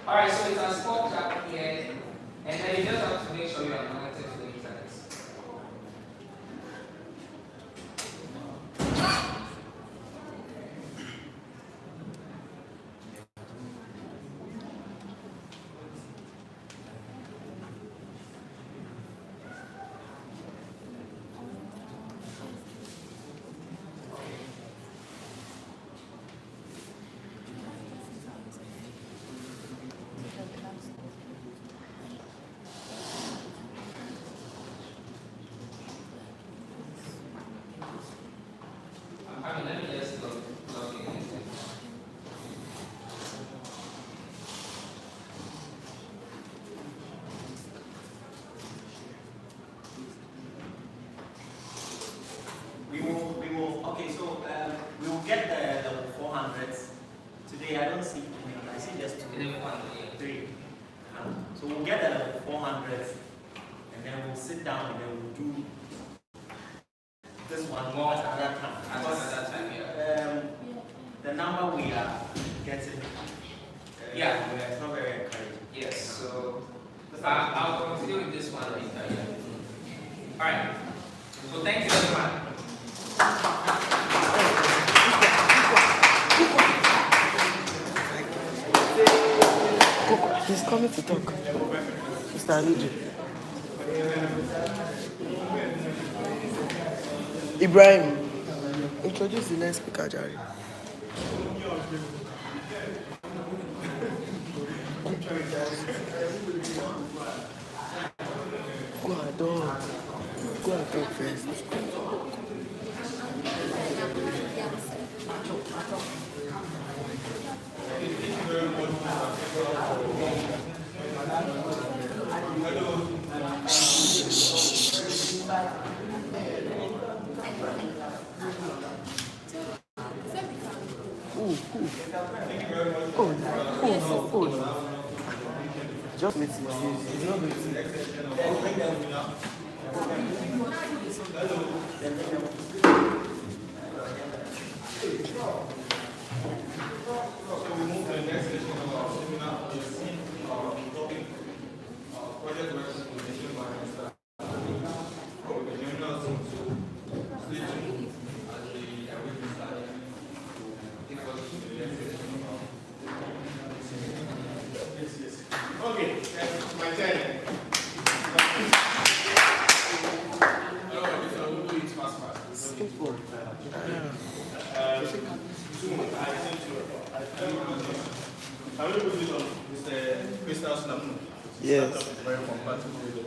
Alright, so it has popped up here, and then you just have to make sure you are connected to the internet. Let me just log in. Okay, so we will get the 400s. Today I don't see any, I see just two. Three. So we'll get the 400s, and then we'll sit down and then we'll do this one more at another time. The number we are getting, it's not very encouraging. Yes, so I'll continue with this one later. Yeah. Alright, so thank you everyone. He's coming to talk. Mr. Aliju. Ibrahim, introduce the next speaker, Jerry. Go and talk first. Oh. Just wait. He's not going to. Can we put it on Mr. Crystal Snap? Yes. This laptop is very compatible with the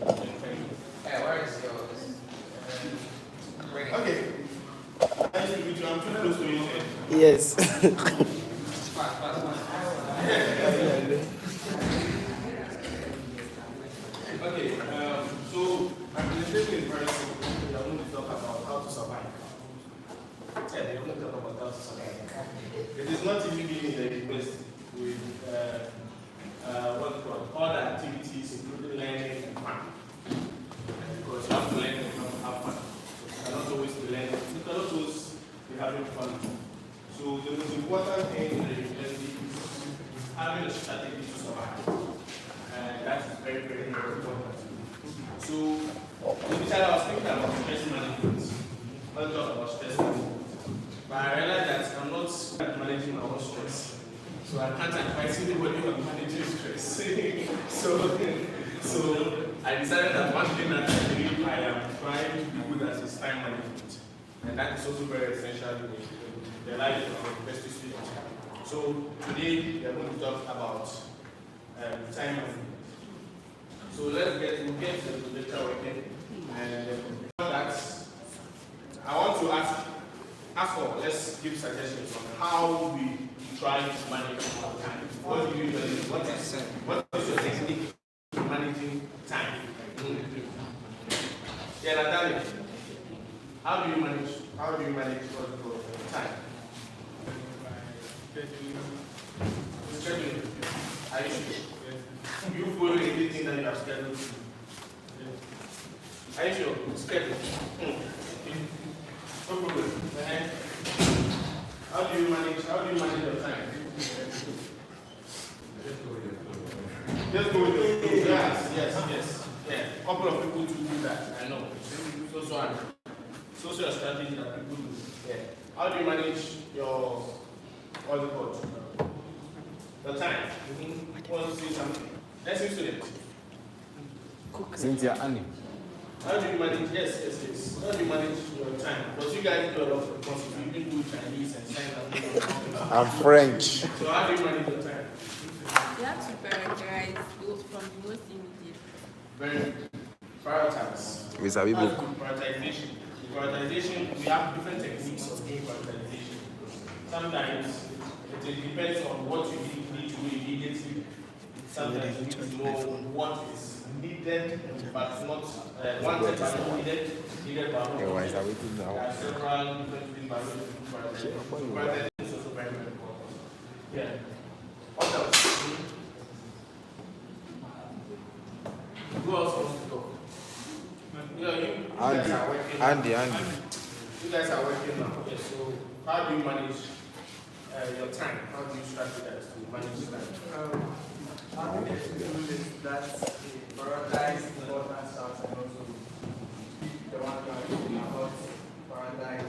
Hey, where is your Okay. Nice to meet you. I'm too close to you. Yes. Okay, so my presentation is very simple. We are going to talk about how to survive. Yeah, they're going to talk about how to survive. It is not easy being in the university with what's called all the activities, including learning and fun. Because you have to learn and you have to have fun. You cannot always be learning. You cannot always be having fun. So the most important thing in the university is having a strategy to survive. And that is very, very, very important. So, initially I was thinking about stress management. Not talk about stress management. But I realized that I'm not good at managing my own stress. So I can't advise anybody on managing stress. so I decided that one thing that I believe I am trying to be good at is time management. And that is also very essential in the life of a university student. So today we are going to talk about time management. So we'll get to the projector working. And that I want to ask for, let's give suggestions on how we try to manage our time. What do you usually do? What is your technique for managing time? Yeah, Natalia. How do you manage time? Scheduling. Are you sure? You follow anything that you have scheduled to do? Are you sure? Schedule. No problem. How do you manage your time? Just go with the flow. Yes. Yeah. A couple of people to do that. I know. So a strategy that people do. Yeah. How do you manage your what's it called? The time. Want to say something? Let's student. Cynthia Annie. How do you manage? Yes. How do you manage your time? Because you guys do a lot of courses. You even do Chinese and sign up. I'm French. So how do you manage your time? You have to prioritize those from the most immediate. Very prioritize. With a book. Prioritization, we have different techniques of doing prioritization. Sometimes it depends on what you need to do immediately. Sometimes you need to know what is needed but not wanted but not needed but not wanted. There are several different things by which we do prioritization. Prioritization is also very, very important. Yeah. What else? Who else wants to talk? You guys are working. Andy. You guys are working now. Okay, so how do you manage your time? How do you strategize to manage time? How to do this, that's prioritize important stuff and also the one about prioritize.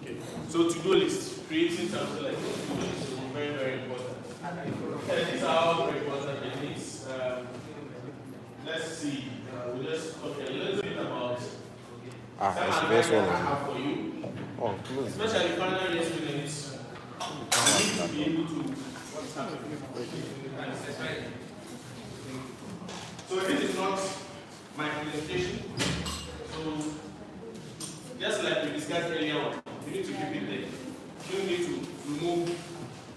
Okay. So to-do list, creating something like to-do list is very, very important. And these are all very important techniques. Let's see. We'll just talk a little bit about some advice that I have for you. Especially final year students, you need to be able to what's happening. So this is not my presentation. So just like we discussed earlier on, you need to keep it there. You need to remove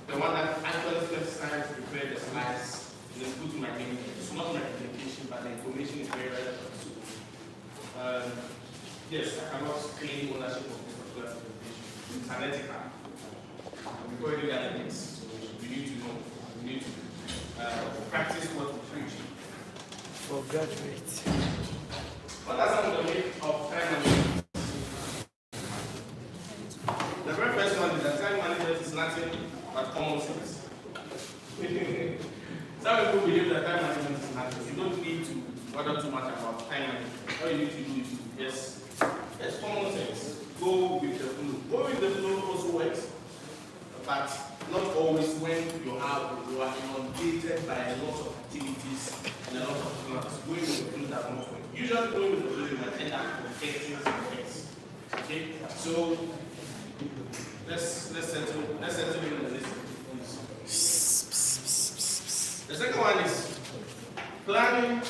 the one that actually specifies prepare the slides and then put my name. It's not my presentation, but the information is very relevant. Yes, I cannot claim ownership of this particular presentation. It's analytical. Before you do the analytics, so you need to know, you need to practice what we preach. For graduates. What are some of the myths of time management? The very first one is that time management is nothing but common sense. Some people believe that time management is nothing. You don't need to bother too much about time management. All you need to do is to just common sense. Go with the flow. Go with the flow also works, but not always when you are inundated by a lot of activities and a lot of plans. Going with the flow does not work. Usually going with the flow, you might end up forgetting some things. Okay, so let's settle in on this. The second one is planning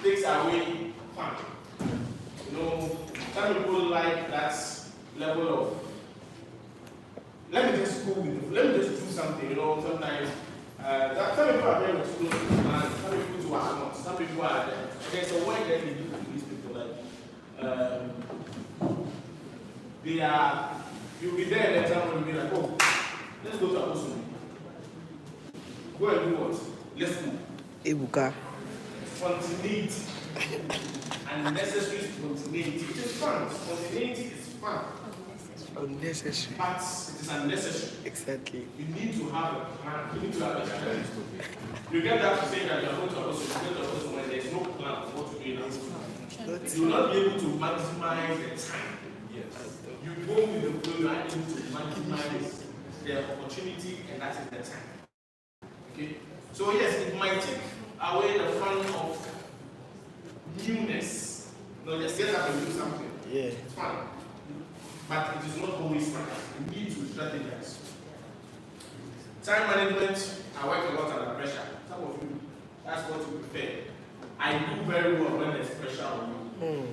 takes away fun. You know, some people like that level of let me just do something. You know, sometimes some people are very much close to plan, some people are not. Some people are there. Okay, so what then you do to these people like you'll be there and then someone will be like, oh, let's go to Abusu. Go and do what? Let's go. Ebuka. Spontaneity. Unnecessary spontaneity. It is fun. Spontaneity is fun. Unnecessary. But it is unnecessary. Exactly. You need to have a plan. You need to have a strategy. You get that to say that you are going to Abusu. You get to Abusu when there is no plan for what to do in Abusu. You will not be able to maximize the time. Yes. You go with the flow, you are able to maximize the opportunity, and that is the time. Okay? So yes, it might take away the fun of newness. No, just get up and do something. Yeah. It's fun. But it is not always fun. You need to strategize. Time management, I work a lot under pressure. Some of you, that's what you prefer. I do very well when there's pressure on me.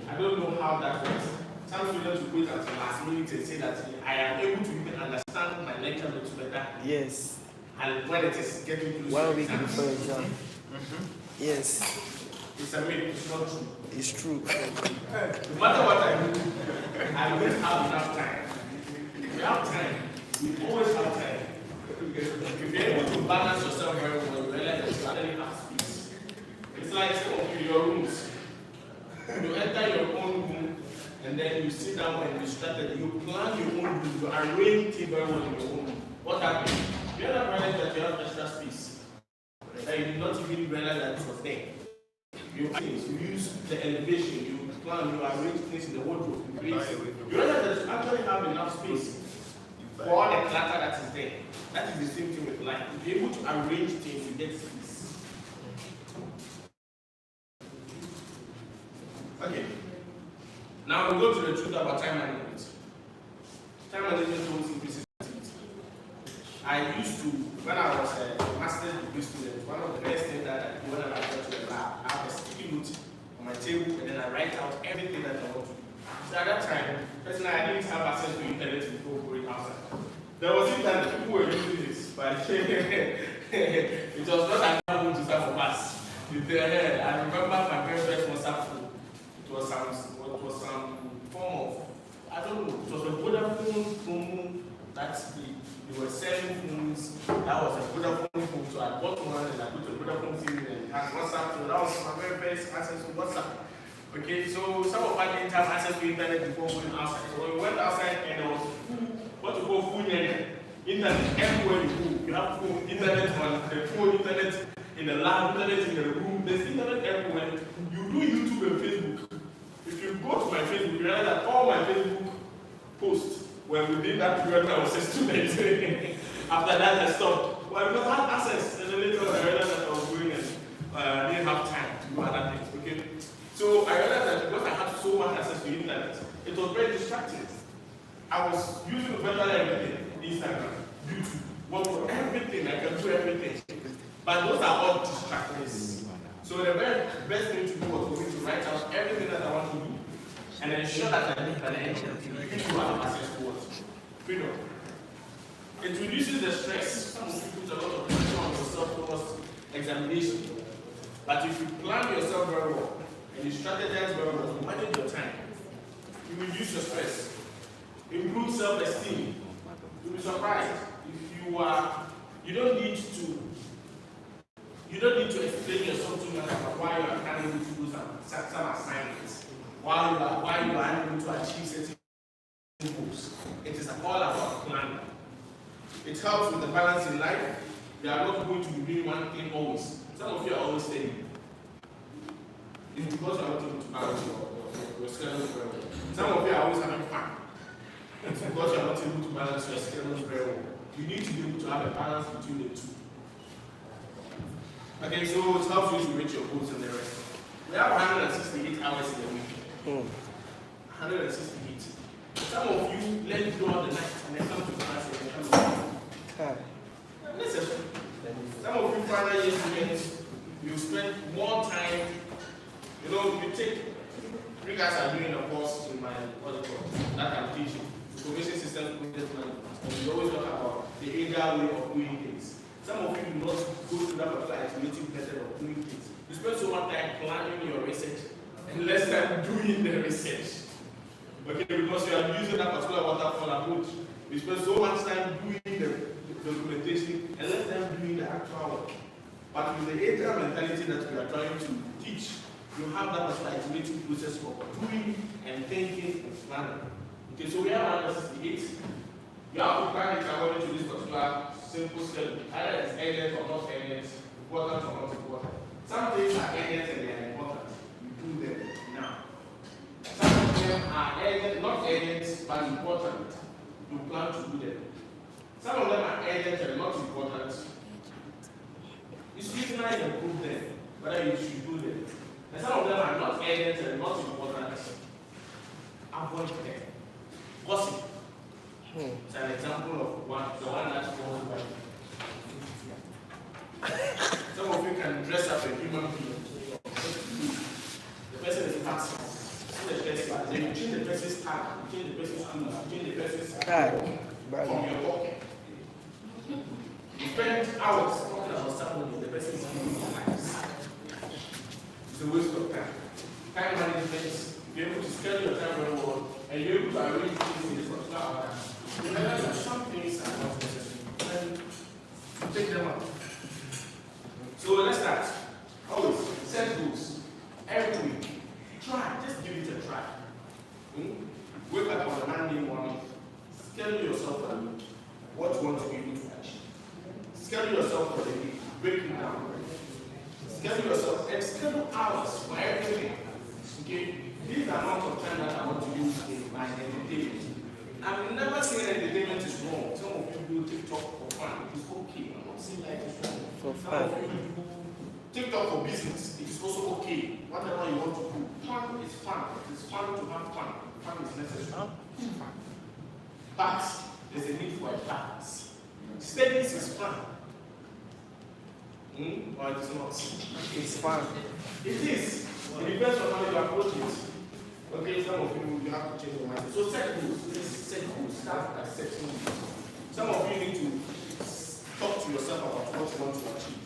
I don't know how that works. Some students will wait until last minute and say that I am able to even understand my lecture notes better. Yes. And when it is getting close 1 week to exams. before exam. Yes. It's a myth, it's not true. It's true. No matter what I do, I don't have enough time. If you have time, you always have time. If you're able to balance yourself very well, you realize that you actually have space. It's like some of your rooms. You enter your own room and then you sit down and you you plan your own room, you arrange things very well in your own room. What happens? You end up realizing that you have extra space. That you did not even realize that it was there. You use the elevation, you plan, you arrange things in the wardrobe, you realize that you actually have enough space for all the clutter that is there. That is the same thing with life. If you're able to arrange things, you get space. Okay. Now we go to the truth about time management. Time management don't increase activity. I used to, when I was a master's degree student, one of the best things that I do when I go to the lab, I have a sticky note on my table and then I write out everything that I want to do. So at that time, personally, I didn't have access to internet before going outside. There was internet, people were using this, but it was not available to some of us. I remember my very first WhatsApp phone. It was some form of, I don't know, it was a Vodafone phone that they were selling phones. That was a Vodafone phone, so I bought one and I put a Vodafone SIM and had WhatsApp, so that was my very first access to WhatsApp. Okay, so some of us didn't have access to internet before going outside. So when we went outside and there was what we call phone internet everywhere you go. You have phone, internet on the phone, internet in the lab, internet in the room, there's internet everywhere. You do YouTube and Facebook. If you go to my Facebook, you realize that all my Facebook posts were within that period when I was a student. After that, I stopped. Well, because I had access, and then later on, I realized that I was going and I didn't have time to do other things. Okay? So I realized that because I had so much access to internet, it was very distracting. I was using virtually everything, Instagram, YouTube, everything, I can do everything. But those are all distractions. So the very best thing to do was for me to write out everything that I want to do and ensure that I make an end. You have access to what? Freedom. It reduces the stress. Some people put a lot of pressure on yourself towards examination. But if you plan yourself very well and you strategize very well, you manage your time, you reduce your stress, improve self-esteem. You'll be surprised if you don't need to explain yourself too much about why you are unable to do some assignments, why you are unable to achieve certain goals. It is all about planning. It helps with the balance in life. You are not going to be doing one thing always. Some of you are always saying it's because you are not able to balance your schedule very well. Some of you are always having fun. It's because you are not able to balance your schedule very well. You need to be able to have a balance between the two. Okay, so it helps you to reach your goals and the rest. We have 168 hours in a week. 168. Some of You guys are doing a course in my that I'm teaching, information systems project management, and we always talk about the agile way of doing things. Some of you do not go through that particular iterative method of doing things. You spend so much time planning your research and less time doing the research. Okay, because you are using that particular waterfall approach. We spend so much time doing the documentation and less time doing the actual work. But with the agile mentality that we are trying to teach, you have that particular iterative process for doing and thinking and planning. Okay, so we have 168. You have to plan it according to this particular simple schedule. Either it's urgent or not urgent, important or not important. Some things are urgent and they are important. You do them now. Some of them are urgent, not urgent, but important. You plan to do them. Some of them are urgent and not important. You scrutinize and prove them, whether you should do them. And some of them are not urgent and not important. Avoid them. Gossip. It's an example of the one that's falls by. Some of you can dress up a human being. The person is passing. Then you change the person's tag, you change the person's shoes, you change the person's tag from your pocket. You spend hours talking about somebody, the person is giving you lives. It's a waste of time. Time management, you're able to schedule your time very well, and you're able to arrange things in this particular order. Remember that some things are not necessary, and take them out. So let's start. Always set goals every week. Try, just give it a try. Wake up on a Monday morning, schedule yourself for the week, what you want to be able to achieve. Schedule yourself for the week, break it down. Schedule yourself and schedule hours for everything. Okay? This is the amount of time that I want to use in my entertainment. I'm never saying entertainment is wrong. Some of you do TikTok for fun. It's okay. I'm not saying that it's wrong. For fun. TikTok for business. It's also okay. Whatever you want to do. Fun is fun. It's fun to have fun. Fun is necessary. But there's a need for a balance. Studies is fun. Or it is not? It's fun. It is. It depends on how you approach it. Okay, some of you have to change your mindset. So set goals. Please set goals. Start by setting goals. Some of you need to talk to yourself about what you want to achieve.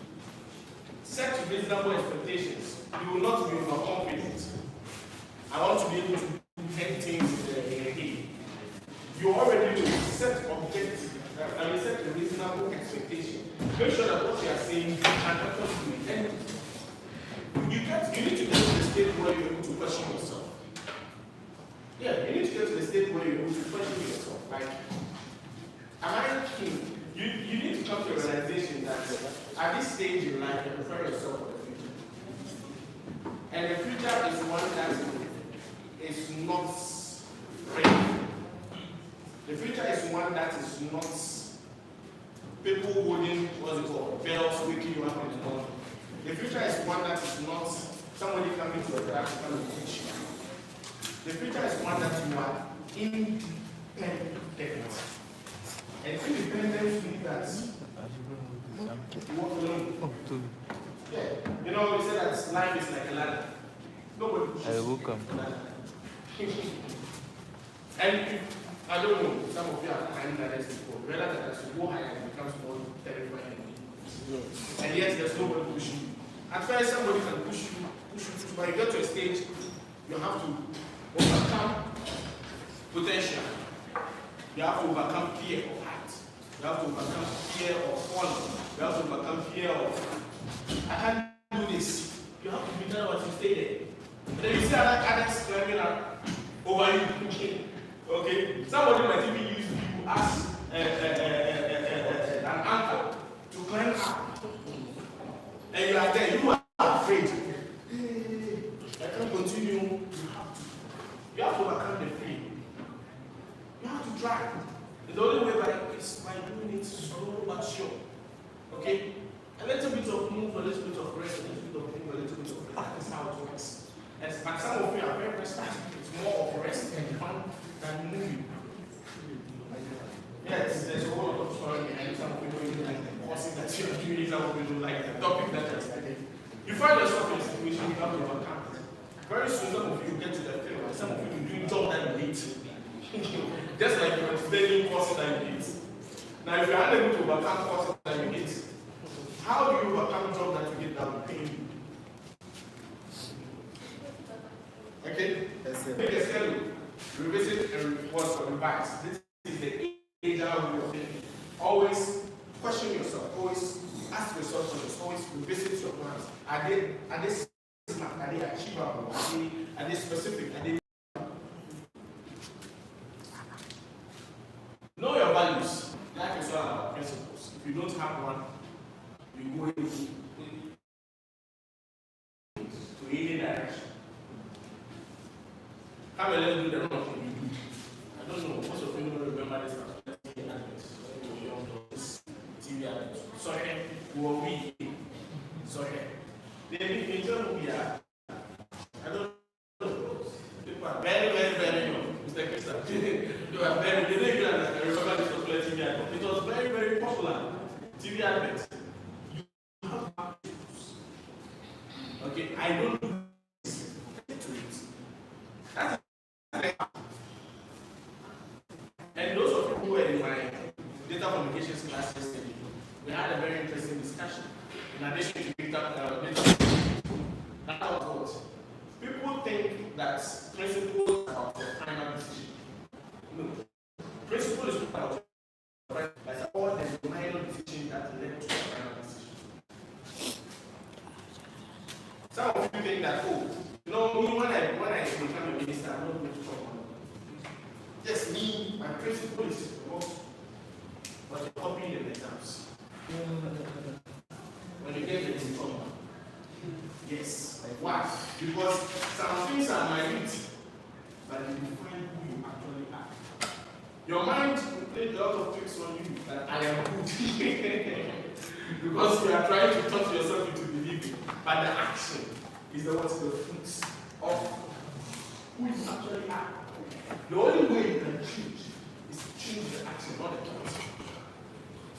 Set reasonable expectations. You will not be overconfident. I want to be able to do 10 things in a day. You already know. Set objectives. I mean, set a reasonable expectation. Make sure that what you are saying can actually do it. And you need to get to the state where you're able to question yourself. Yeah, you need to get to the state where you're able to question yourself. Like, am I king? You need to come to a realization that at this stage in life, you prepare yourself for the future. And the future is one that is not ready. The future is one that is not people holding, what's it called, bells waking you up in the morning. The future is one that is not somebody coming to a class to come and teach you. The future is one that you are independent. And independence means that you walk alone. Yeah. You know, we say that life is like a ladder. Nobody pushes you. And if, I don't know, some of you have climbed ladders before. Realize that as you go higher, it becomes more terrifying. Yes. And yet, there's nobody pushing you. At first, somebody can push you, but you get to a stage, you have to overcome potential. You have to overcome fear of height. You have to overcome fear of falling. You have to overcome fear of, I can't do this. You have to be there once you stay there. And then you see others climbing up over you. Okay? Somebody might even use you as an anchor to climb up. And you are there, you are afraid. I can't continue. You have to overcome the fear. You have to try. And the only way is by doing it slow but sure. Okay? A little bit of move, a little bit of rest, a little bit of move, a little bit of rest. That is how it works. And some of you are very restless. It's more of rest and fun than moving. Yes, there's a whole lot of story behind some of you doing like the courses that you're doing, some of you do like the topic that you're studying. You find yourself in a situation you have to overcome it. Very soon, some of you get to the field Just like you're studying courses that you hate. Now, if you're unable to overcome courses that you hate, how do you overcome jobs that you hate that will pay you? Okay? Make a schedule. Revisit and report or revise. This is the agile way of thinking. Always question yourself. Always ask yourself questions. Always revisit your plans. Are they smart? Are they achievable? Are they specific? Are they know your values? Life is all about principles. If you don't have one, you go into any direction. Come and let's do the wrong thing. I don't know. Most of you don't remember this TV advert. TV advert. Sorry, who are we? Sorry. They enjoy movie. I don't know. People are very, very, very young. Mr. Kesa. They are very, they don't even remember this popular TV advert. It was very, very popular. TV advert. You have attitudes. Okay, I don't know. And those of you who were in my data communications class yesterday, we had a very interesting discussion. In addition to data that was what? People think that principle is about the final decision. No. Principle is about all the minor decisions that led to the final decision. Some of you think that, oh, you know, me when I become a minister, I'm not going to talk about it. Yes, me, my principle is what? But you're copying the exams. When you get the diploma. Yes. Why? Because some things are minute, but you define who you actually are. Your mind will play a lot of tricks on you that I am good. Because you are trying to talk yourself into believing. But the action is the fruits of who you actually are. The only way you can change is to change the action, not the thought.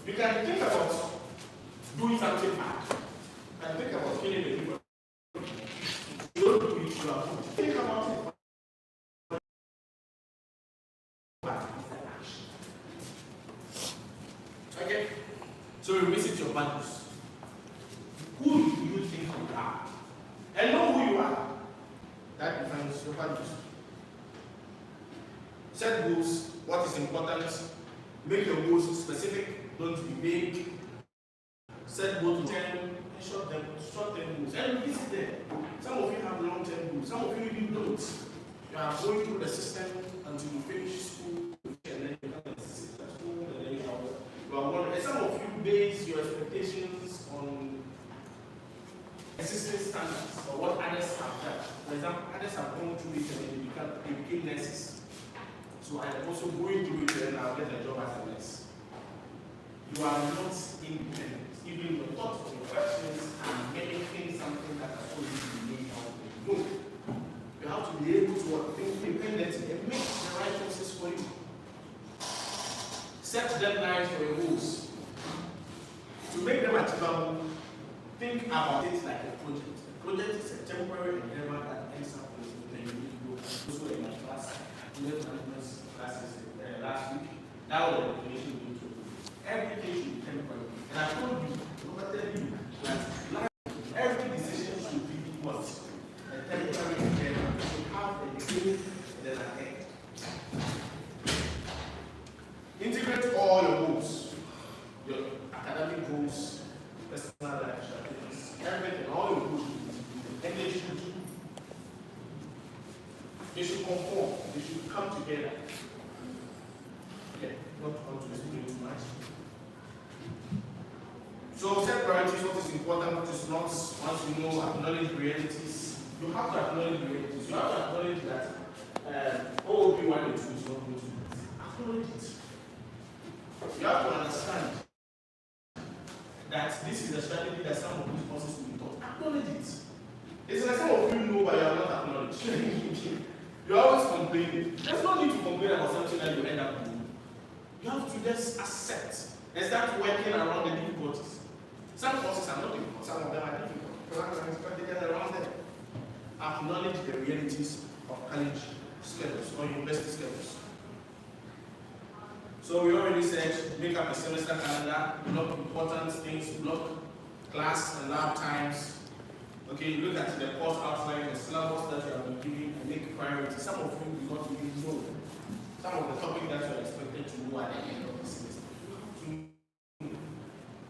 You can think about doing something bad. You can think about killing the people. You don't do it, you are good. Think about it. Okay? So revisit your values. Who do you think you are? And know who you are. That defines your values. Set goals, what is important. Make your goals specific, don't be vague. Set both long-term and short-term goals. And visit them. Some of you have long-term goals, some of you don't. You are going through the system until you finish school, and then you come and sit at school, and then you are wondering. And some of you base your expectations on existing standards or what others have done. For example, others have gone through it and they became nurses. So I am also going through it and I'll get a job as a nurse. You are not independent. Even your thoughts or your questions are making something that has already been made out of you. No. You have to be able to think independently and make the right choices for you. Set deadlines for your goals. To make them achievable, think about it like a project. A project is a temporary endeavor that ends up with when you need to go. Also in my class, classes last week, that was the definition we took. Everything should be temporary. And I told you, I tell you, that every decision should be what? A temporary endeavor. You should have a beginning and then an end. Integrate all your goals, your academic goals, personal life strategies, everything, all your goals should be integrated. And they should conform, they should come together. Okay, not want to explain too much. So set priorities, what is important, what is not. Once you know, acknowledge realities. You have to acknowledge realities. You have to acknowledge that OOP 1 and 2 is not going to do it. Acknowledge it. You have to understand that this is a strategy that some of these courses will be taught. Acknowledge it. It's like some of you know, but you are not acknowledged. You're always complaining. There's no need to complain about something that you end up doing. You have to just accept and start working around the difficulties. Some courses are not difficult, some of them are difficult. You have to expect to get around them. Acknowledge the realities of college schedules or university schedules. So we already said make up a semester calendar, block important things, block class and lab times. Okay, look at the course outline, the syllabus that you have been given, and make priority. Some of you do not even know some of the topics that you are expected to know at the end of the semester.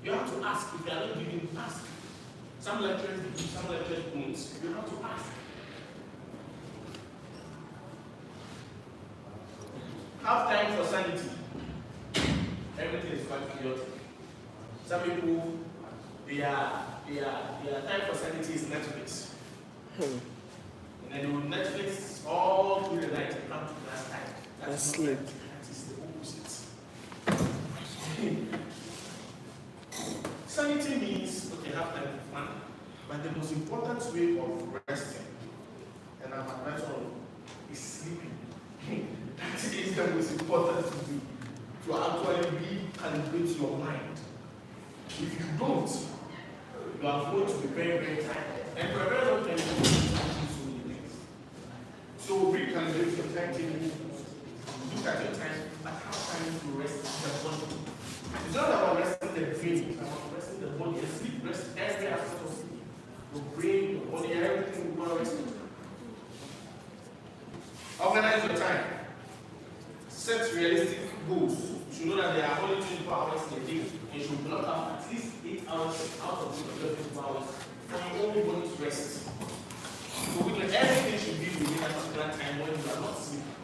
You have to ask. If you are not giving, ask. Some lecturers do, some lecturers don't. You have to ask. Have time for sanity. Everything is quite chaotic. Some people, their time for sanity is Netflix. And then they will Netflix all through the night and come to class time. That's sleep. That is the opposite. Sanity means, okay, have time for fun, but the most important way of resting, and I'm advised on, is sleeping. That is the most important to do, to actually recalibrate your mind. If you don't, you are going to be very, very tired. And for a very long time, you will do so many things. So recalibrate your timetable, look at your time, but have time to rest the body. It's not about resting the brain, it's about resting the body. And sleep, rest every aspect of sleep. Your brain, your body, everything will go rest. Organize your time. Set realistic goals. You should know that there are only 24 hours in a day, and you should block out at least 8 hours out of the 24 hours for your own body to rest. So everything should be within that particular time when you are not sleeping.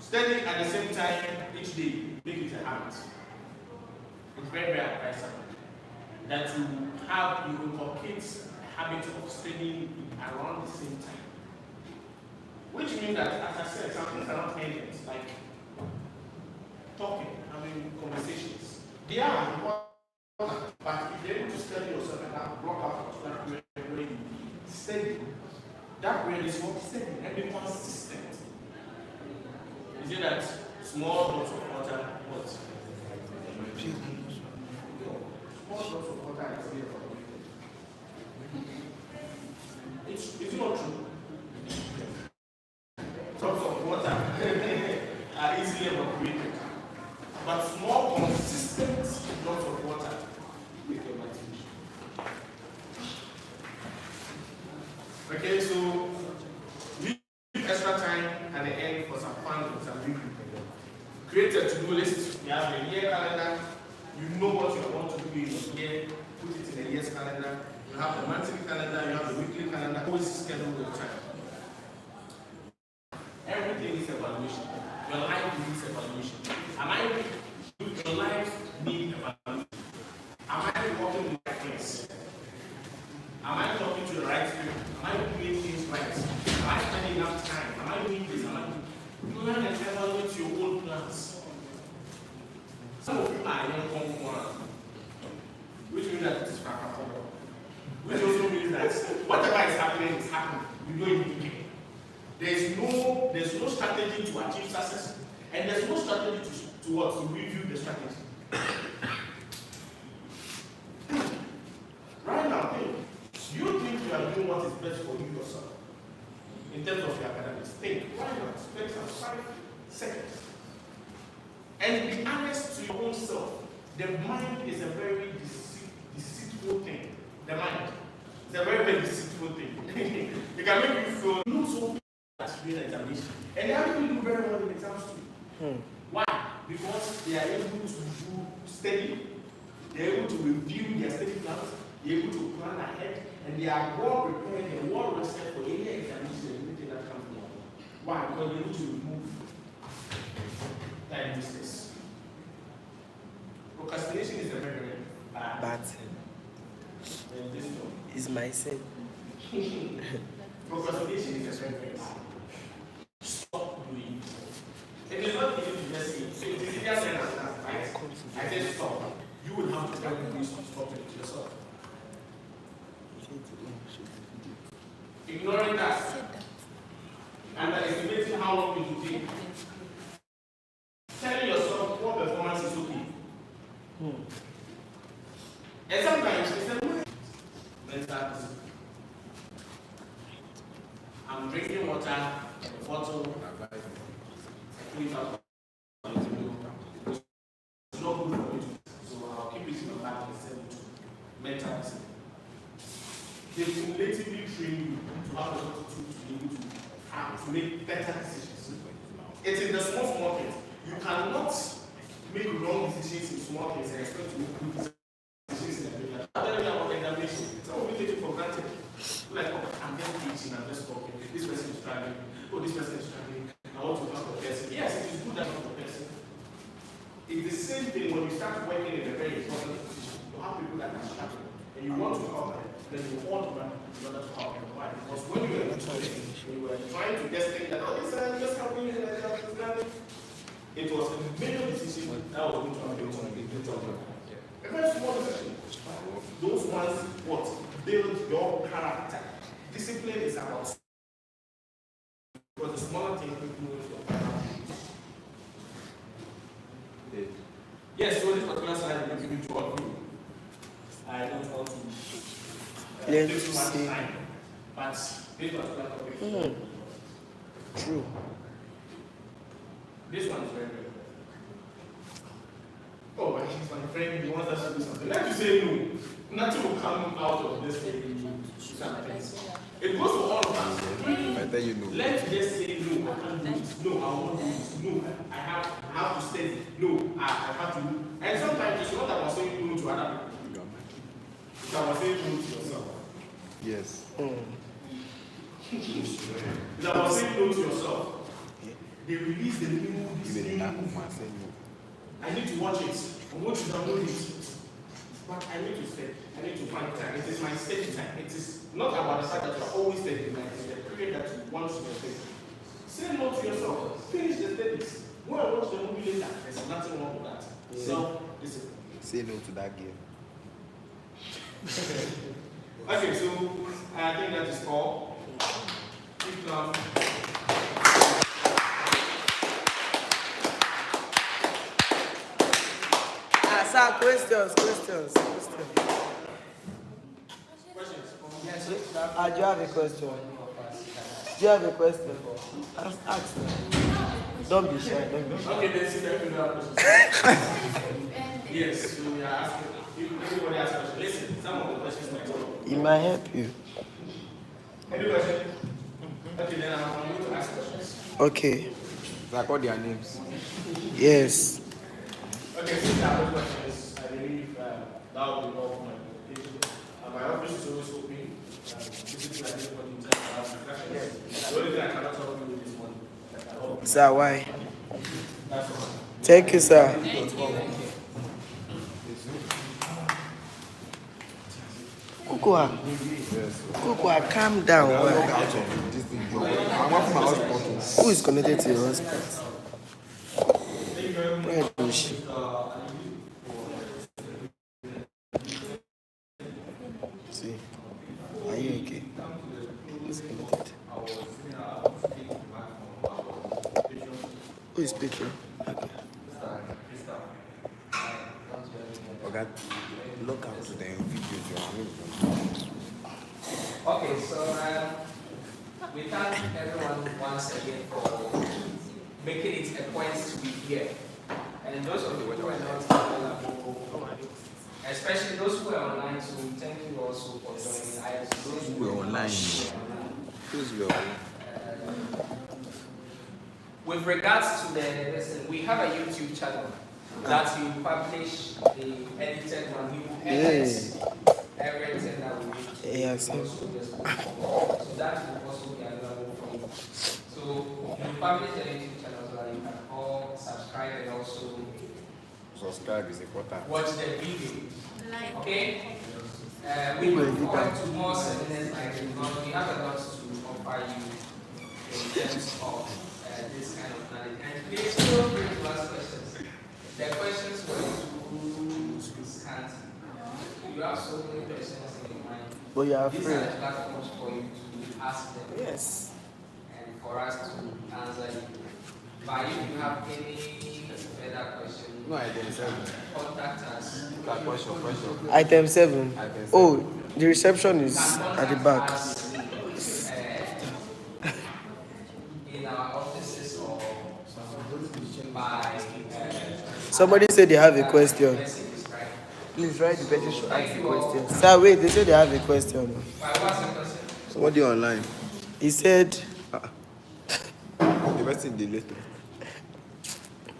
Study at the same time each day, make it a habit. It's very, very advisable that you inculcate a habit of studying around the same time. Which means that, as I said, some things are not ended, like talking, having conversations. They are important, but if you're able to study yourself and have block out that period where you study, that period is what study and be consistent. Is it that small drops of water, what? Small drops of water is here for you. It's not true. Drops of water are easily evaporated, but small, consistent drops of water make your motivation. Okay, so leave extra time at the end for some fun and some review. Create a to-do list. You have a year calendar. You know what you want to do in a year. Put it in a year's calendar. You have the monthly calendar. You have the weekly calendar. Always schedule your time. Everything is evaluation. Your life needs evaluation. Your life needs evaluation. Am I walking in the right place? Am I talking to the right people? Am I doing things right? Am I spending enough time? Am I doing this? You learn and evaluate your own plans. Some of you are young conform, which means that it is practical. Which also means that whatever is happening is happening. You don't even care. There's no strategy to achieve success, and there's no strategy to review the strategy. Right now, you think you are doing what is best for you yourself in terms of your academics. Think, why not? Spend some 5 seconds. And be honest to your own self. The mind is a very deceitful thing. The mind is a very, very deceitful thing. It can make you feel not so real examination. And they actually do very well in exams too. Why? Because they are able to do study, they are able to review their study plans, they are able to plan ahead, and they are well prepared and well rested for any examination and anything that comes along. Why? Because they are able to remove time mistakes. Procrastination is a very, very bad thing. And is my sin. Procrastination is a very, very bad. Stop doing it. It is not easy to just say, so it is easier said than done, right? I said stop. You will have to tell me to stop it yourself. Ignoring that. Underestimating how long it will take. Telling yourself what performance is okay. And sometimes it's a mental discipline. I'm drinking water in a bottle. fill it out. It's not good for you. So I'll keep it in the back and send it to mental discipline. They cumulatively train you to have the attitude to be able to make better decisions. It's in the small things. You cannot make wrong decisions in small things and expect to make good decisions in the big. I'm telling you about examination. Some of you take it for granted. Like, oh, I'm just teaching, I'm just talking. This person is struggling. Oh, this person is struggling. I want to help the person. Yes, it is good to help the person. It's the same thing when you start working in a very important position. You have people that are struggling and you want to help them, then you want to run in order to help them. Why? Because when you were trying to just think that, oh, this is just helping you, it was a major decision that was going to happen on a big problem. A very small decision. Those ones, what? Build your character. Discipline is about. But the smaller things will do with your character. Yes, so this particular slide will give you to all of you. I don't want to take too much time, but this particular topic. True. This one is very good. Oh, but he's my friend, he wants us to do something. Let you say no. Nothing will come out of this thing. It goes to all of us. I tell you no. Let's just say no, I can't do it. No, I won't do it. No, I have to study. No, I have to. And sometimes it's not about saying no to other people. It's about saying no to yourself. Yes. It's about saying no to yourself. They release the new, this new I need to watch it. I want to download it. But I need to study. I need to find time. It is my study time. It is not about the fact that you are always studying. It is the period that you want to study. Say no to yourself. Finish the studies. Go and watch the movie later. There's nothing wrong with that. Self-discipline. Say no to that game. Okay, so I think that is all. Keep calm. Sir, questions. Questions? Yes, do you have a question? Do you have a question? Ask them. Don't be shy. Okay, then sit there if you have questions. Yes, so we are asking. If anybody has questions, listen, some of the questions might come. It might help you. Any question? Okay, then I'm going to ask questions. Okay. I call their names. Yes. Okay, since I have questions, I believe that will be all for my presentation. My office is always open. This is like everybody in terms of discussions. The only thing I cannot help you with this one. Sir, why? That's all. Thank you, sir. Kukua, calm down. Who is connected to your husband? Where is she? See, are you okay? Who's connected? Who is speaking? Okay. Okay, look up to the videos. Okay, so we thank everyone once again for making it a point to be here. And those of you who are not available, especially those who are online, so we thank you also for joining. Those who are online. Those who are online. With regards to listen, we have a YouTube channel that you publish the edited one. You edit everything that we need. Yes. So that will also be available for you. So you publish the YouTube channel so that you can all subscribe and also Subscribe is important. watch the video. Okay? We look forward to more seminars like this because we have a lot to offer you in terms of this kind of knowledge. And please feel free to ask questions. The questions were too scanty. You have so many questions in your mind. But you are These afraid. are platforms for you to ask them. Yes. And for us to answer you. But if you have any further questions, No, item 7. contact us. Question. Item 7. Item 7. Oh, the reception is at the back. In our offices or Somebody said they have a question. message is right. Please write the person should ask Thank the you all. question. Sir, wait, they said they have a question. What's the question? Somebody online. He said, The person deleted.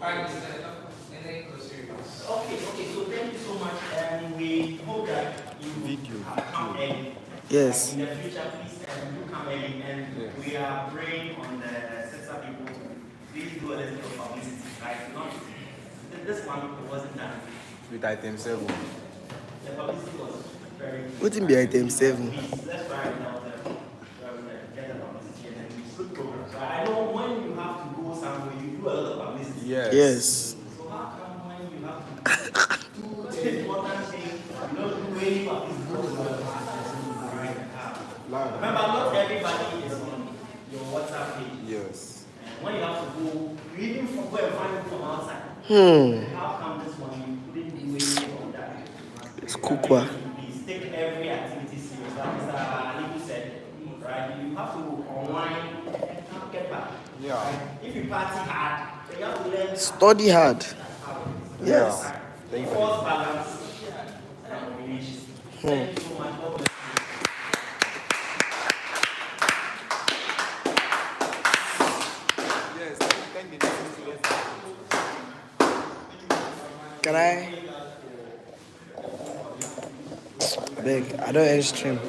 Alright, and then grocery. Okay, so thank you so much, and we hope that you have come early. yes. In the future, please do come early, and we are praying on the CITSA people to please do a little bit of publicity, right? Not this one, it wasn't done. With item 7. The publicity was very good. What in be item 7? Please, let's try it out there. Get the publicity, and then it's good program. So I know when you have to go somewhere, you do a lot of publicity. Yes. So how come when you have to do the important thing, you don't do any publicity? Remember, not everybody is on your WhatsApp page. Yes. And when you have to go, you even go and find it from outside. How come this one you couldn't do anything on that? It's kukwa. Please take every activity serious. Like Mr. Ali said, right? You have to unwind and get back. Yeah. Right? If you party hard, then you have to learn. Study hard. Yes. Thank you. Force balance and combination. Thank you so much. God bless you. Yes, thank the students. Can I? Beg, I don't end stream.